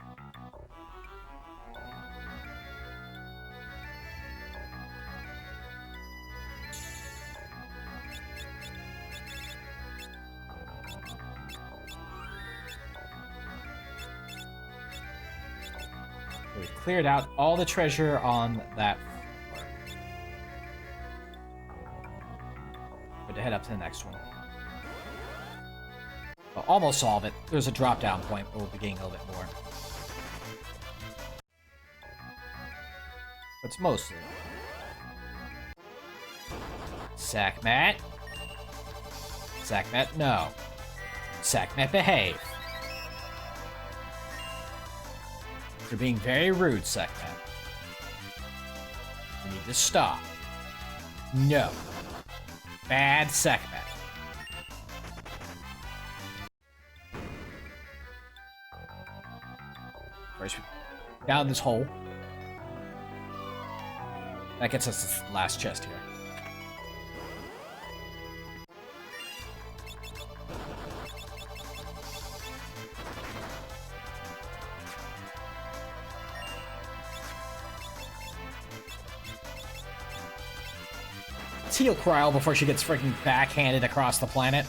We cleared out all the treasure on that floor. Good to head up to the next one. We'll almost solve it. There's a drop down point, but we'll be getting a little bit more. But it's mostly. Sekhmet. Sekhmet, no. Sekhmet, behave. You're being very rude, Sekhmet. You need to stop. No. Bad Sekhmet. First, down this hole. That gets us this last chest here. Let's heal Cryo before she gets freaking backhanded across the planet.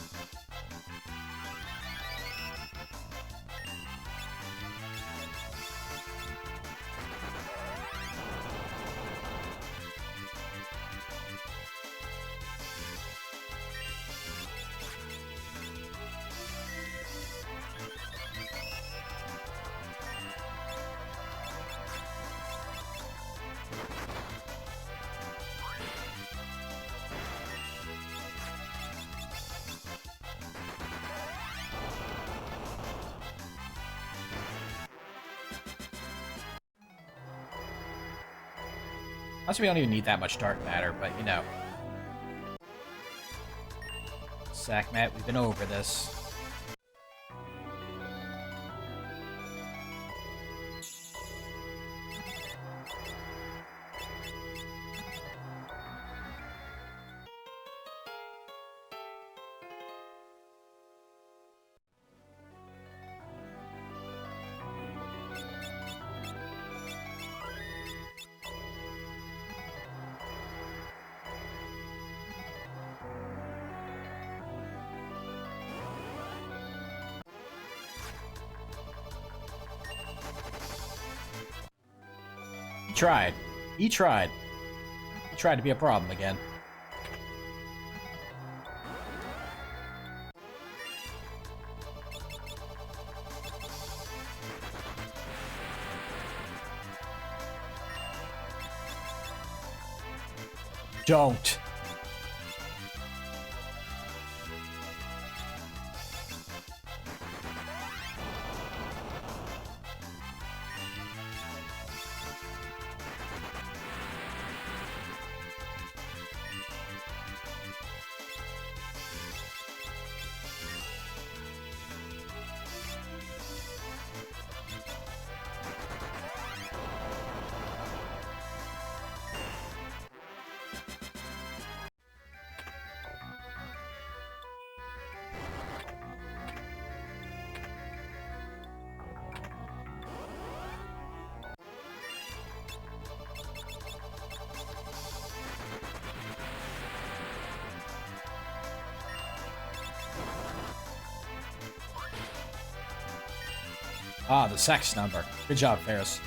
Honestly, we don't even need that much dark matter, but you know. Sekhmet, we've been over this. He tried. He tried. He tried to be a problem again. Don't. Ah, the sex number. Good job, Ferris.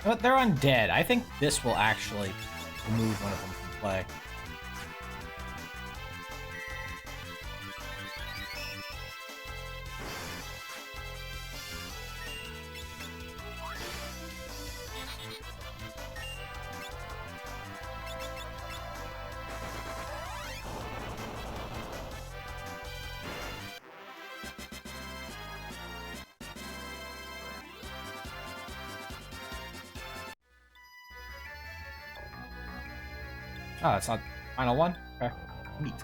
But they're undead. I think this will actually remove one of them from play. Oh, that's not final one? Okay. Neat.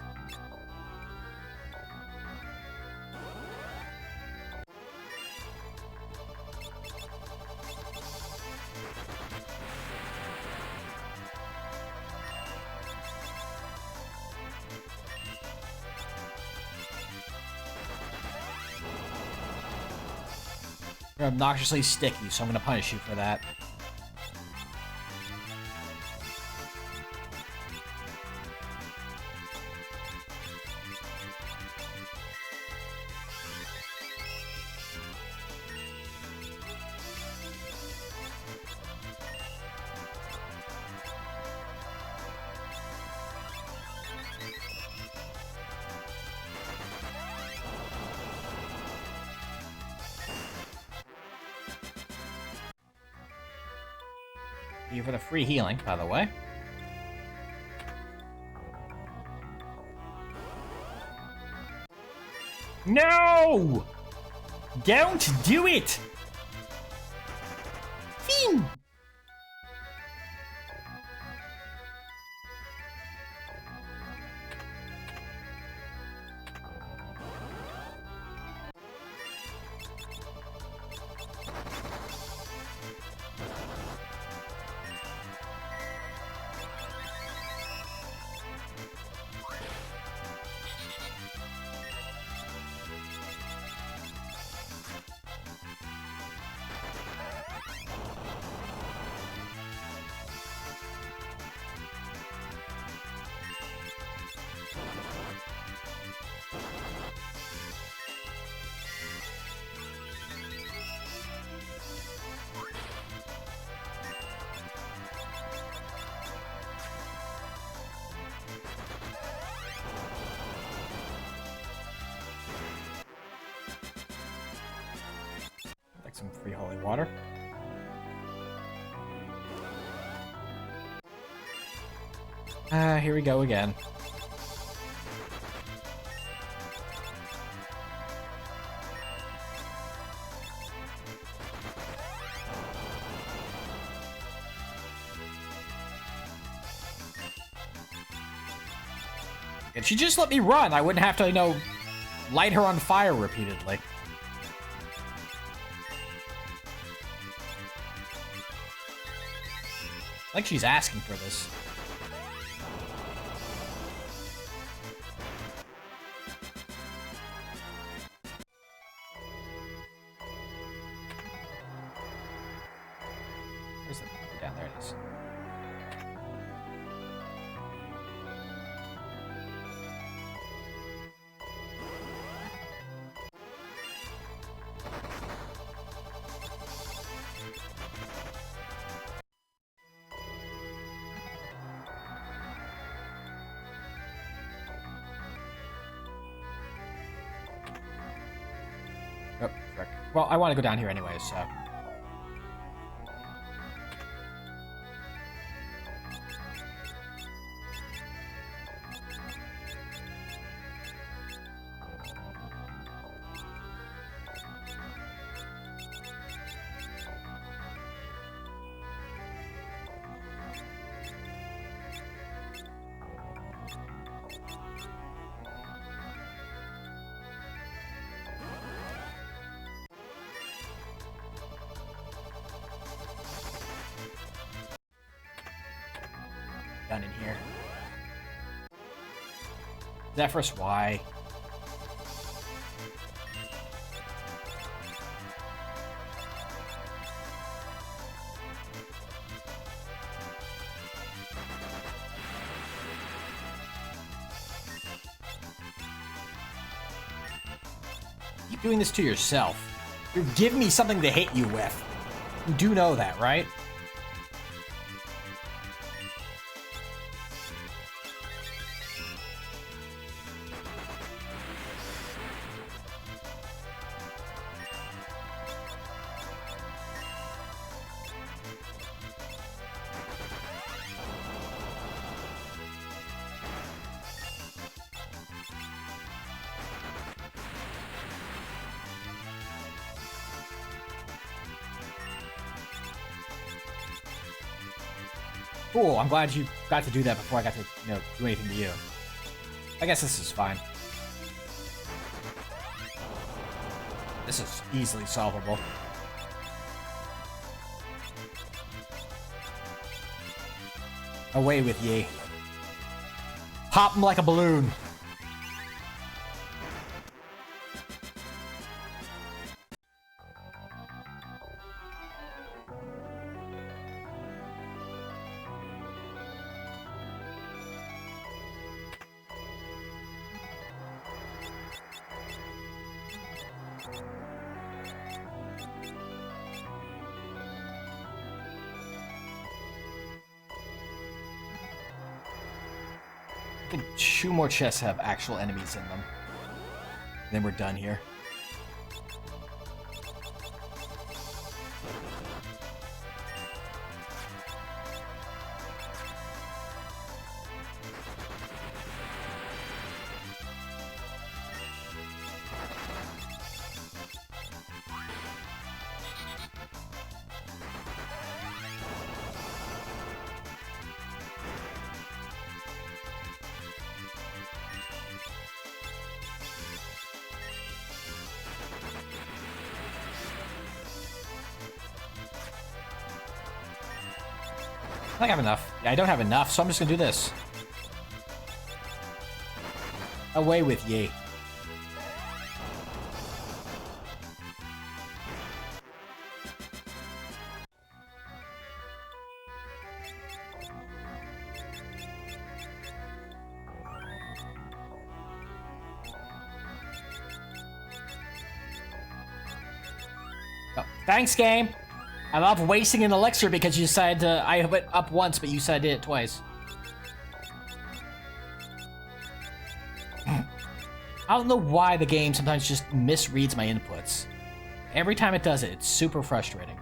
You're obnoxiously sticky, so I'm gonna punish you for that. Thank you for the free healing, by the way. No! Don't do it! Phew! Like some free holy water. Here we go again. If she just let me run, I wouldn't have to, you know, light her on fire repeatedly. Like she's asking for this. Where's the... Down there it is. Oh, frick. Well, I want to go down here anyway, so... Done in here. Zephyrus, why? Keep doing this to yourself. You're giving me something to hit you with. You do know that, right? Cool, I'm glad you got to do that before I got to, you know, do anything to you. I guess this is fine. This is easily solvable. Away with ye. Pop him like a balloon. I think 2 more chests have actual enemies in them. And then we're done here. I think I have enough. Yeah, I don't have enough, so I'm just gonna do this. Away with ye. Oh, thanks, game. I love wasting an elixir because you decided to... I went up once, but you said I did it twice. I don't know why the game sometimes just misreads my inputs. Every time it does it, it's super frustrating.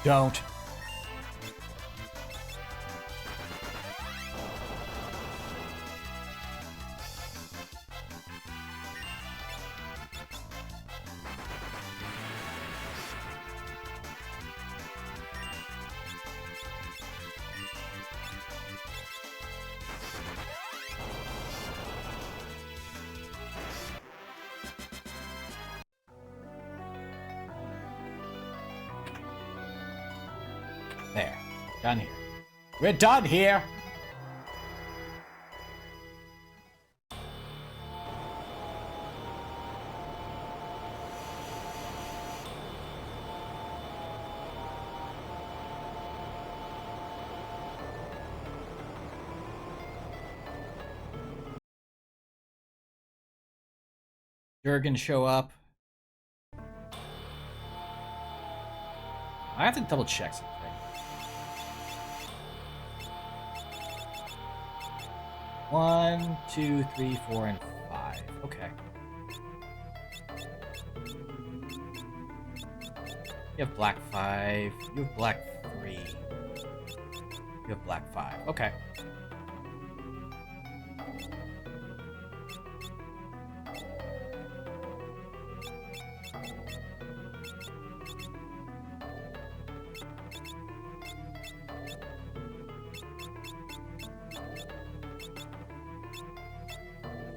Don't. There. Done here. We're done here! Jurgen show up. I have to double check something. 1, 2, 3, 4, and 5. Okay. You have black 5. You have black 3. You have black 5. Okay.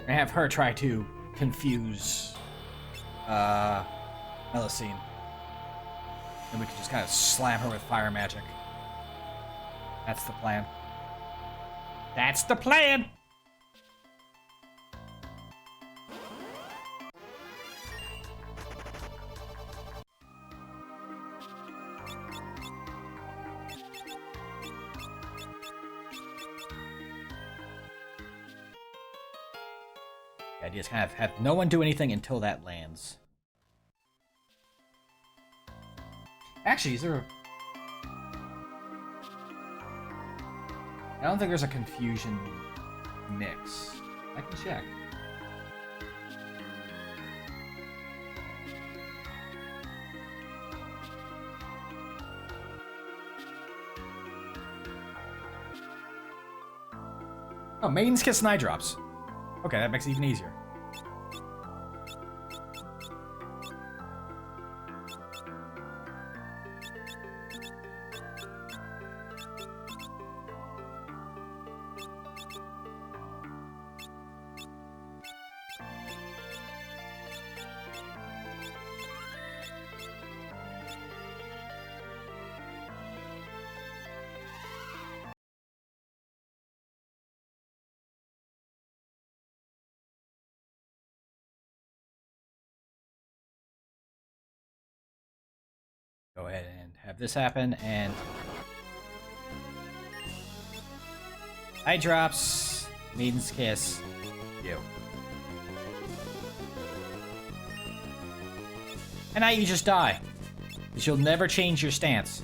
I have her try to confuse Melusine. And we can just kind of slam her with fire magic. That's the plan. That's the plan! The idea is kind of have no one do anything until that lands. Actually, is there a... I don't think there's a confusion mix. I can check. Oh, Maiden's Kiss and Eye Drops. Okay, that makes it even easier. Go ahead and have this happen, and... Eye Drops, Maiden's Kiss, you. And now you just die. Because you'll never change your stance.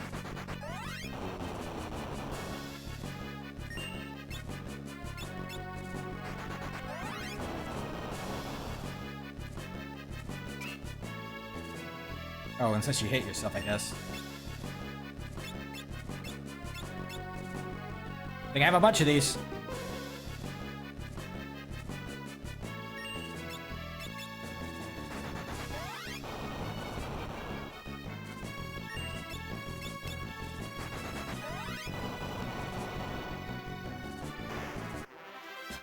Oh, and since you hate yourself, I guess. I think I have a bunch of these.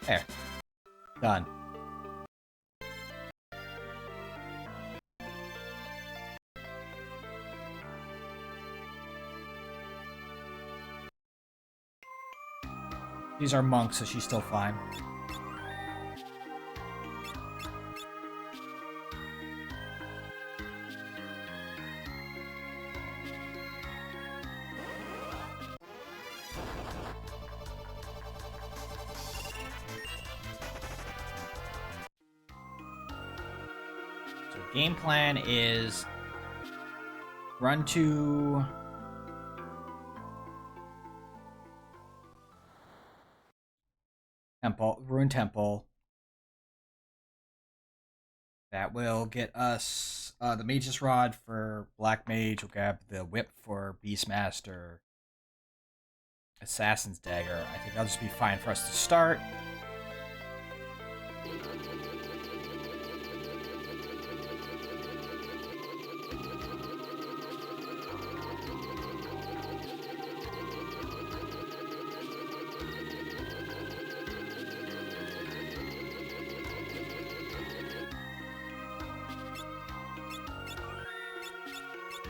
There. Done. These are monks, so she's still fine. So game plan is run to... Temple, Ruined Temple. That will get us the Mage's Rod for Black Mage. We'll grab the Whip for Beastmaster. Assassin's Dagger. I think that'll just be fine for us to start.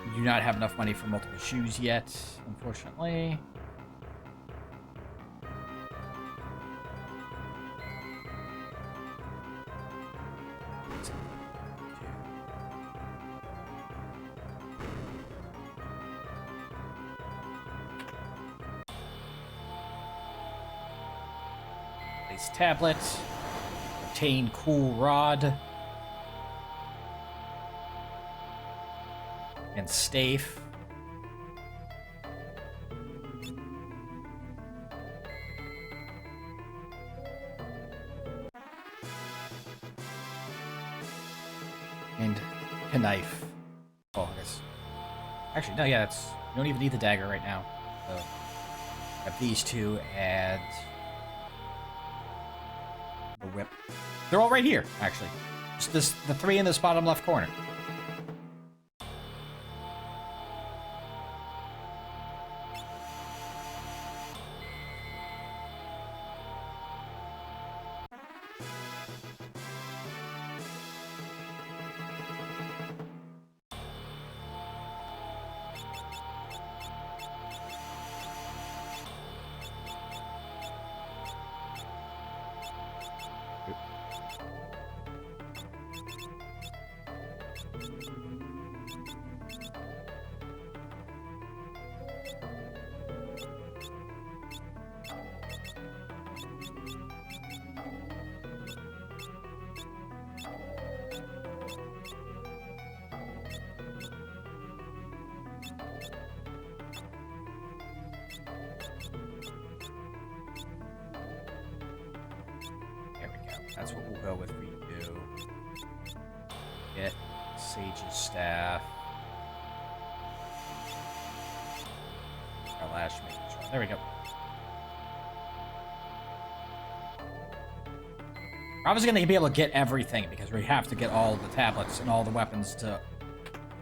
We do not have enough money for multiple shoes yet, unfortunately. Place tablet. Obtain cool rod. And Stafe. And a knife. Oh, I guess. Actually, no, yeah, that's. You don't even need the dagger right now. So, have these two and the whip. They're all right here, actually. Just the three in this bottom left corner. That's what we'll go with for you. Get Sage's staff. Our lash making sure. There we go. I was gonna be able to get everything because we have to get all the tablets and all the weapons to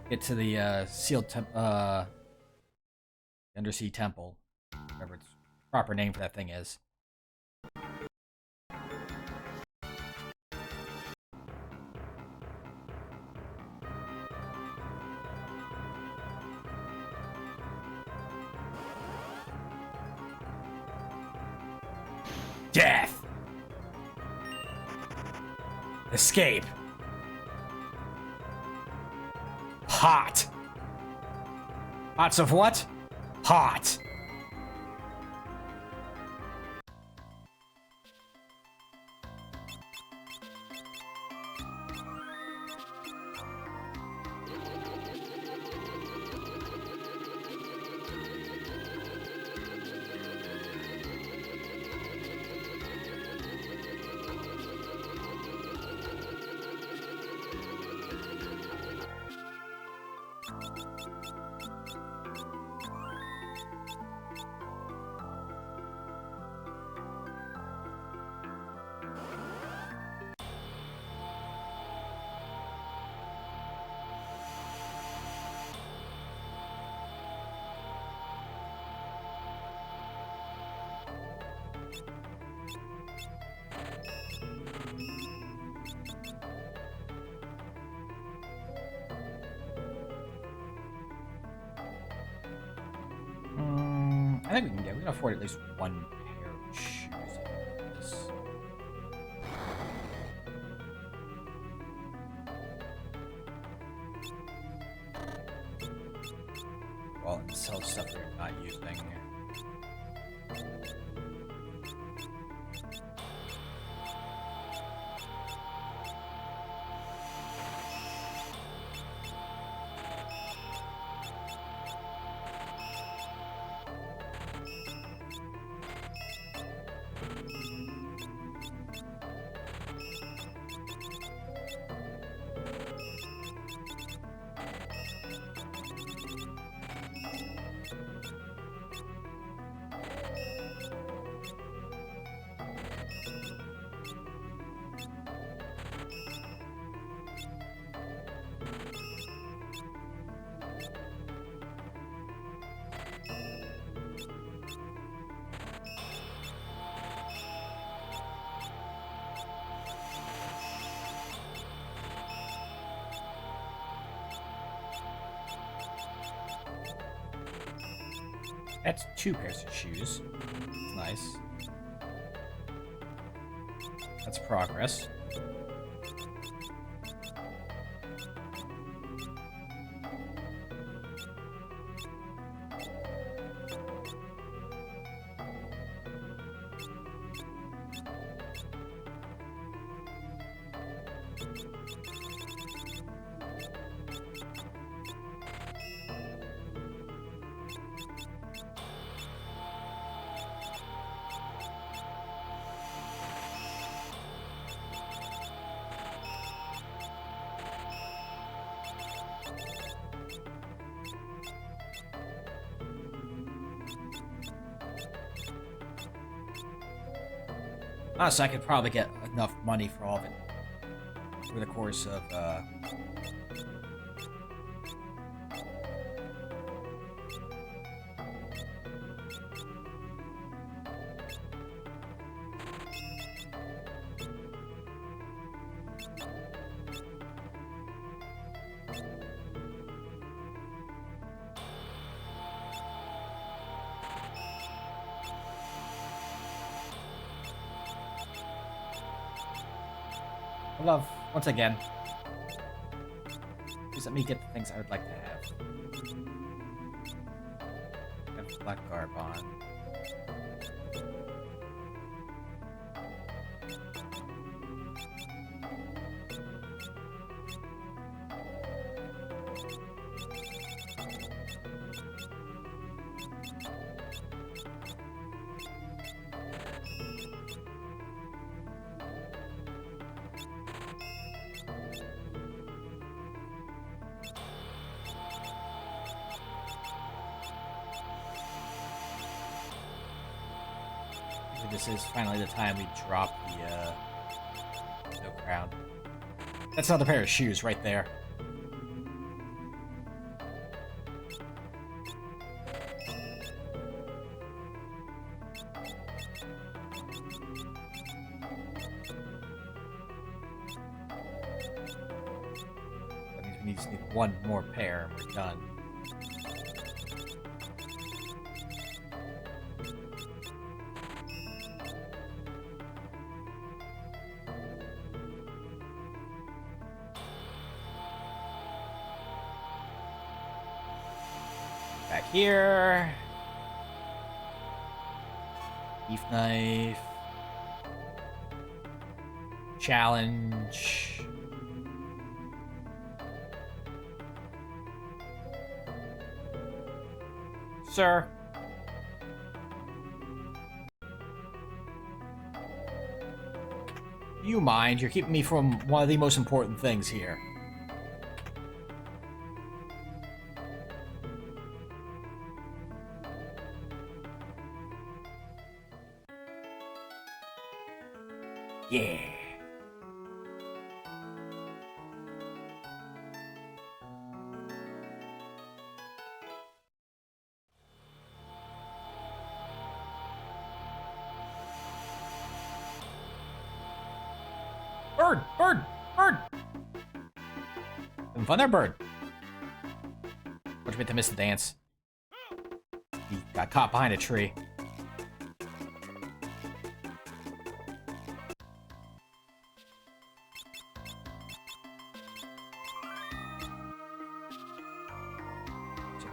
get to the sealed undersea temple, whatever its proper name for that thing is. Death! Escape! Hot! Hots of what? Hot! I think we can afford at least one pair of shoes. This. Well, and sell stuff we're not using. That's 2 pairs of shoes. Nice. That's progress. Honestly, I could probably get enough money for all of it over the course of, love, once again. Please let me get the things I would like to have. I have black garb on. This is finally the time we drop the no crown. That's another pair of shoes right there. That means we just need one more pair and we're done. Back here. Beef knife. Challenge. Sir. You mind? You're keeping me from one of the most important things here. Yeah. Bird! Bird! Bird! Having fun there, bird. What you meant to miss the dance? He got caught behind a tree.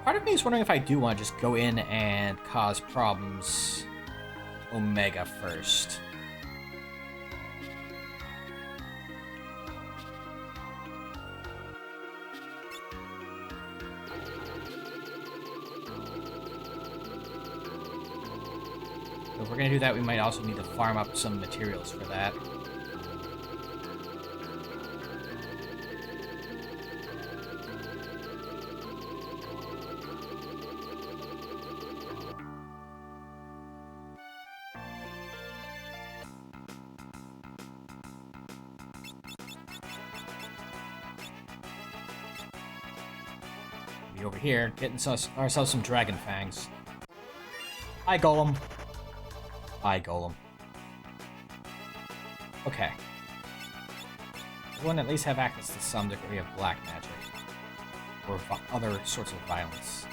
Part of me is wondering if I do want to just go in and cause problems Omega first. If we're gonna do that, we might also need to farm up some materials for that. Over here, getting ourselves some dragon fangs. Hi, Golem. Hi, Golem. Okay. We'll at least have access to some degree of black magic. Or other sorts of violence.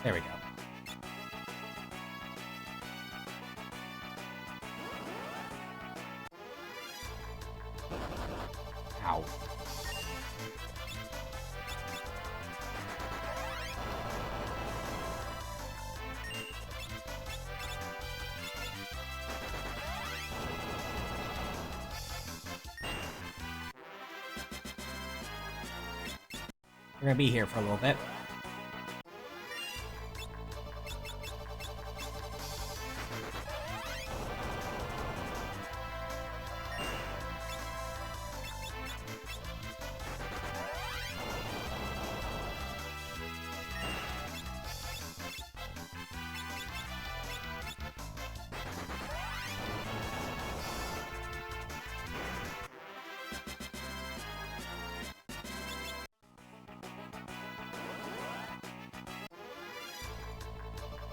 There we go. Ow. We're gonna be here for a little bit.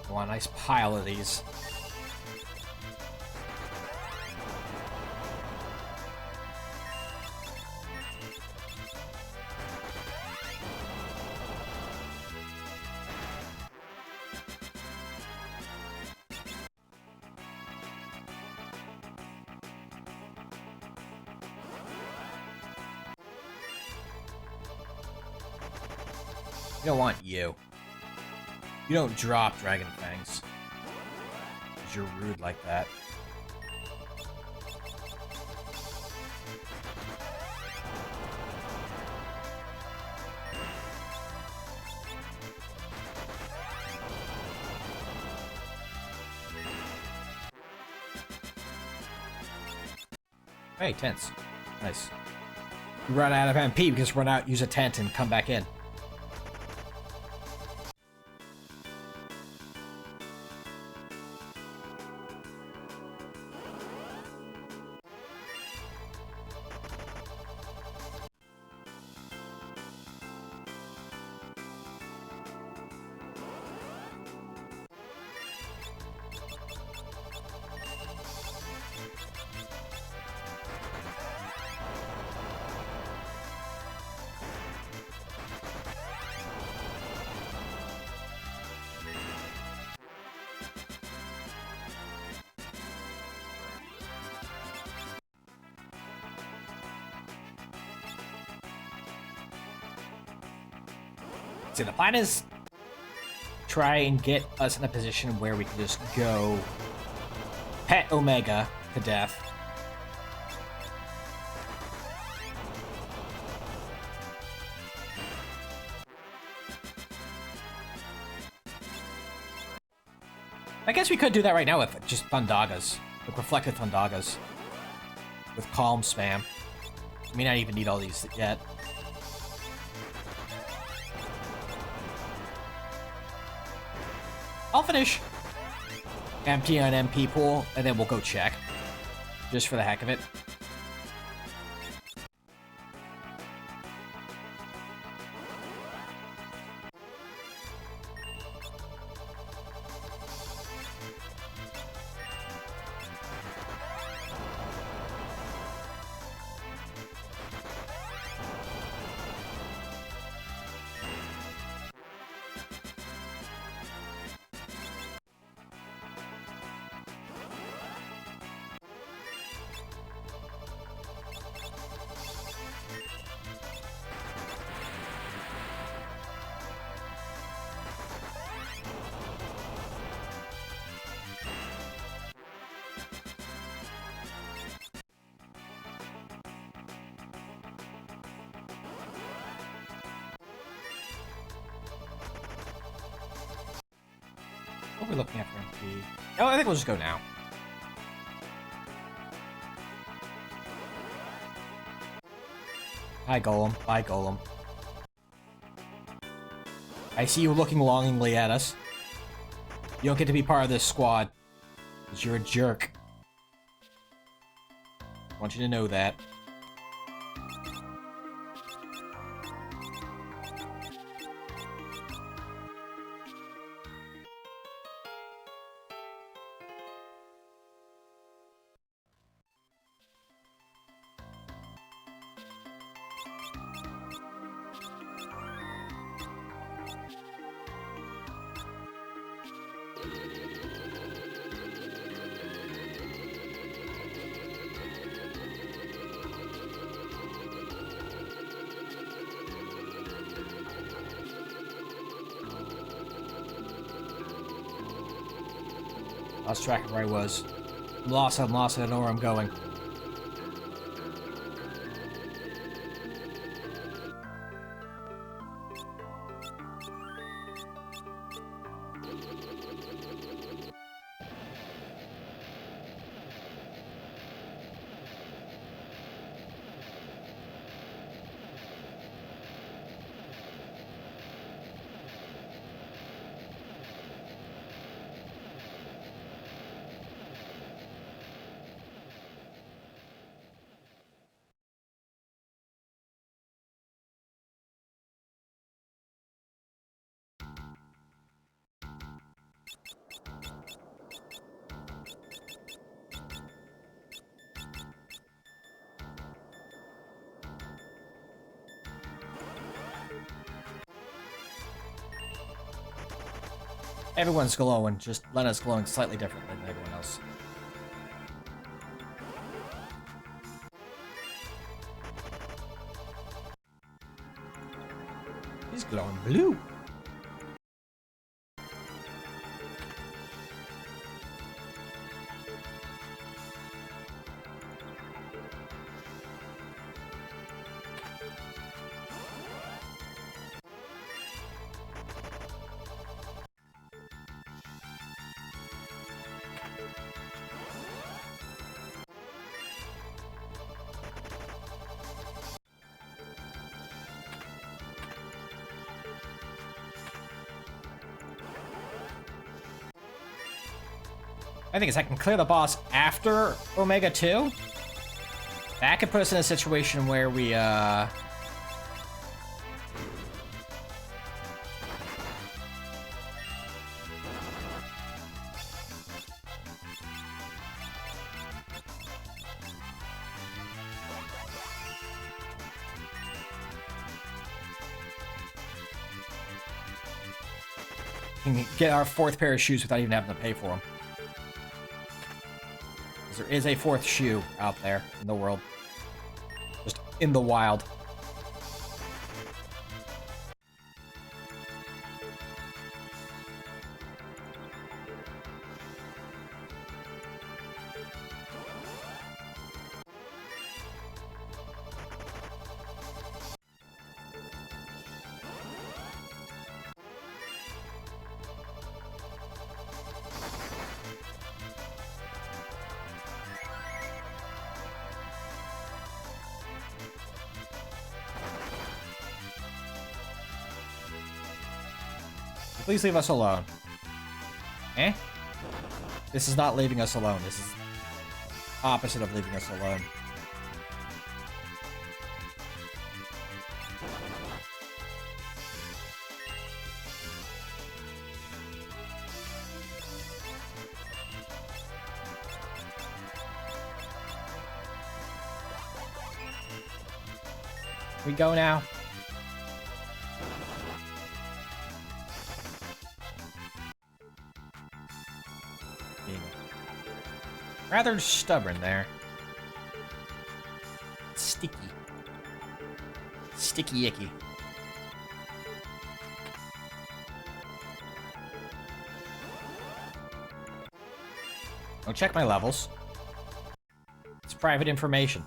I want a nice pile of these. You don't want you. You don't drop Dragon Fangs. 'Cause you're rude like that. Hey, tents. Nice. You run out of MP because run out, use a tent, and come back in. See, the plan is try and get us in a position where we can just go pet Omega to death. I guess we could do that right now with just Thundagas, like reflected Thundagas, with calm spam. We may not even need all these yet. I'll finish empty an MP pool, and then we'll go check. Just for the heck of it. What are we looking at for MP? Oh, I think we'll just go now. Hi, Golem. Bye, Golem. I see you looking longingly at us. You don't get to be part of this squad, because you're a jerk. I want you to know that. Lost track of where I was. I'm lost, I don't know where I'm going. Everyone's glowing, just Lena's glowing slightly different than everyone else. He's glowing blue. I think is I can clear the boss after Omega 2. That could put us in a situation where we, can get our 4th pair of shoes without even having to pay for them. There is a 4th shoe out there in the world. Just in the wild. Please leave us alone. Eh? This is not leaving us alone. This is opposite of leaving us alone. We go now. Rather stubborn there. Sticky. Sticky icky. Don't check my levels. It's private information.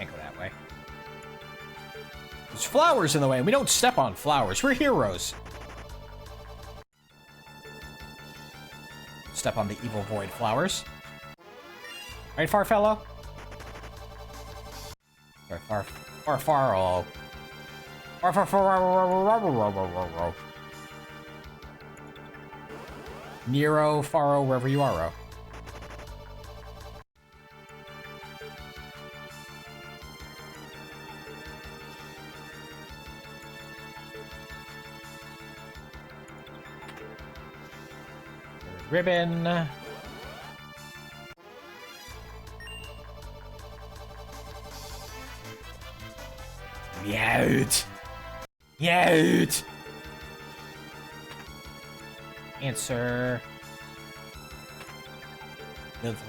Can't go that way. There's flowers in the way, and we don't step on flowers. We're heroes. Step on the evil void flowers. Right, Farfellow? Farfaro. Nero, Faro, wherever you are, Ro. Ribbon. Out. Out. Answer.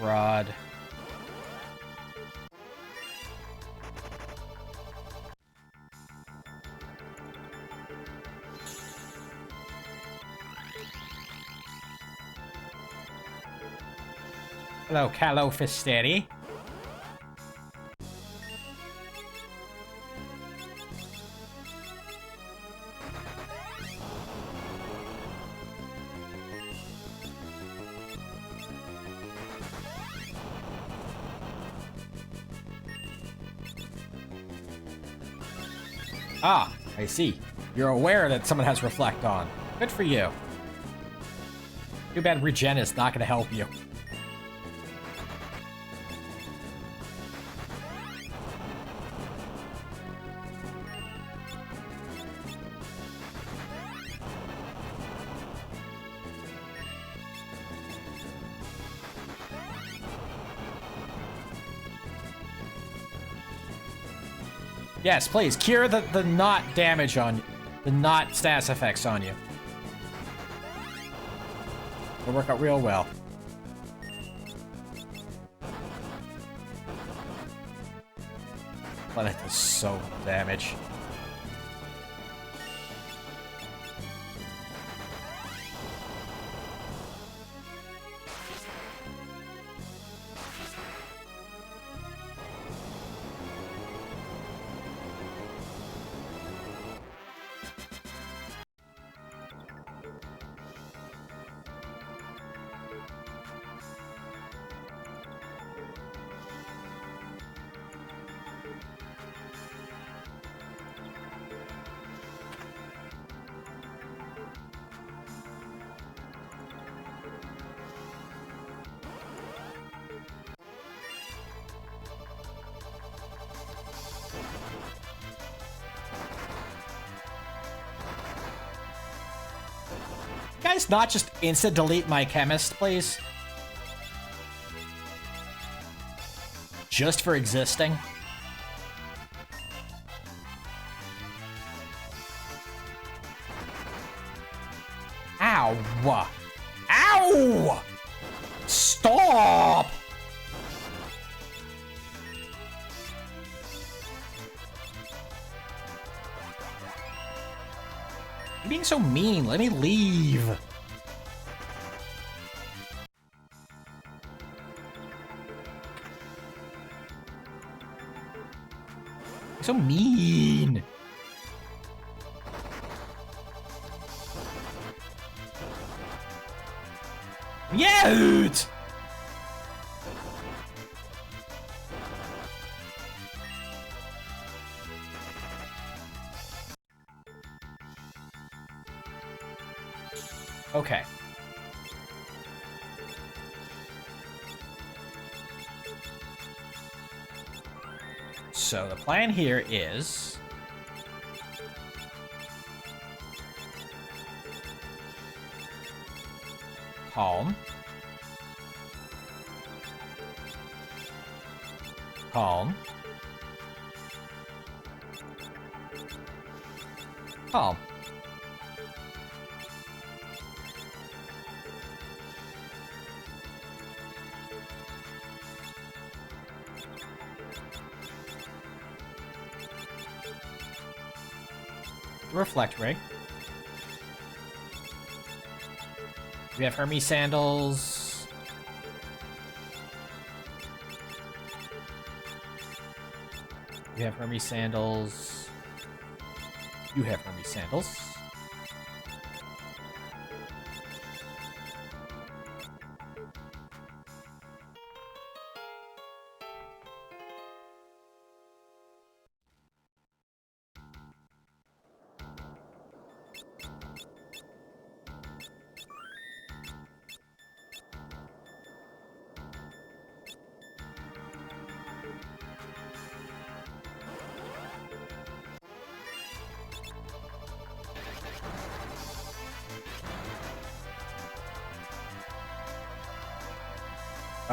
Rod. Hello, Callo Fistetti. Ah, I see. You're aware that someone has Reflect on. Good for you. Too bad Regen is not going to help you. Yes, please, cure the not damage on you. The not status effects on you. It'll work out real well. But it does so much damage. Guys, not just instant delete my chemist, please. Just for existing. Ow! Ow! Stop! You're being so mean. Let me leave. You're so mean. Out! Okay. So the plan here is calm. Calm. Calm. Reflect ray. We have Hermes sandals. We have Hermes sandals. You have Hermes sandals.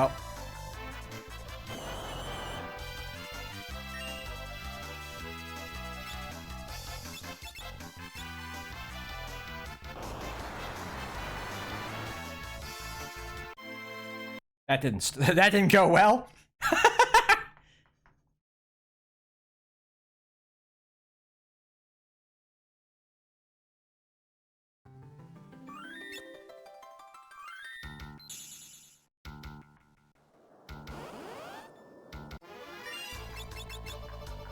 Oh. That didn't go well.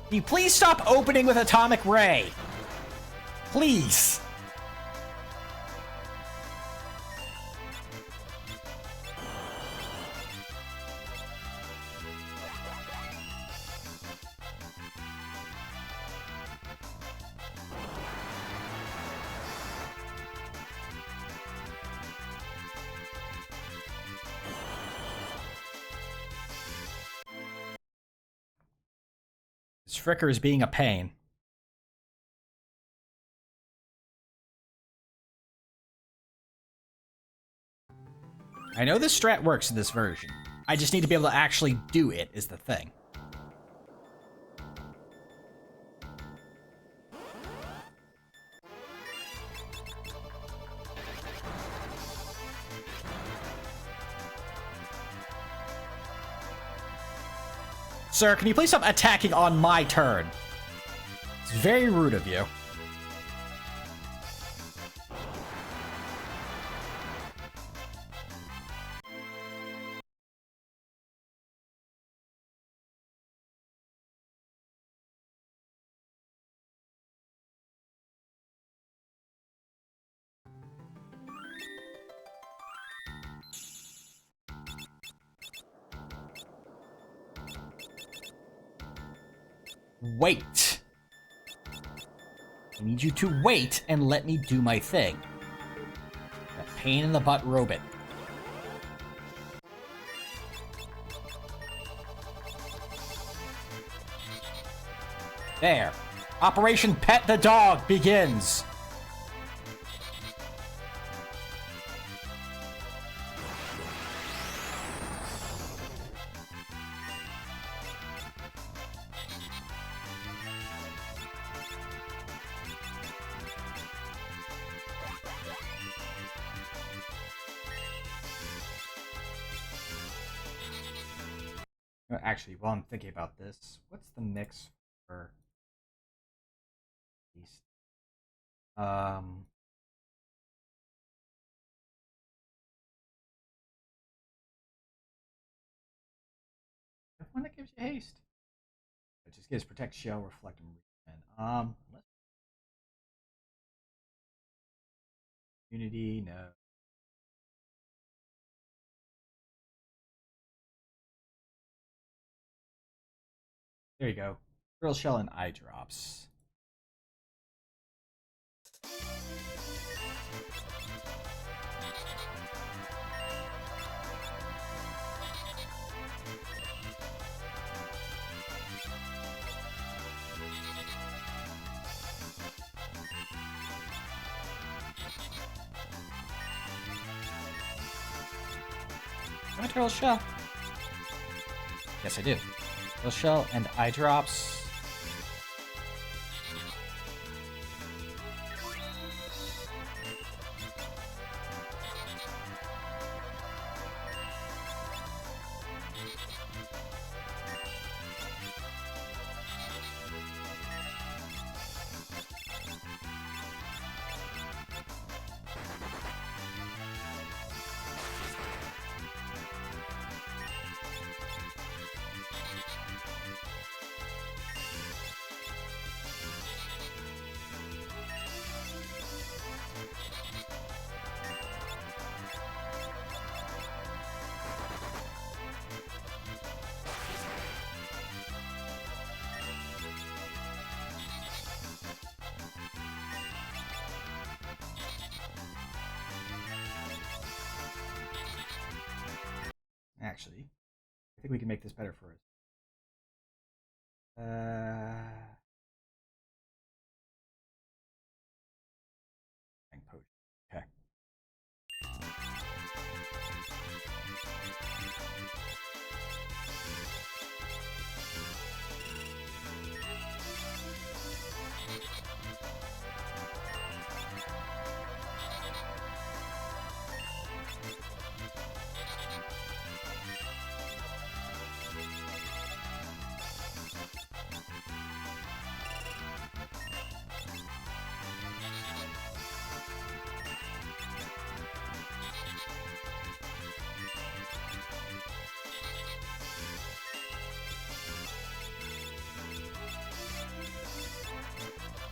Can you please stop opening with Atomic Ray? Please. This Fricker is being a pain. I know this strat works in this version. I just need to be able to actually do it, is the thing. Sir, can you please stop attacking on my turn? It's very rude of you. Wait. I need you to wait and let me do my thing. That pain in the butt robot. There. Operation Pet the Dog begins. Actually, while I'm thinking about this, what's the mix for these? One that gives you haste. It just gives protect, shell, reflect, and regen. Unity, no. There you go. Drill shell and eye drops. Am I Turtle Shell? Yes, I do. Turtle Shell and eye drops. Actually, I think we can make this better for us. Okay.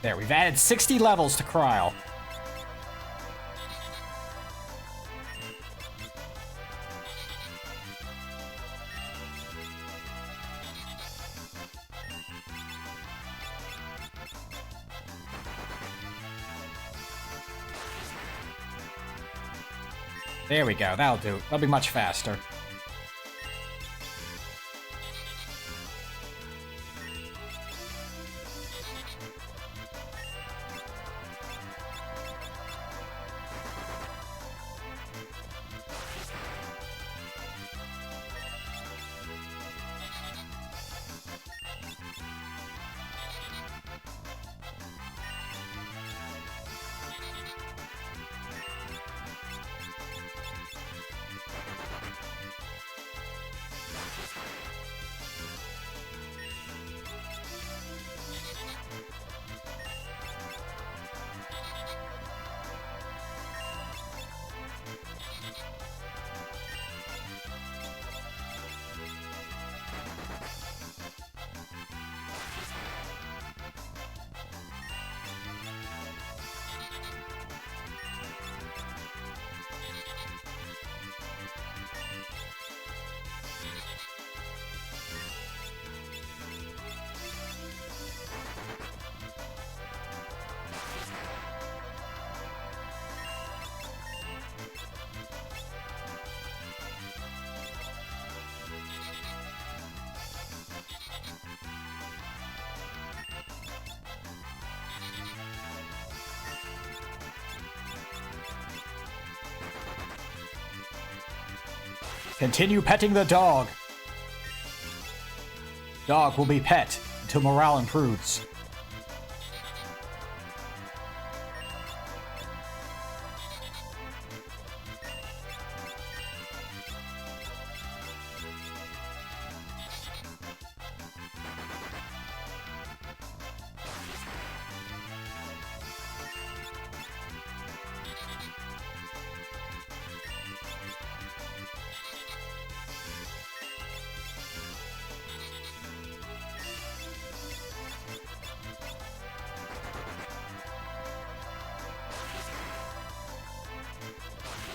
There, we've added 60 levels to Cryle. There we go, that'll do. That'll be much faster. Continue petting the dog. Dog will be pet until morale improves.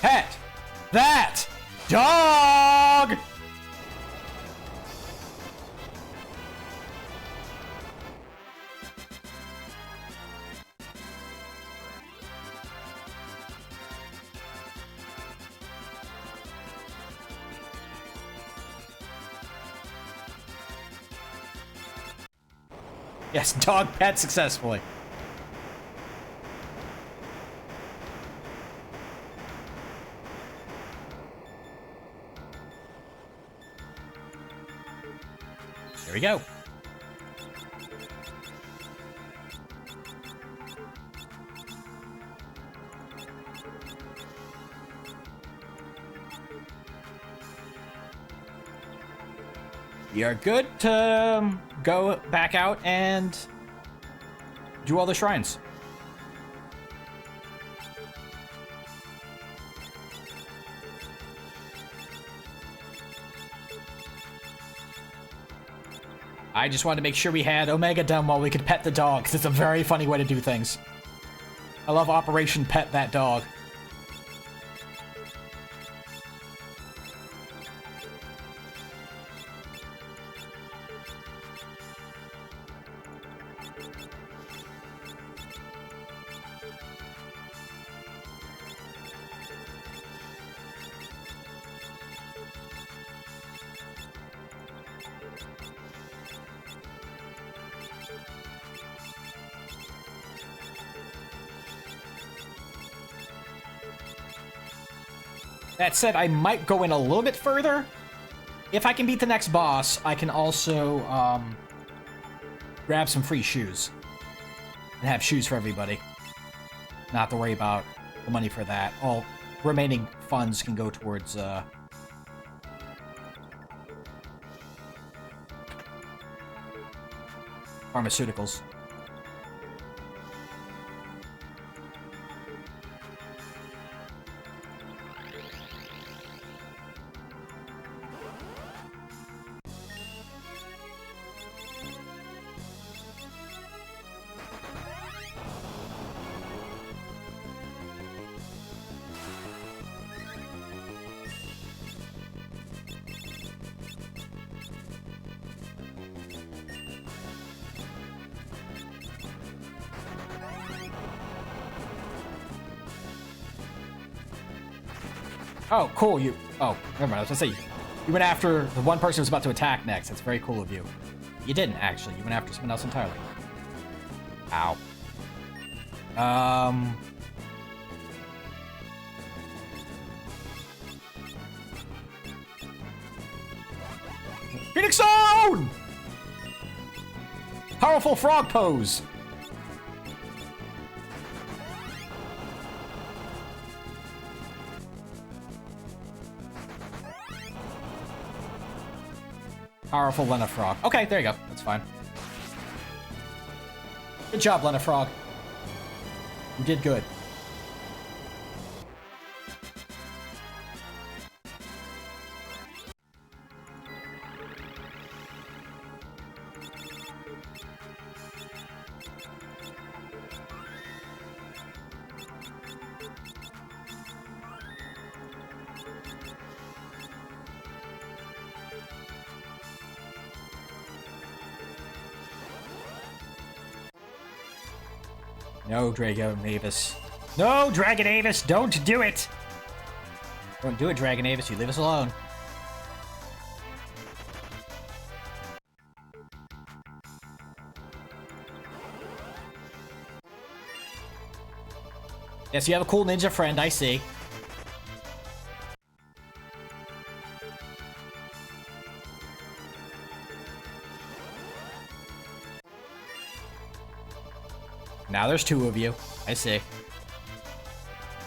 Pet that dog! Yes, dog pet successfully. There we go. You're good to go back out and do all the shrines. I just wanted to make sure we had Omega done while we could pet the dog, because it's a very funny way to do things. I love Operation Pet That Dog. That said, I might go in a little bit further. If I can beat the next boss, I can also grab some free shoes. And have shoes for everybody. Not have to worry about the money for that. All remaining funds can go towards pharmaceuticals. Oh, cool. You. Oh, never mind. I was gonna say you went after the one person who was about to attack next. That's very cool of you. You didn't actually. You went after someone else entirely. Ow. Phoenix Zone! Powerful frog pose. Powerful Lena Frog. Okay, there you go. That's fine. Good job, Lena Frog. You did good. No, Dragon Avis. No, Dragon Avis, don't do it! Don't do it, Dragon Avis. You leave us alone. Yes, you have a cool ninja friend, I see. Now there's two of you. I see.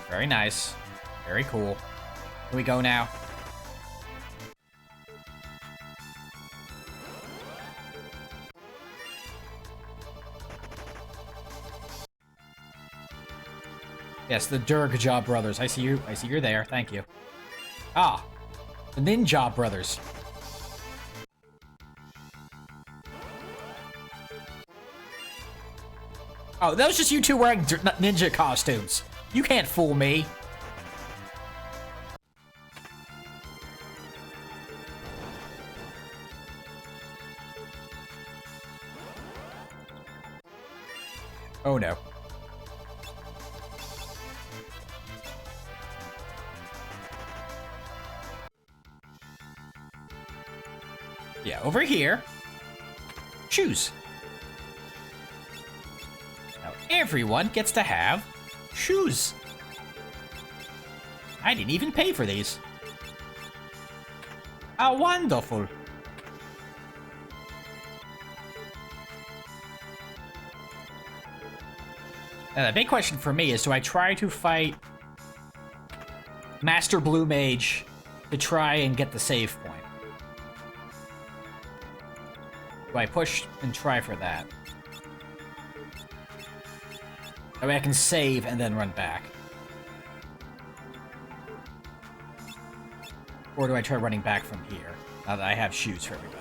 Very nice. Very cool. Here we go now. Yes, the Durgaja brothers. I see you. I see you're there. Thank you. Ah, the Ninja brothers. Oh, that was just you two wearing ninja costumes. You can't fool me. Oh no. Yeah, over here. Shoes. Now everyone gets to have shoes. I didn't even pay for these. How wonderful. Now, the big question for me is, do I try to fight Master Blue Mage to try and get the save point? Do I push and try for that? That way I can save and then run back. Or do I try running back from here, now that I have shoes for everybody?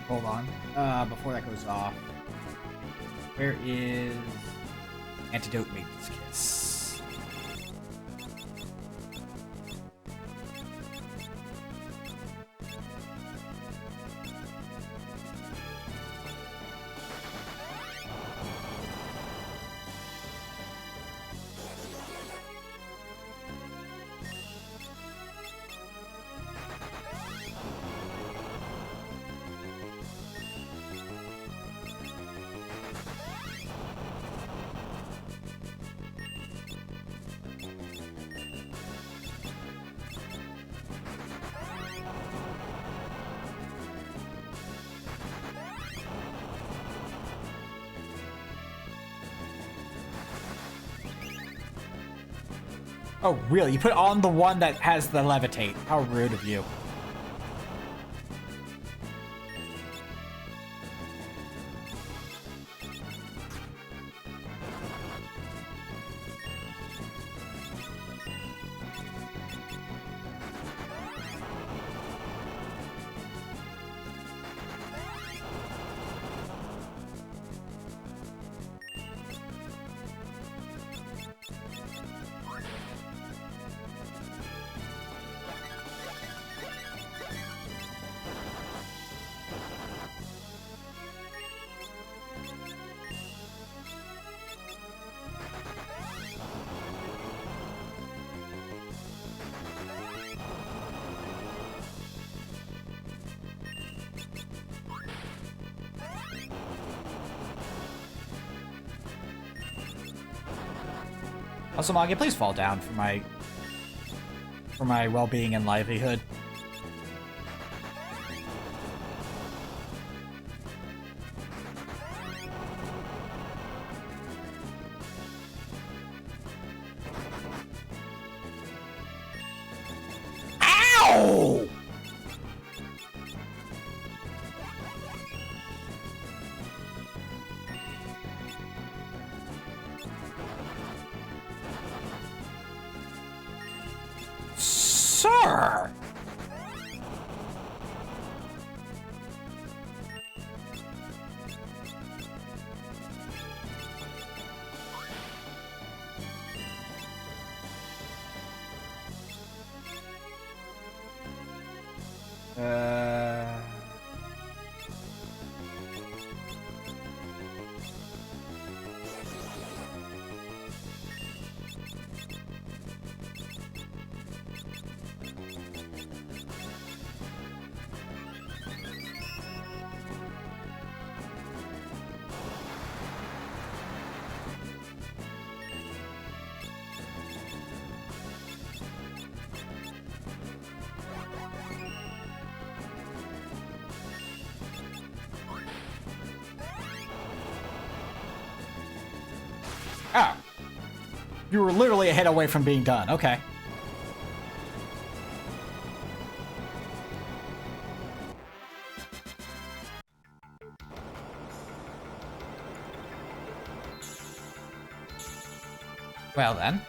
Hold on. Before that goes off, where is Antidote Maiden's Kiss? Oh, really? You put on the one that has the levitate. How rude of you. Also, Magi, please fall down for my well-being and livelihood. Ow! Sir! Oh. You were literally a hit away from being done. Okay. Well then.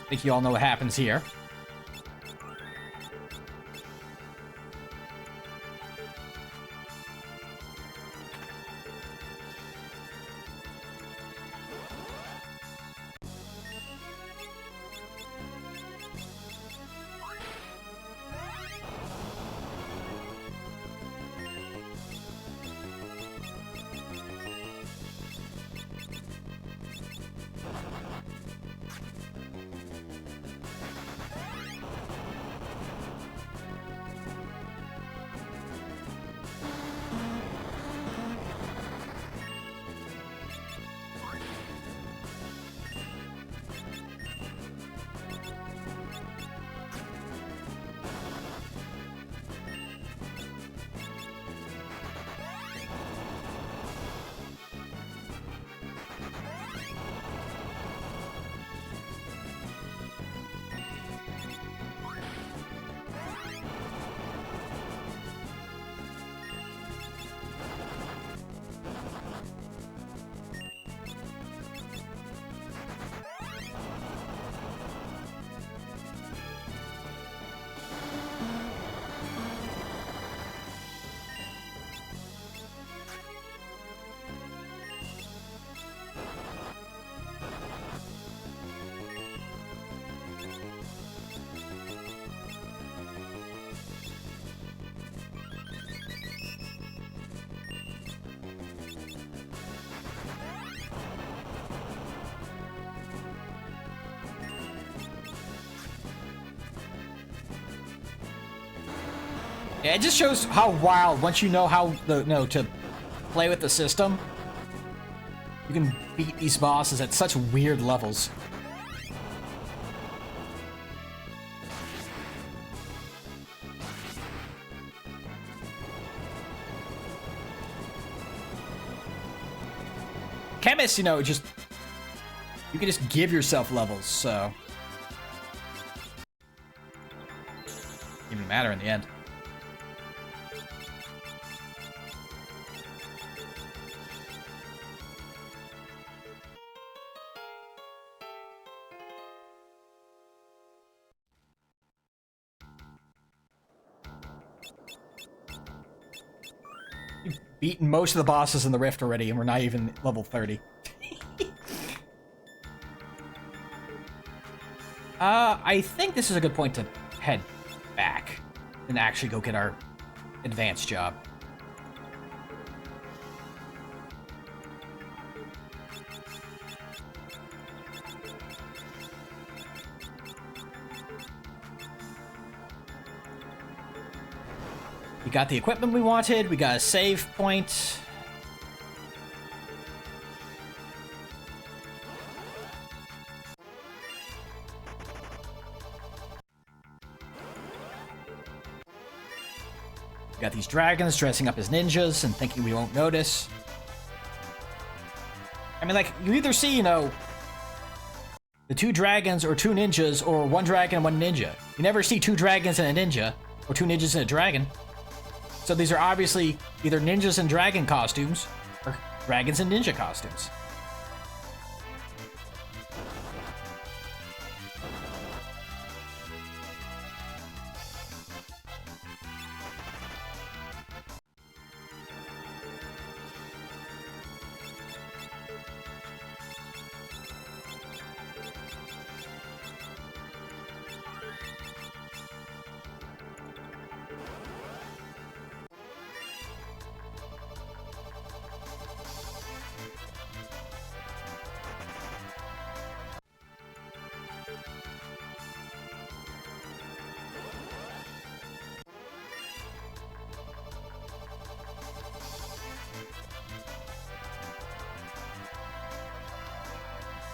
I think you all know what happens here. Yeah, it just shows how wild, once you know how to play with the system, you can beat these bosses at such weird levels. Chemist, you know, just you can just give yourself levels, so didn't even matter in the end. You've beaten most of the bosses in the Rift already, and we're not even level 30. I think this is a good point to head back and actually go get our advanced job. We got the equipment we wanted, we got a save point. We got these dragons dressing up as ninjas and thinking we won't notice. I mean, like, you either see, you know, the 2 dragons or 2 ninjas, or 1 dragon and 1 ninja. You never see 2 dragons and a ninja, or 2 ninjas and a dragon. So these are obviously either ninjas and dragon costumes, or dragons and ninja costumes.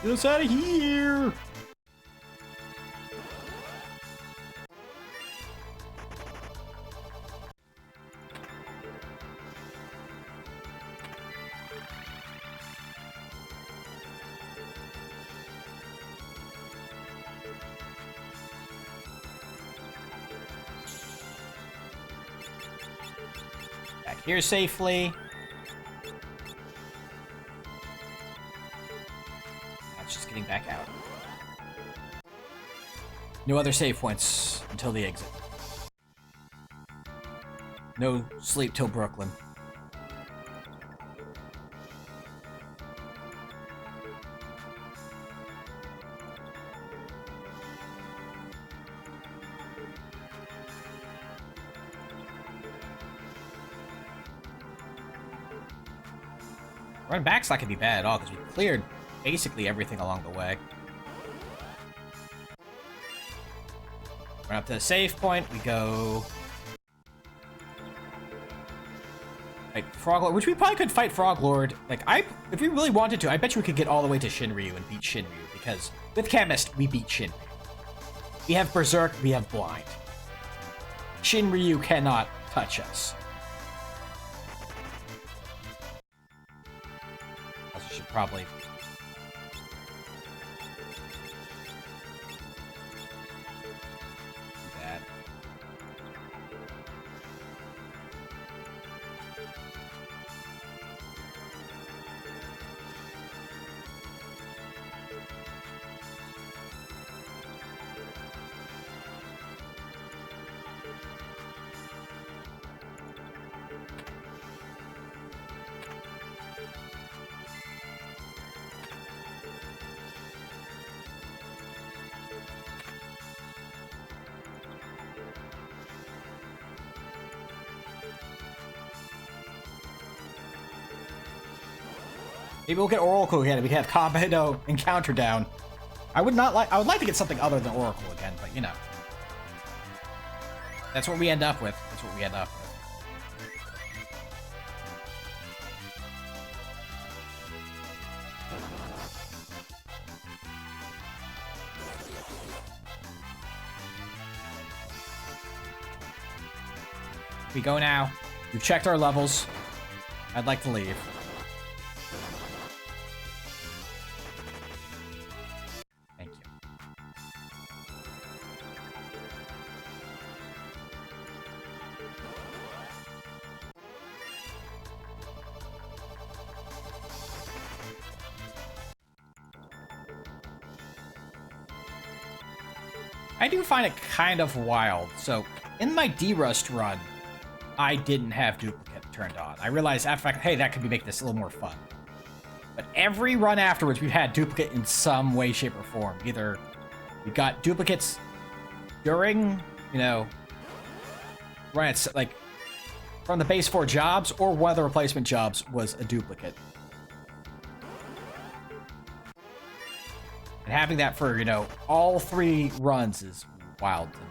Get us out of here! Back here safely. Getting back out. No other save points until the exit. No sleep till Brooklyn. Run back's not gonna be bad at all because we cleared basically everything along the way. Run up to the save point, we go fight Frog Lord, which we probably could fight Frog Lord. Like, if we really wanted to, I bet you we could get all the way to Shinryu and beat Shinryu, because with Chemist, we beat Shinryu. We have Berserk, we have Blind. Shinryu cannot touch us. Also should probably maybe we'll get Oracle again. We can have combat and counter down. I would like to get something other than Oracle again, but you know. That's what we end up with. That's what we end up with. We go now. We've checked our levels. I'd like to leave. I do find it kind of wild. So, in my D-Rust run, I didn't have duplicate turned on. I realized after fact, hey, that could make this a little more fun. But every run afterwards, we've had duplicate in some way, shape, or form. Either we got duplicates during, you know, run at, like, from the base 4 jobs, or one of the replacement jobs was a duplicate. And having that for, you know, all 3 runs is wild to me.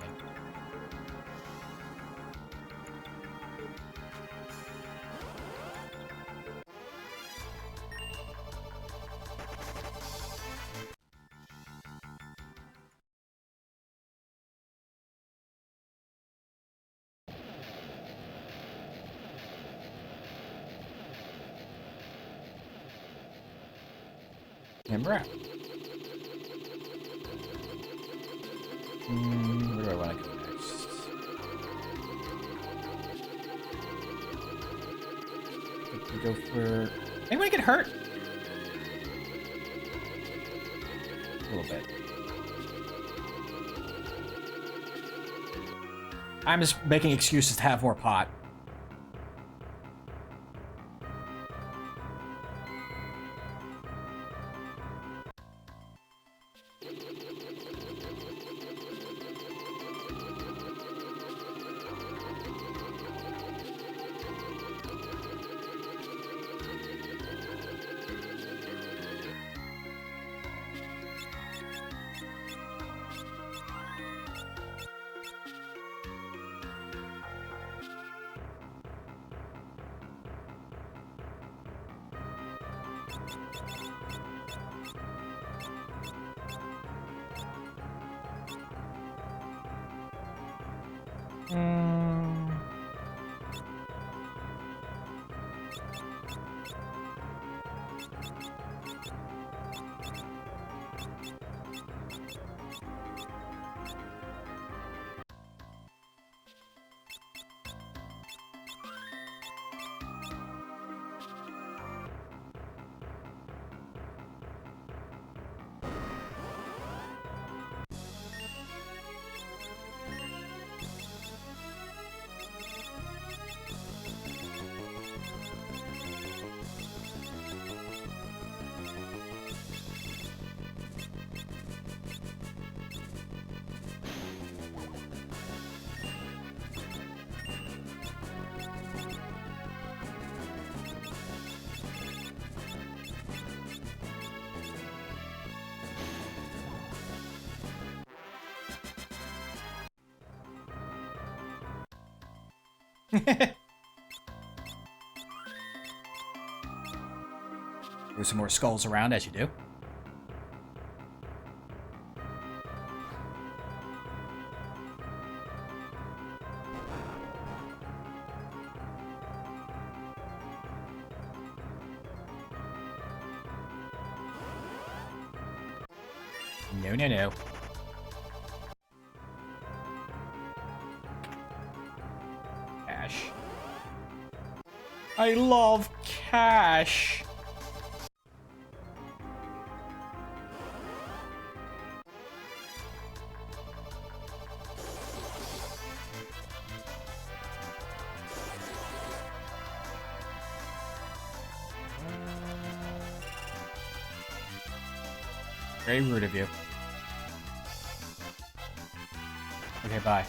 And we're out. Where do I want to go next? We go for... Anyone get hurt? A little bit. I'm just making excuses to have more pot. There's some more skulls around, as you do. No, no, no. Cash. I love cash. Very rude of you. Okay, bye.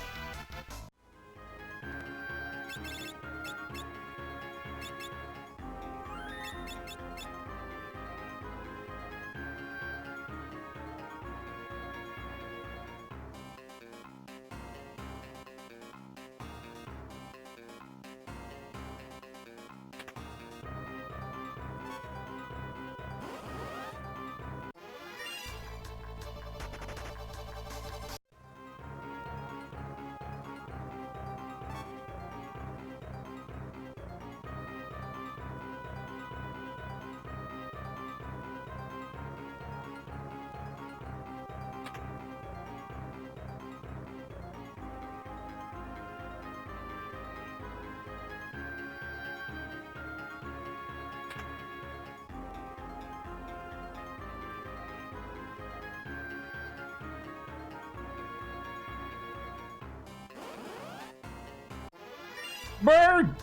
Bird!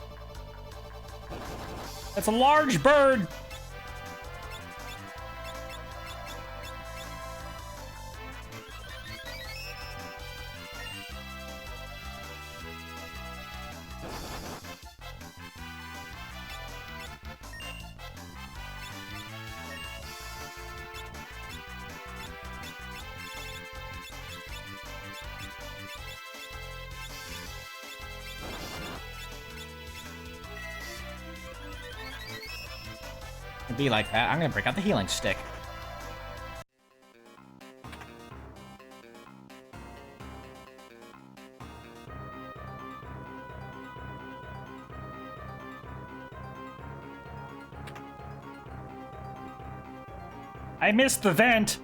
That's a large bird! Be like that. I'm gonna break out the healing stick. I missed the vent.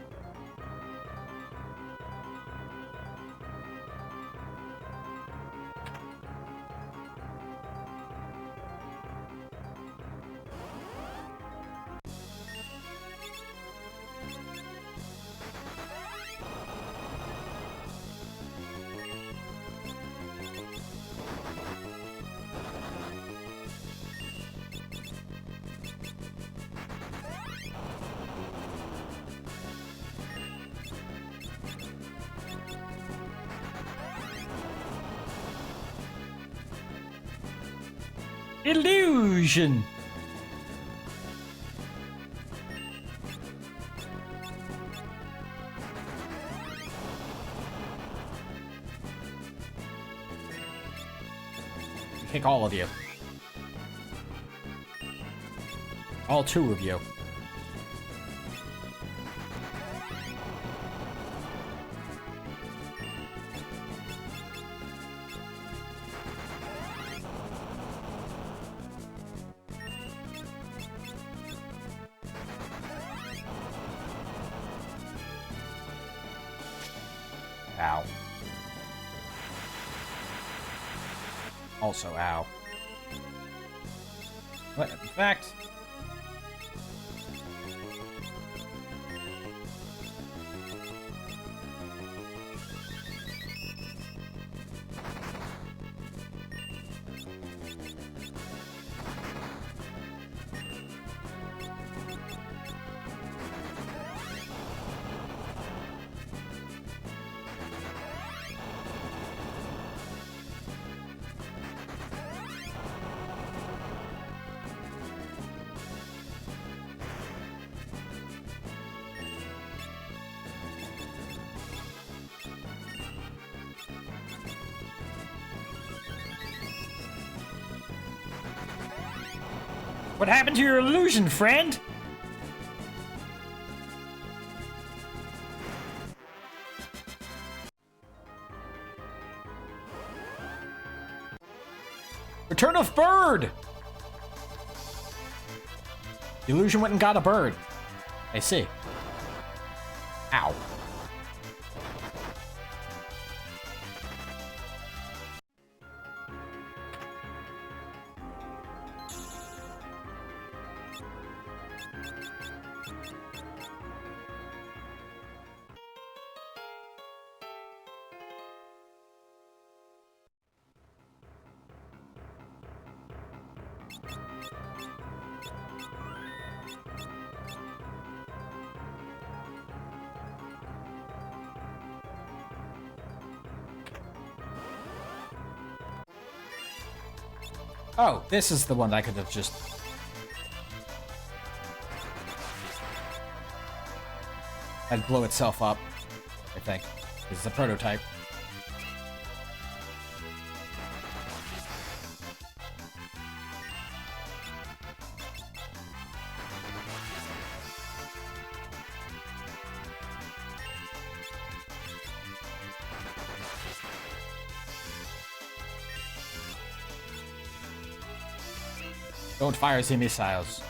Illusion! Kick all of you. All two of you. Ow. Also, ow. What, in fact... What happened to your illusion, friend? Return of bird! The illusion went and got a bird. I see. Ow. Oh, this is the one that I could have just... That'd blow itself up, I think. This is a prototype. Don't fire the missiles.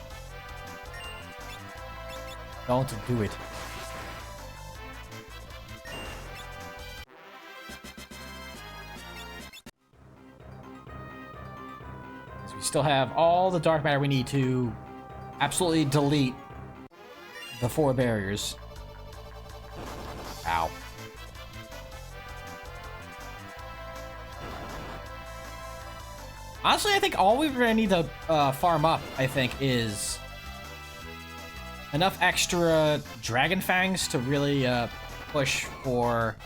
Don't do it. Because we still have all the dark matter we need to absolutely delete the 4 barriers. Ow. Honestly, I think all we're gonna need to farm up, I think, is enough extra Dragon Fangs to really push for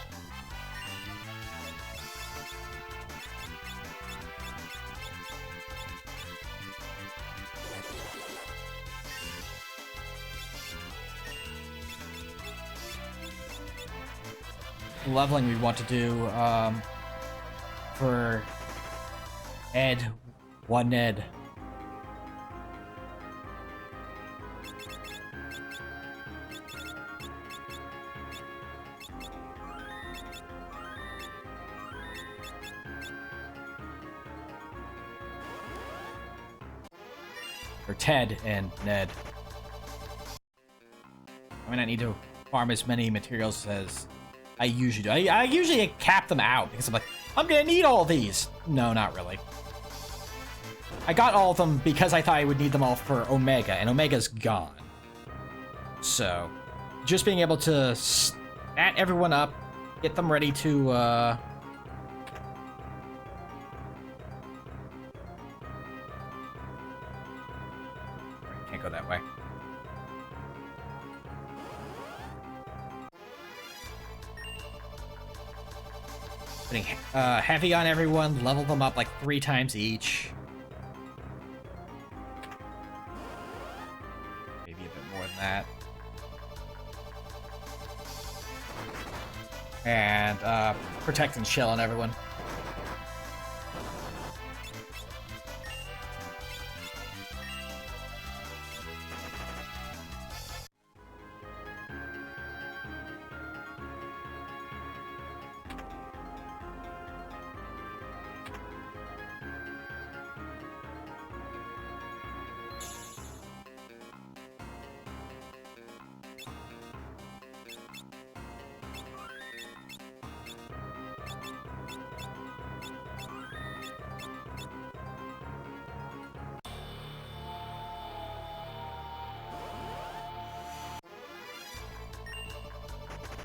leveling we want to do for Ed, one Ed. Or Ted and Ned. I mean, I need to farm as many materials as I usually do. I usually cap them out because I'm like, I'm gonna need all these. No, not really. I got all of them because I thought I would need them all for Omega, and Omega's gone. So, just being able to stat everyone up, get them ready to, can't go that way. Putting heavy on everyone, level them up like 3 times each. Maybe a bit more than that. And protect and chill on everyone.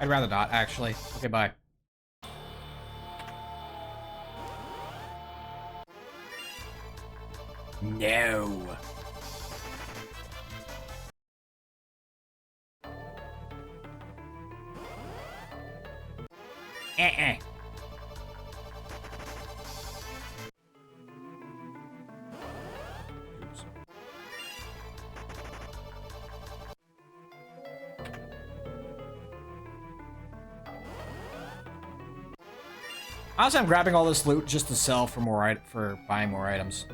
I'd rather not, actually. Okay, bye. No. Eh-eh. Oops. Honestly, I'm grabbing all this loot just to sell for more for buying more items.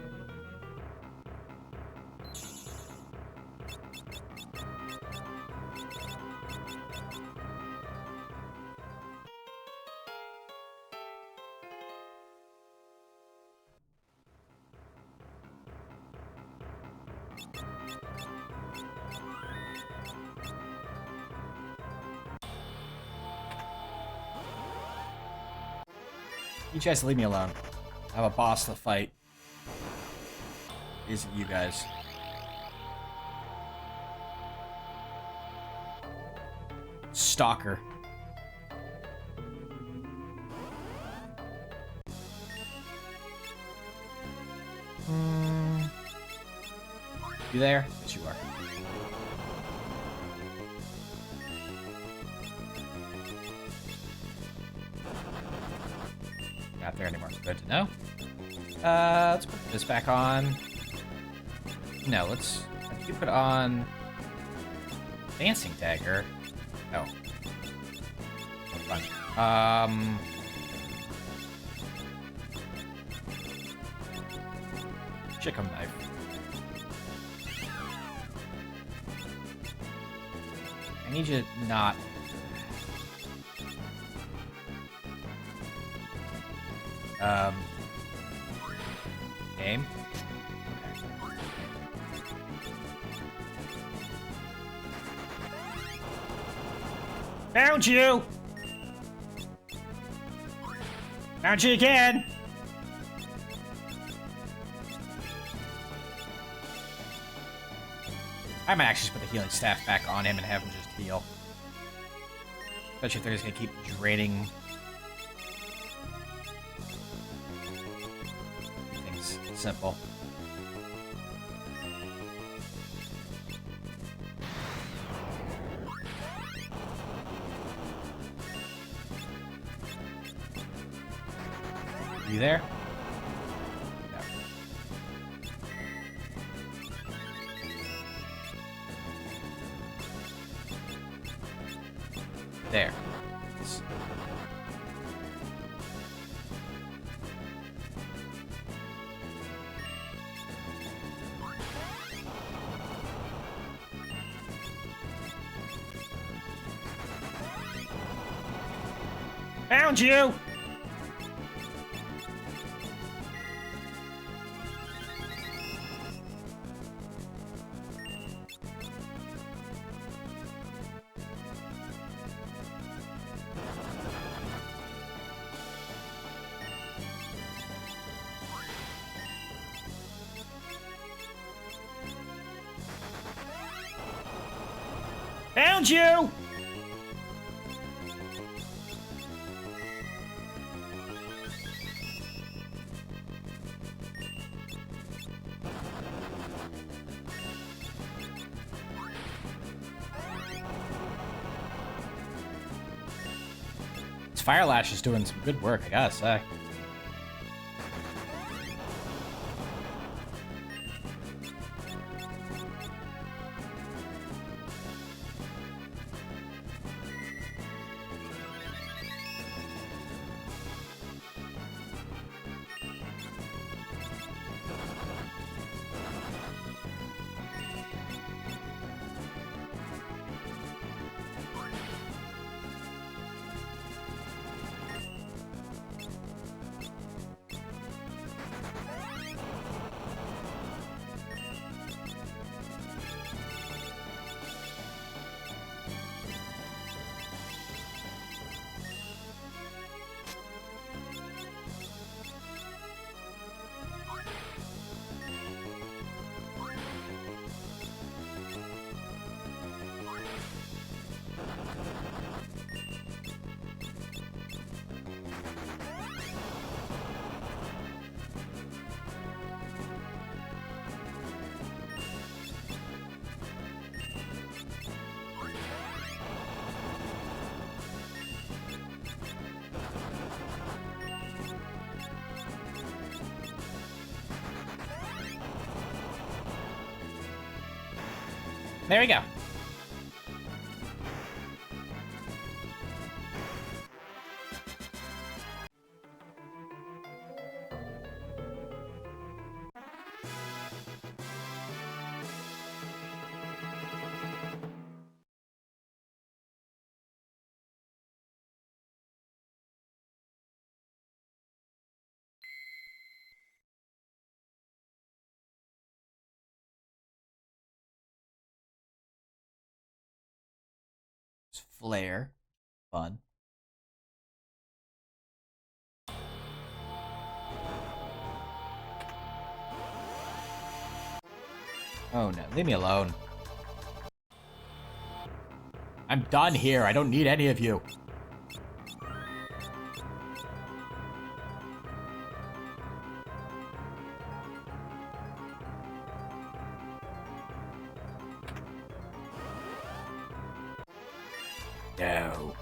You guys leave me alone. I have a boss to fight. Isn't you guys? Stalker. You there? Yes, you are. Not there anymore. Good to know. Let's put this back on. No, let's put on Dancing Dagger. Oh. Fun. Chicken knife. I need you to not. Game. Found you! Found you again! I might actually just put the healing staff back on him and have him just heal. Especially if they're just gonna keep draining things simple. You there? No. There. Found you! Found you! This Fire Lash is doing some good work, I gotta say. There we go. Flare. Fun. Oh no, leave me alone. I'm done here. I don't need any of you. No.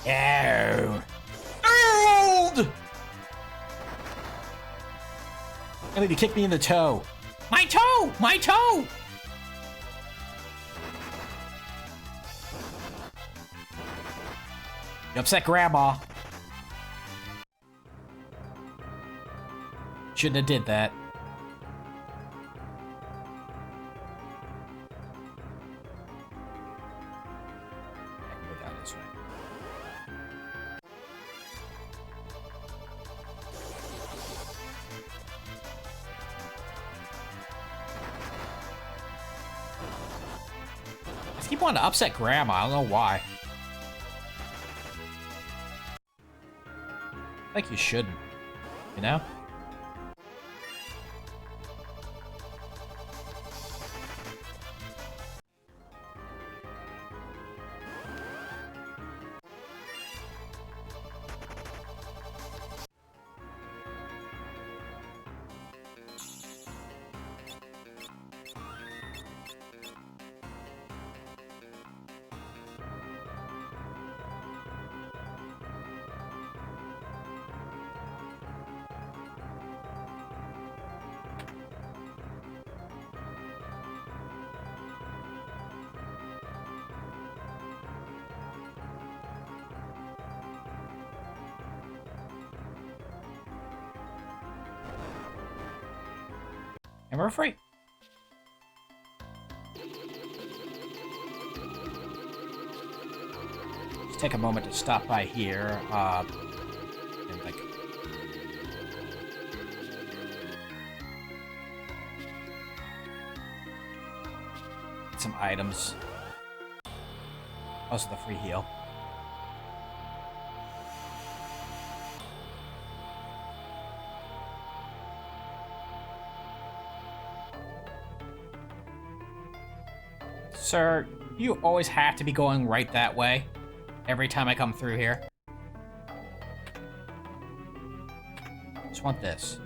No. Old! I need to kick me in the toe. My toe! My toe! You upset Grandma. Shouldn't have did that. I can go down this way. I just keep wanting to upset Grandma. I don't know why. Like you shouldn't, you know? And we're free. Just take a moment to stop by here. And like... some items. Also the free heal. Sir, you always have to be going right that way every time I come through here. Just want this.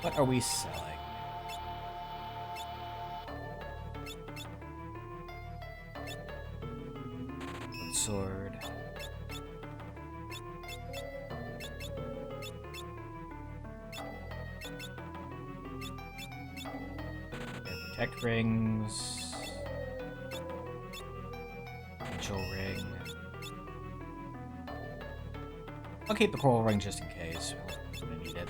What are we selling? Sword. Protect rings. Angel ring. I'll keep the coral ring just in case. I need it.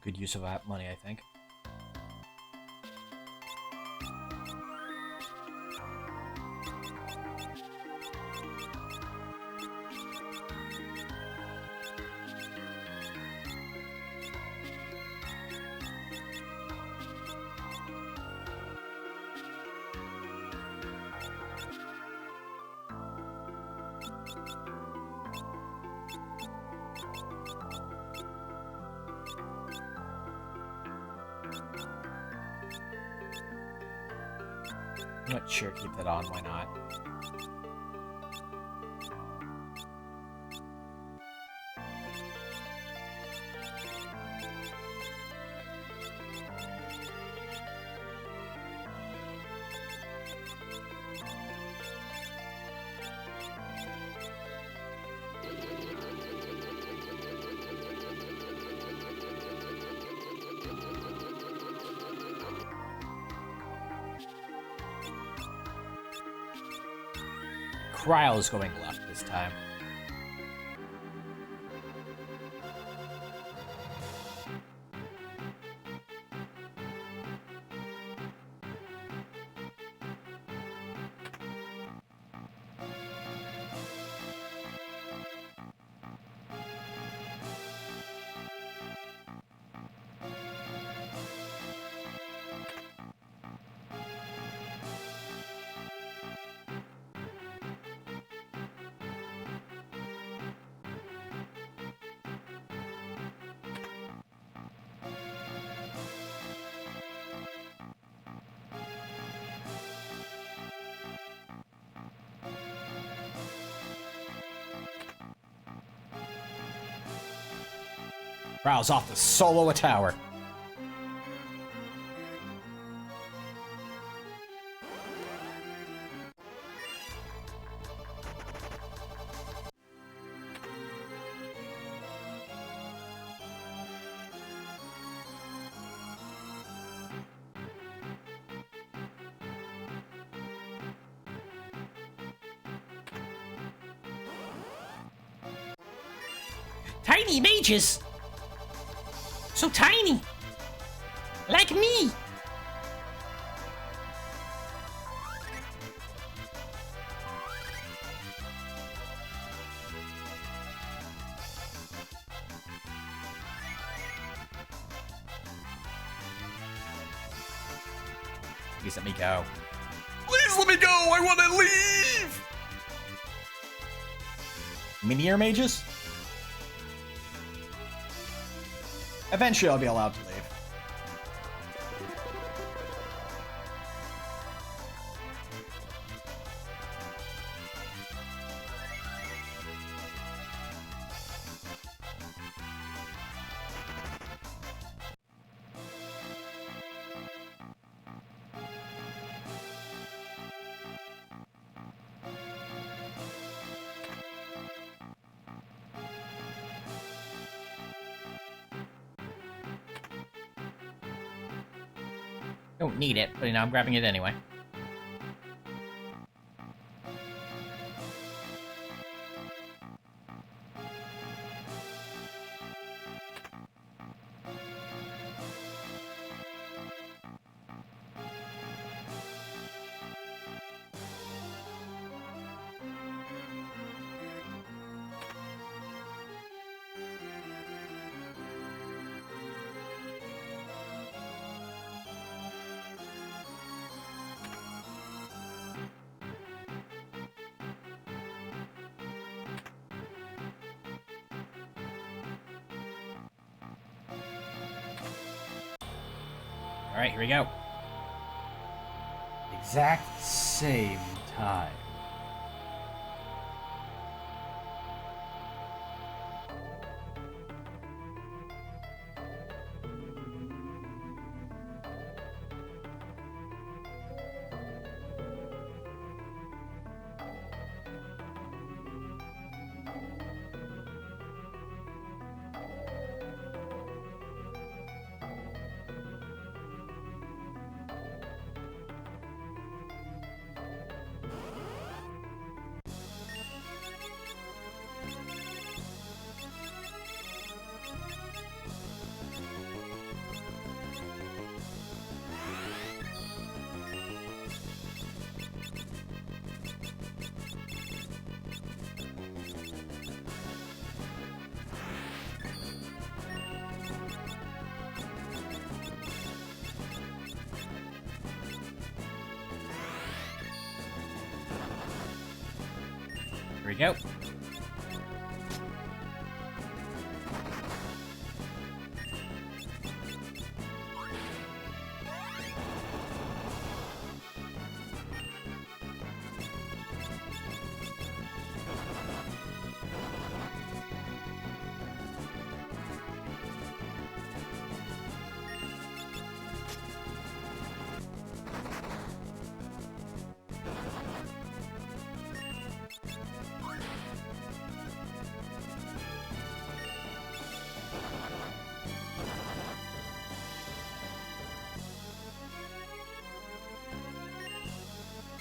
Good use of that money, I think. I'm not sure, keep that on, why not? Cryle is going left this time. Cryle's off to solo a tower. Tiny mages? So tiny! Like me! Please let me go. Please let me go! I want to leave! Minier mages? Eventually I'll be allowed to leave. Don't need it, but you know, I'm grabbing it anyway. Alright, here we go. Exact same time. Here we go.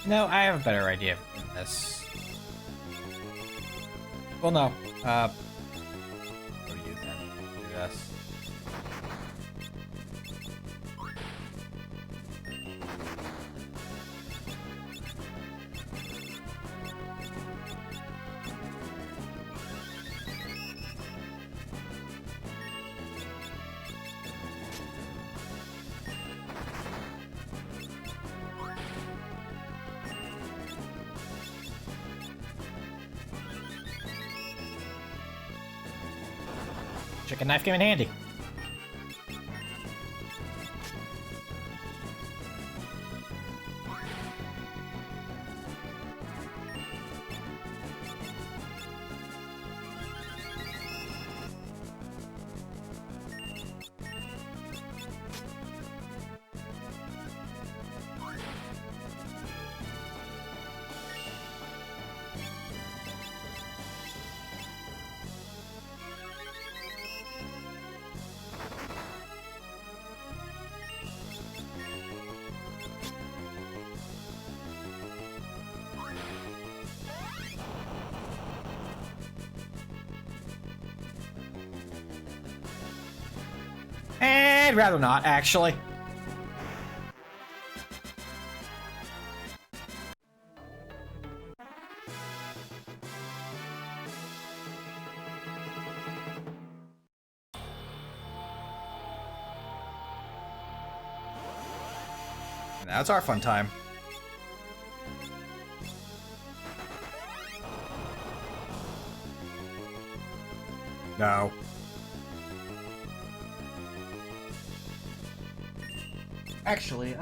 No, I have a better idea than this. Well, no. What do you then? Do this. Chicken knife came in handy. I'd rather not, actually. Now it's our fun time. No. Actually,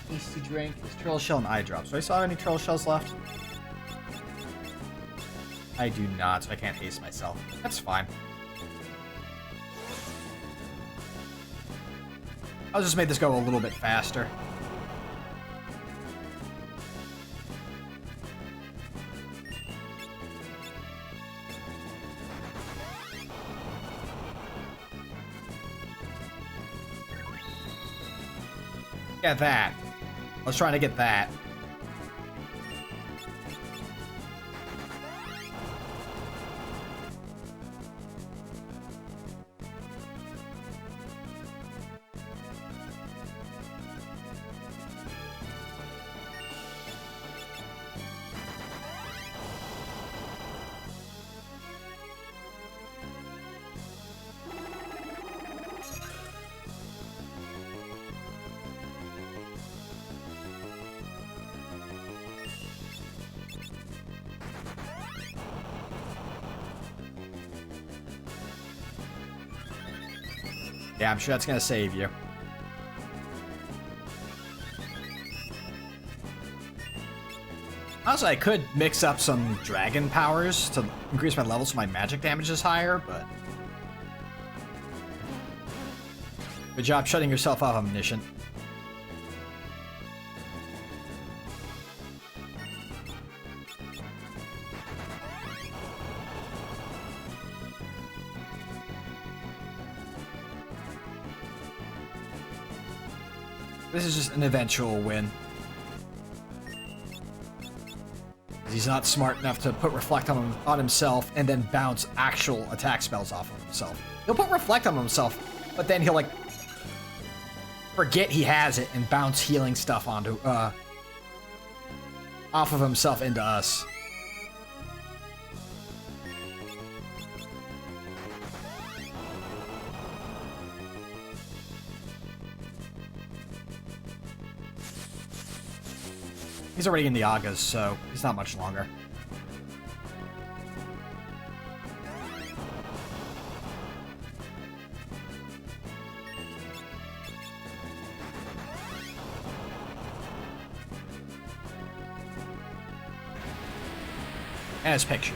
tasty drink is turtle shell and eye drops. Do I still have any turtle shells left? I do not, so I can't haste myself. That's fine. I'll just make this go a little bit faster. Get that. I was trying to get that. Yeah, I'm sure that's gonna save you. Also, I could mix up some dragon powers to increase my levels so my magic damage is higher, but... Good job shutting yourself off, Omniscient. This is just an eventual win. He's not smart enough to put Reflect on himself and then bounce actual attack spells off of himself. He'll put Reflect on himself, but then he'll like forget he has it and bounce healing stuff onto off of himself into us. He's already in the Agas, so he's not much longer. As pictured.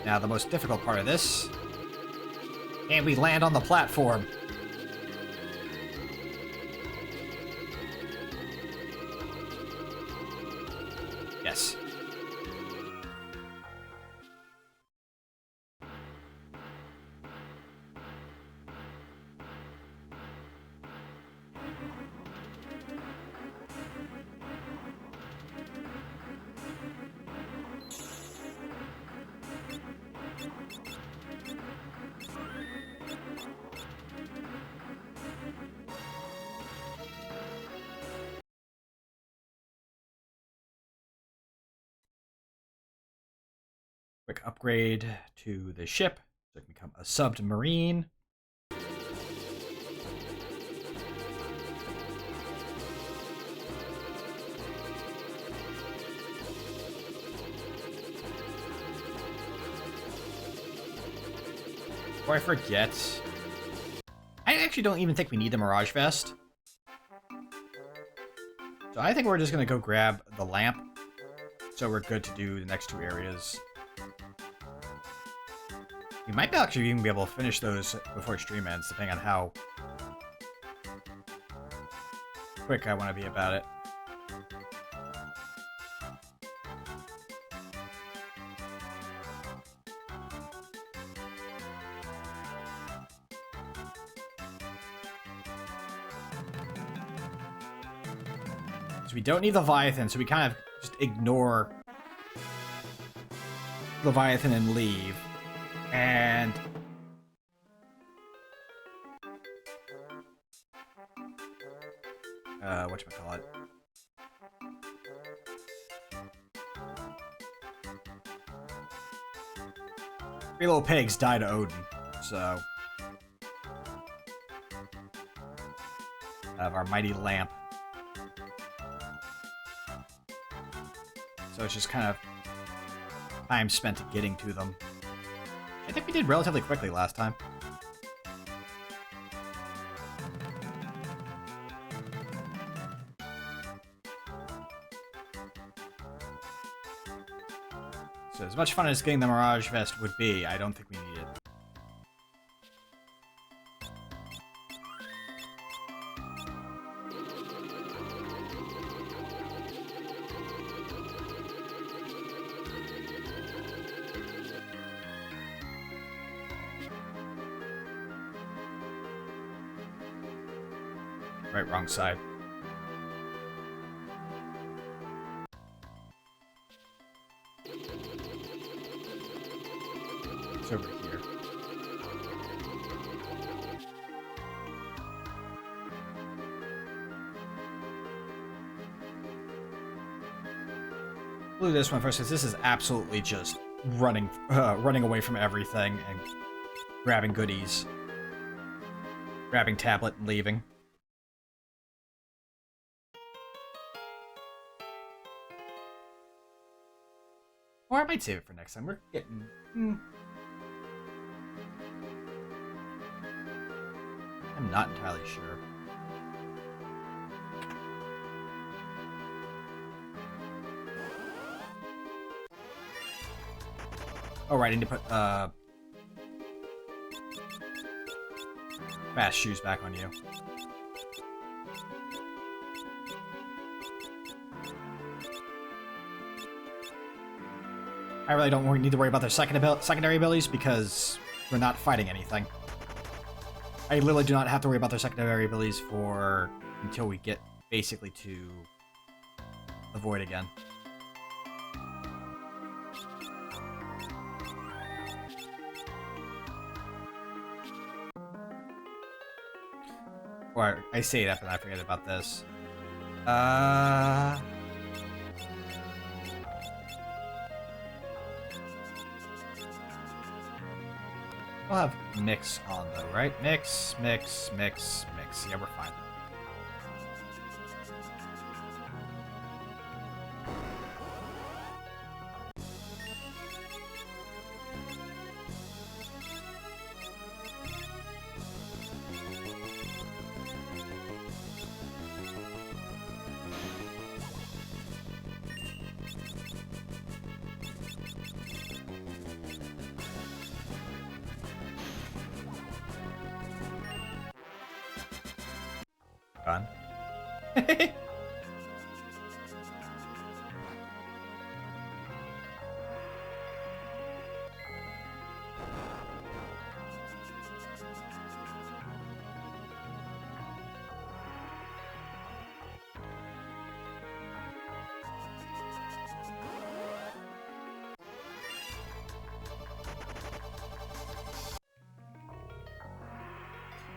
Now, the most difficult part of this, and we land on the platform. Yes. Quick upgrade to the ship so it can become a submarine. Before I forget, I actually don't even think we need the Mirage Vest. So I think we're just going to go grab the lamp so we're good to do the next two areas. We might actually even be able to finish those before stream ends, depending on how quick I want to be about it. So we don't need Leviathan, so we kind of just ignore Leviathan and leave. And whatchamacallit? Three little pigs died to Odin, so of our mighty lamp. So it's just kind of time spent getting to them. I think we did relatively quickly last time. So as much fun as getting the Mirage Vest would be, I don't think we need it. Right, wrong side. It's over here. We'll do this one first, because this is absolutely just running away from everything and grabbing goodies. Grabbing tablet and leaving. Or I might save it for next time. We're getting... I'm not entirely sure. Oh, right, I need to put, fast shoes back on you. I really don't need to worry about their secondary abilities because we're not fighting anything. I literally do not have to worry about their secondary abilities until we get basically to the void again. Or I say that, but I forget about this. We'll have mix on though, right? Mix. Yeah, we're fine. Fun.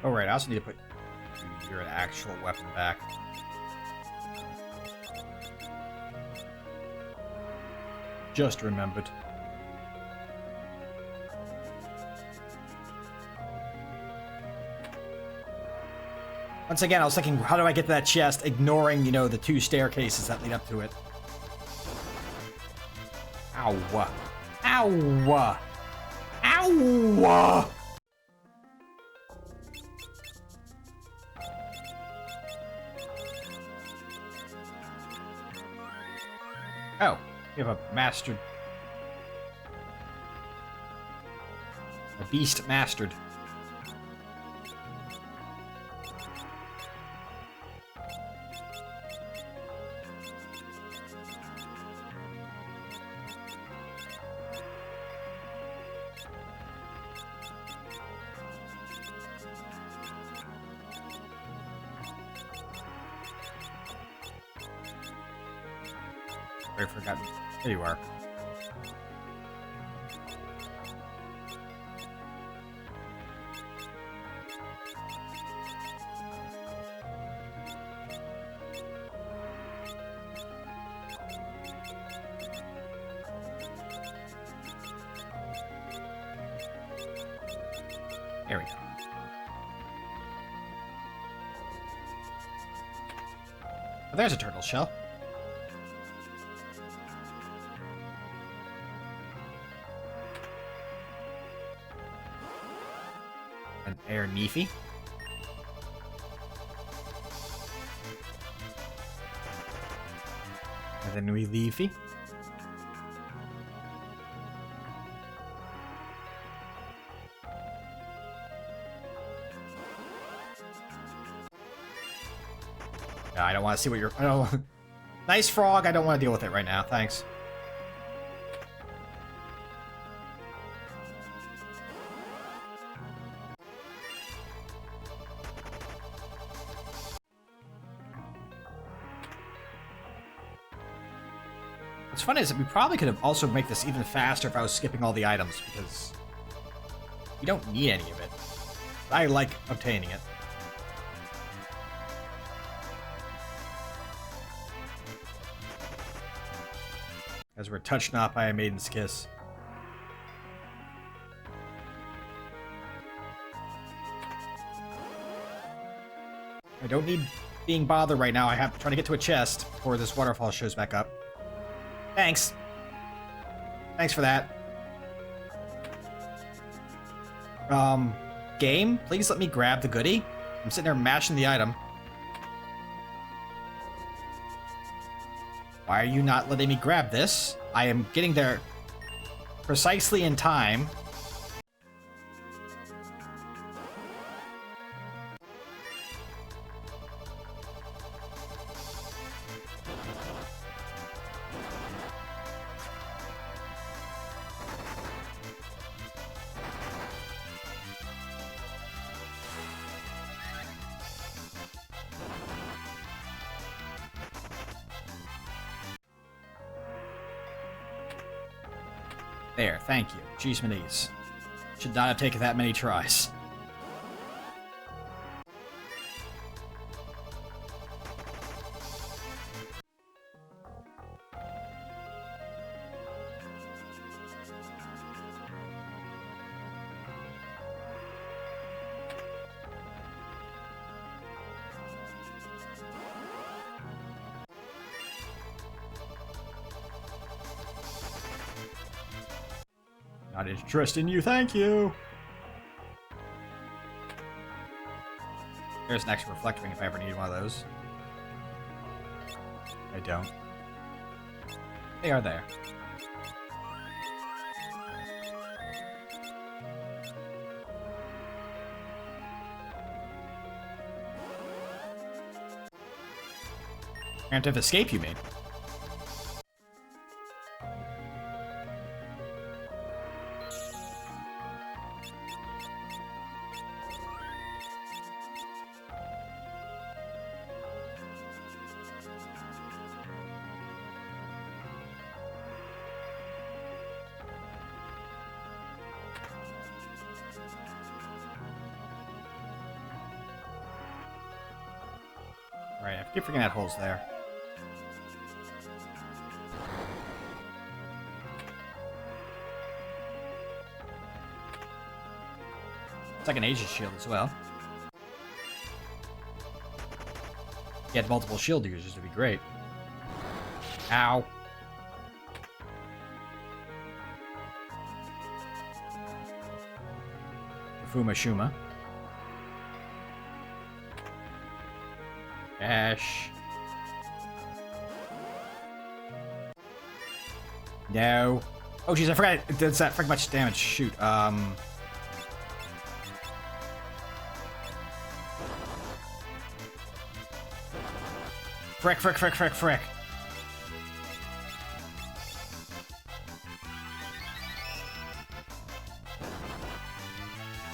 Oh right, I also need to put your actual weapon back. Just remembered. Once again, I was thinking, how do I get to that chest, ignoring, you know, the two staircases that lead up to it. Ow. Ow. Ow. Oh, we have a mastered Beastmastered. I forgot. There you are. There we go. Oh, there's a turtle shell. An air Neefy. And then we Leafy. No, I don't want to see what you're... I don't... Nice frog, I don't want to deal with it right now, thanks. What's funny is that we probably could have also made this even faster if I was skipping all the items, because you don't need any of it. I like obtaining it. As we're touched not by a maiden's kiss. I don't need being bothered right now. I have trying to get to a chest before this waterfall shows back up. Thanks. Thanks for that. Game, please let me grab the goodie. I'm sitting there mashing the item. Why are you not letting me grab this? I am getting there precisely in time. There, thank you. Jeez Manise. Should not have taken that many tries. Not interested in you, thank you! There's an extra reflect ring if I ever need one of those. I don't. They are there. Preemptive escape, you mean? Right, I keep forgetting that hole's there. It's like an Aegis shield as well. If you had multiple shield users, it'd be great. Ow. Fuma Shuma. Dash. No. Oh jeez, I forgot it does that freaking much damage. Shoot. Frick, frick, frick, frick, frick.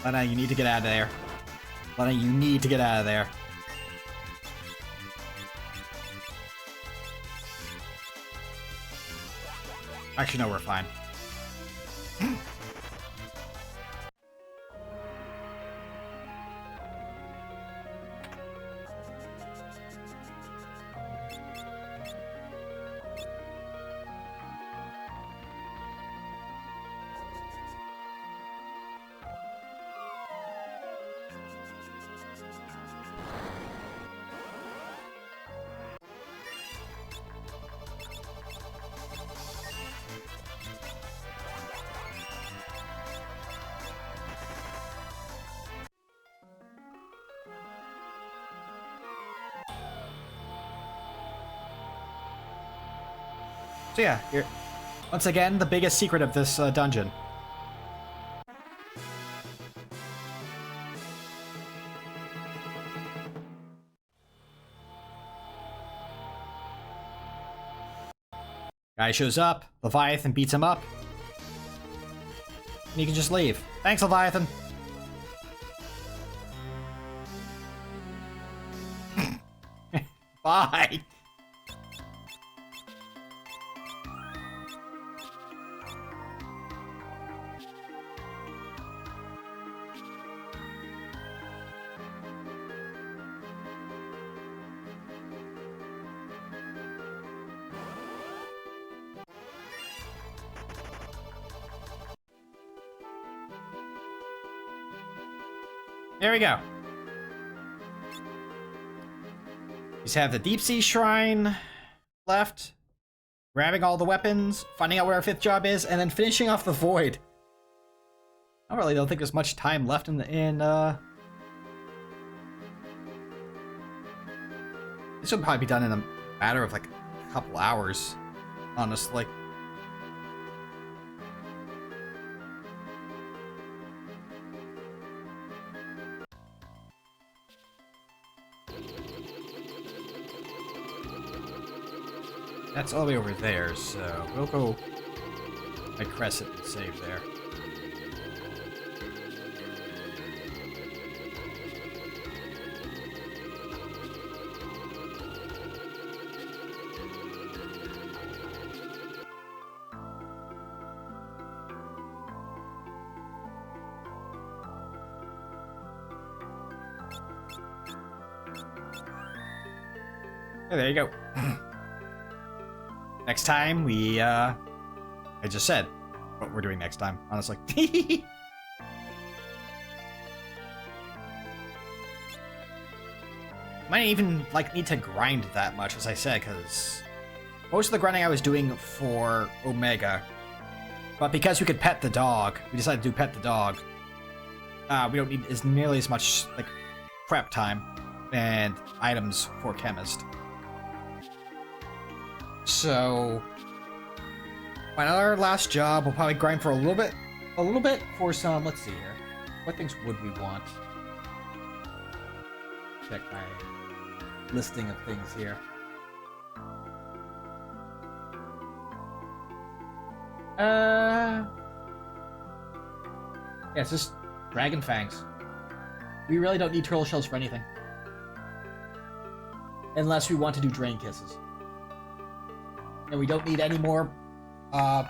Lena, you need to get out of there. Lena, you need to get out of there. Actually, no, we're fine. So yeah, here, once again, the biggest secret of this dungeon. Guy shows up, Leviathan beats him up, and you can just leave. Thanks, Leviathan. Bye. There we go. Just have the Deep Sea Shrine left, grabbing all the weapons, finding out where our 5th job is, and then finishing off the Void. I really don't think there's much time left in this will probably be done in a matter of like a couple hours, honestly. That's all the way over there, so we'll go by Crescent and save there. Oh, there you go. Next time, I just said what we're doing next time, honestly. Might even, like, need to grind that much, as I said, because most of the grinding I was doing for Omega, but because we could pet the dog, we decided to do pet the dog. We don't need as nearly as much, like, prep time and items for Chemist. So, on our last job, we'll probably grind for a little bit for some, let's see here. What things would we want? Check my listing of things here. Yeah, it's just Dragon Fangs. We really don't need turtle shells for anything. Unless we want to do Drain Kisses. And we don't need any more, I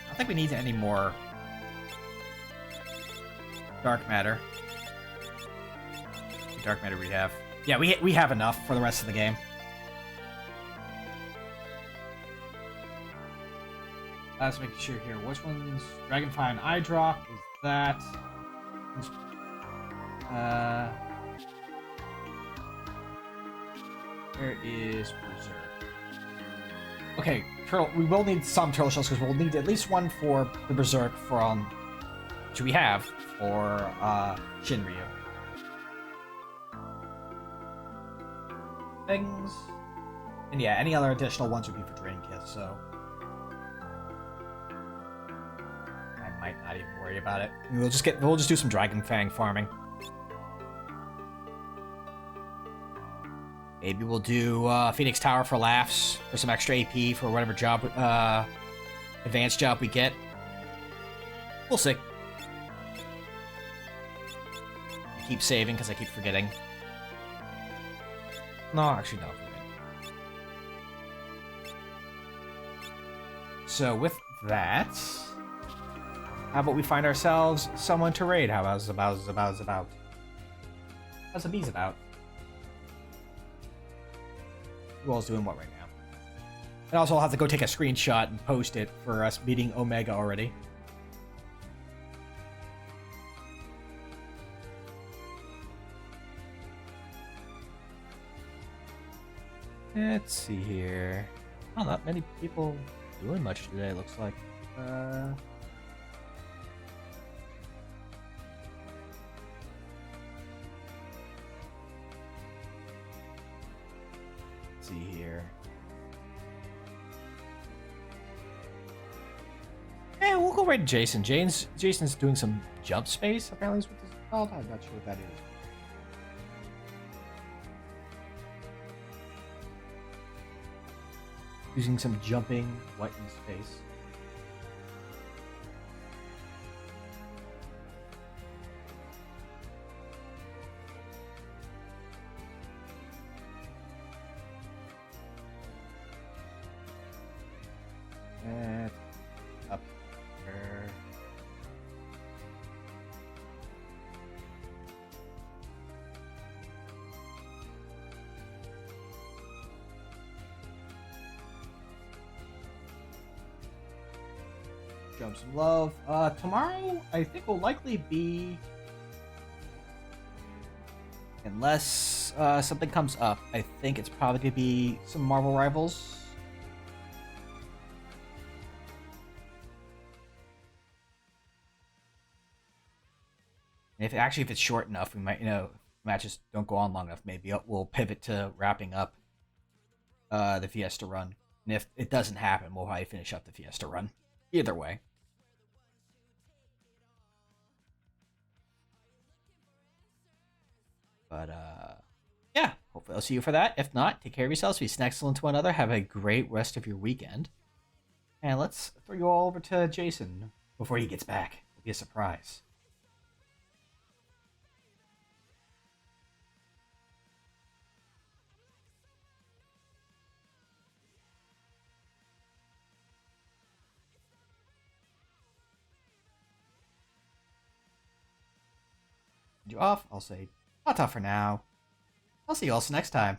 don't think we need any more dark matter. The dark matter we have. Yeah, we have enough for the rest of the game. Let's make sure here. Which one's Dragonfire and Eye Drop? Is that... Where is Berserk? Okay, we will need some turtle shells because we'll need at least one for the Berserk from, which we have for Shinryu. Things, and yeah, any other additional ones would be for Drain Kiss. So I might not even worry about it. We'll just do some Dragon Fang farming. Maybe we'll do Phoenix Tower for laughs, for some extra AP for whatever job, advanced job we get. We'll see. I keep saving because I keep forgetting. No, actually, no. So with that, how about we find ourselves someone to raid? How's the bees about? Who all's doing what right now? And also, I'll have to go take a screenshot and post it for us beating Omega already. Let's see here. Oh, not many people doing much today, it looks like. Let's see here. Yeah, we'll go right to Jason. Jason's doing some jump space, apparently is what this is called. I'm not sure what that is. Using some jumping white in space. And up there. Jump some love. Tomorrow, I think will likely be, unless something comes up, I think it's probably gonna be some Marvel Rivals. And if it's short enough, we might, matches don't go on long enough. Maybe we'll pivot to wrapping up the Fiesta run. And if it doesn't happen, we'll probably finish up the Fiesta run. Either way. But, yeah, hopefully I'll see you for that. If not, take care of yourselves. Be excellent to one another. Have a great rest of your weekend. And let's throw you all over to Jason before he gets back. It'll be a surprise. You off, I'll say ta-ta for now. I'll see you also next time.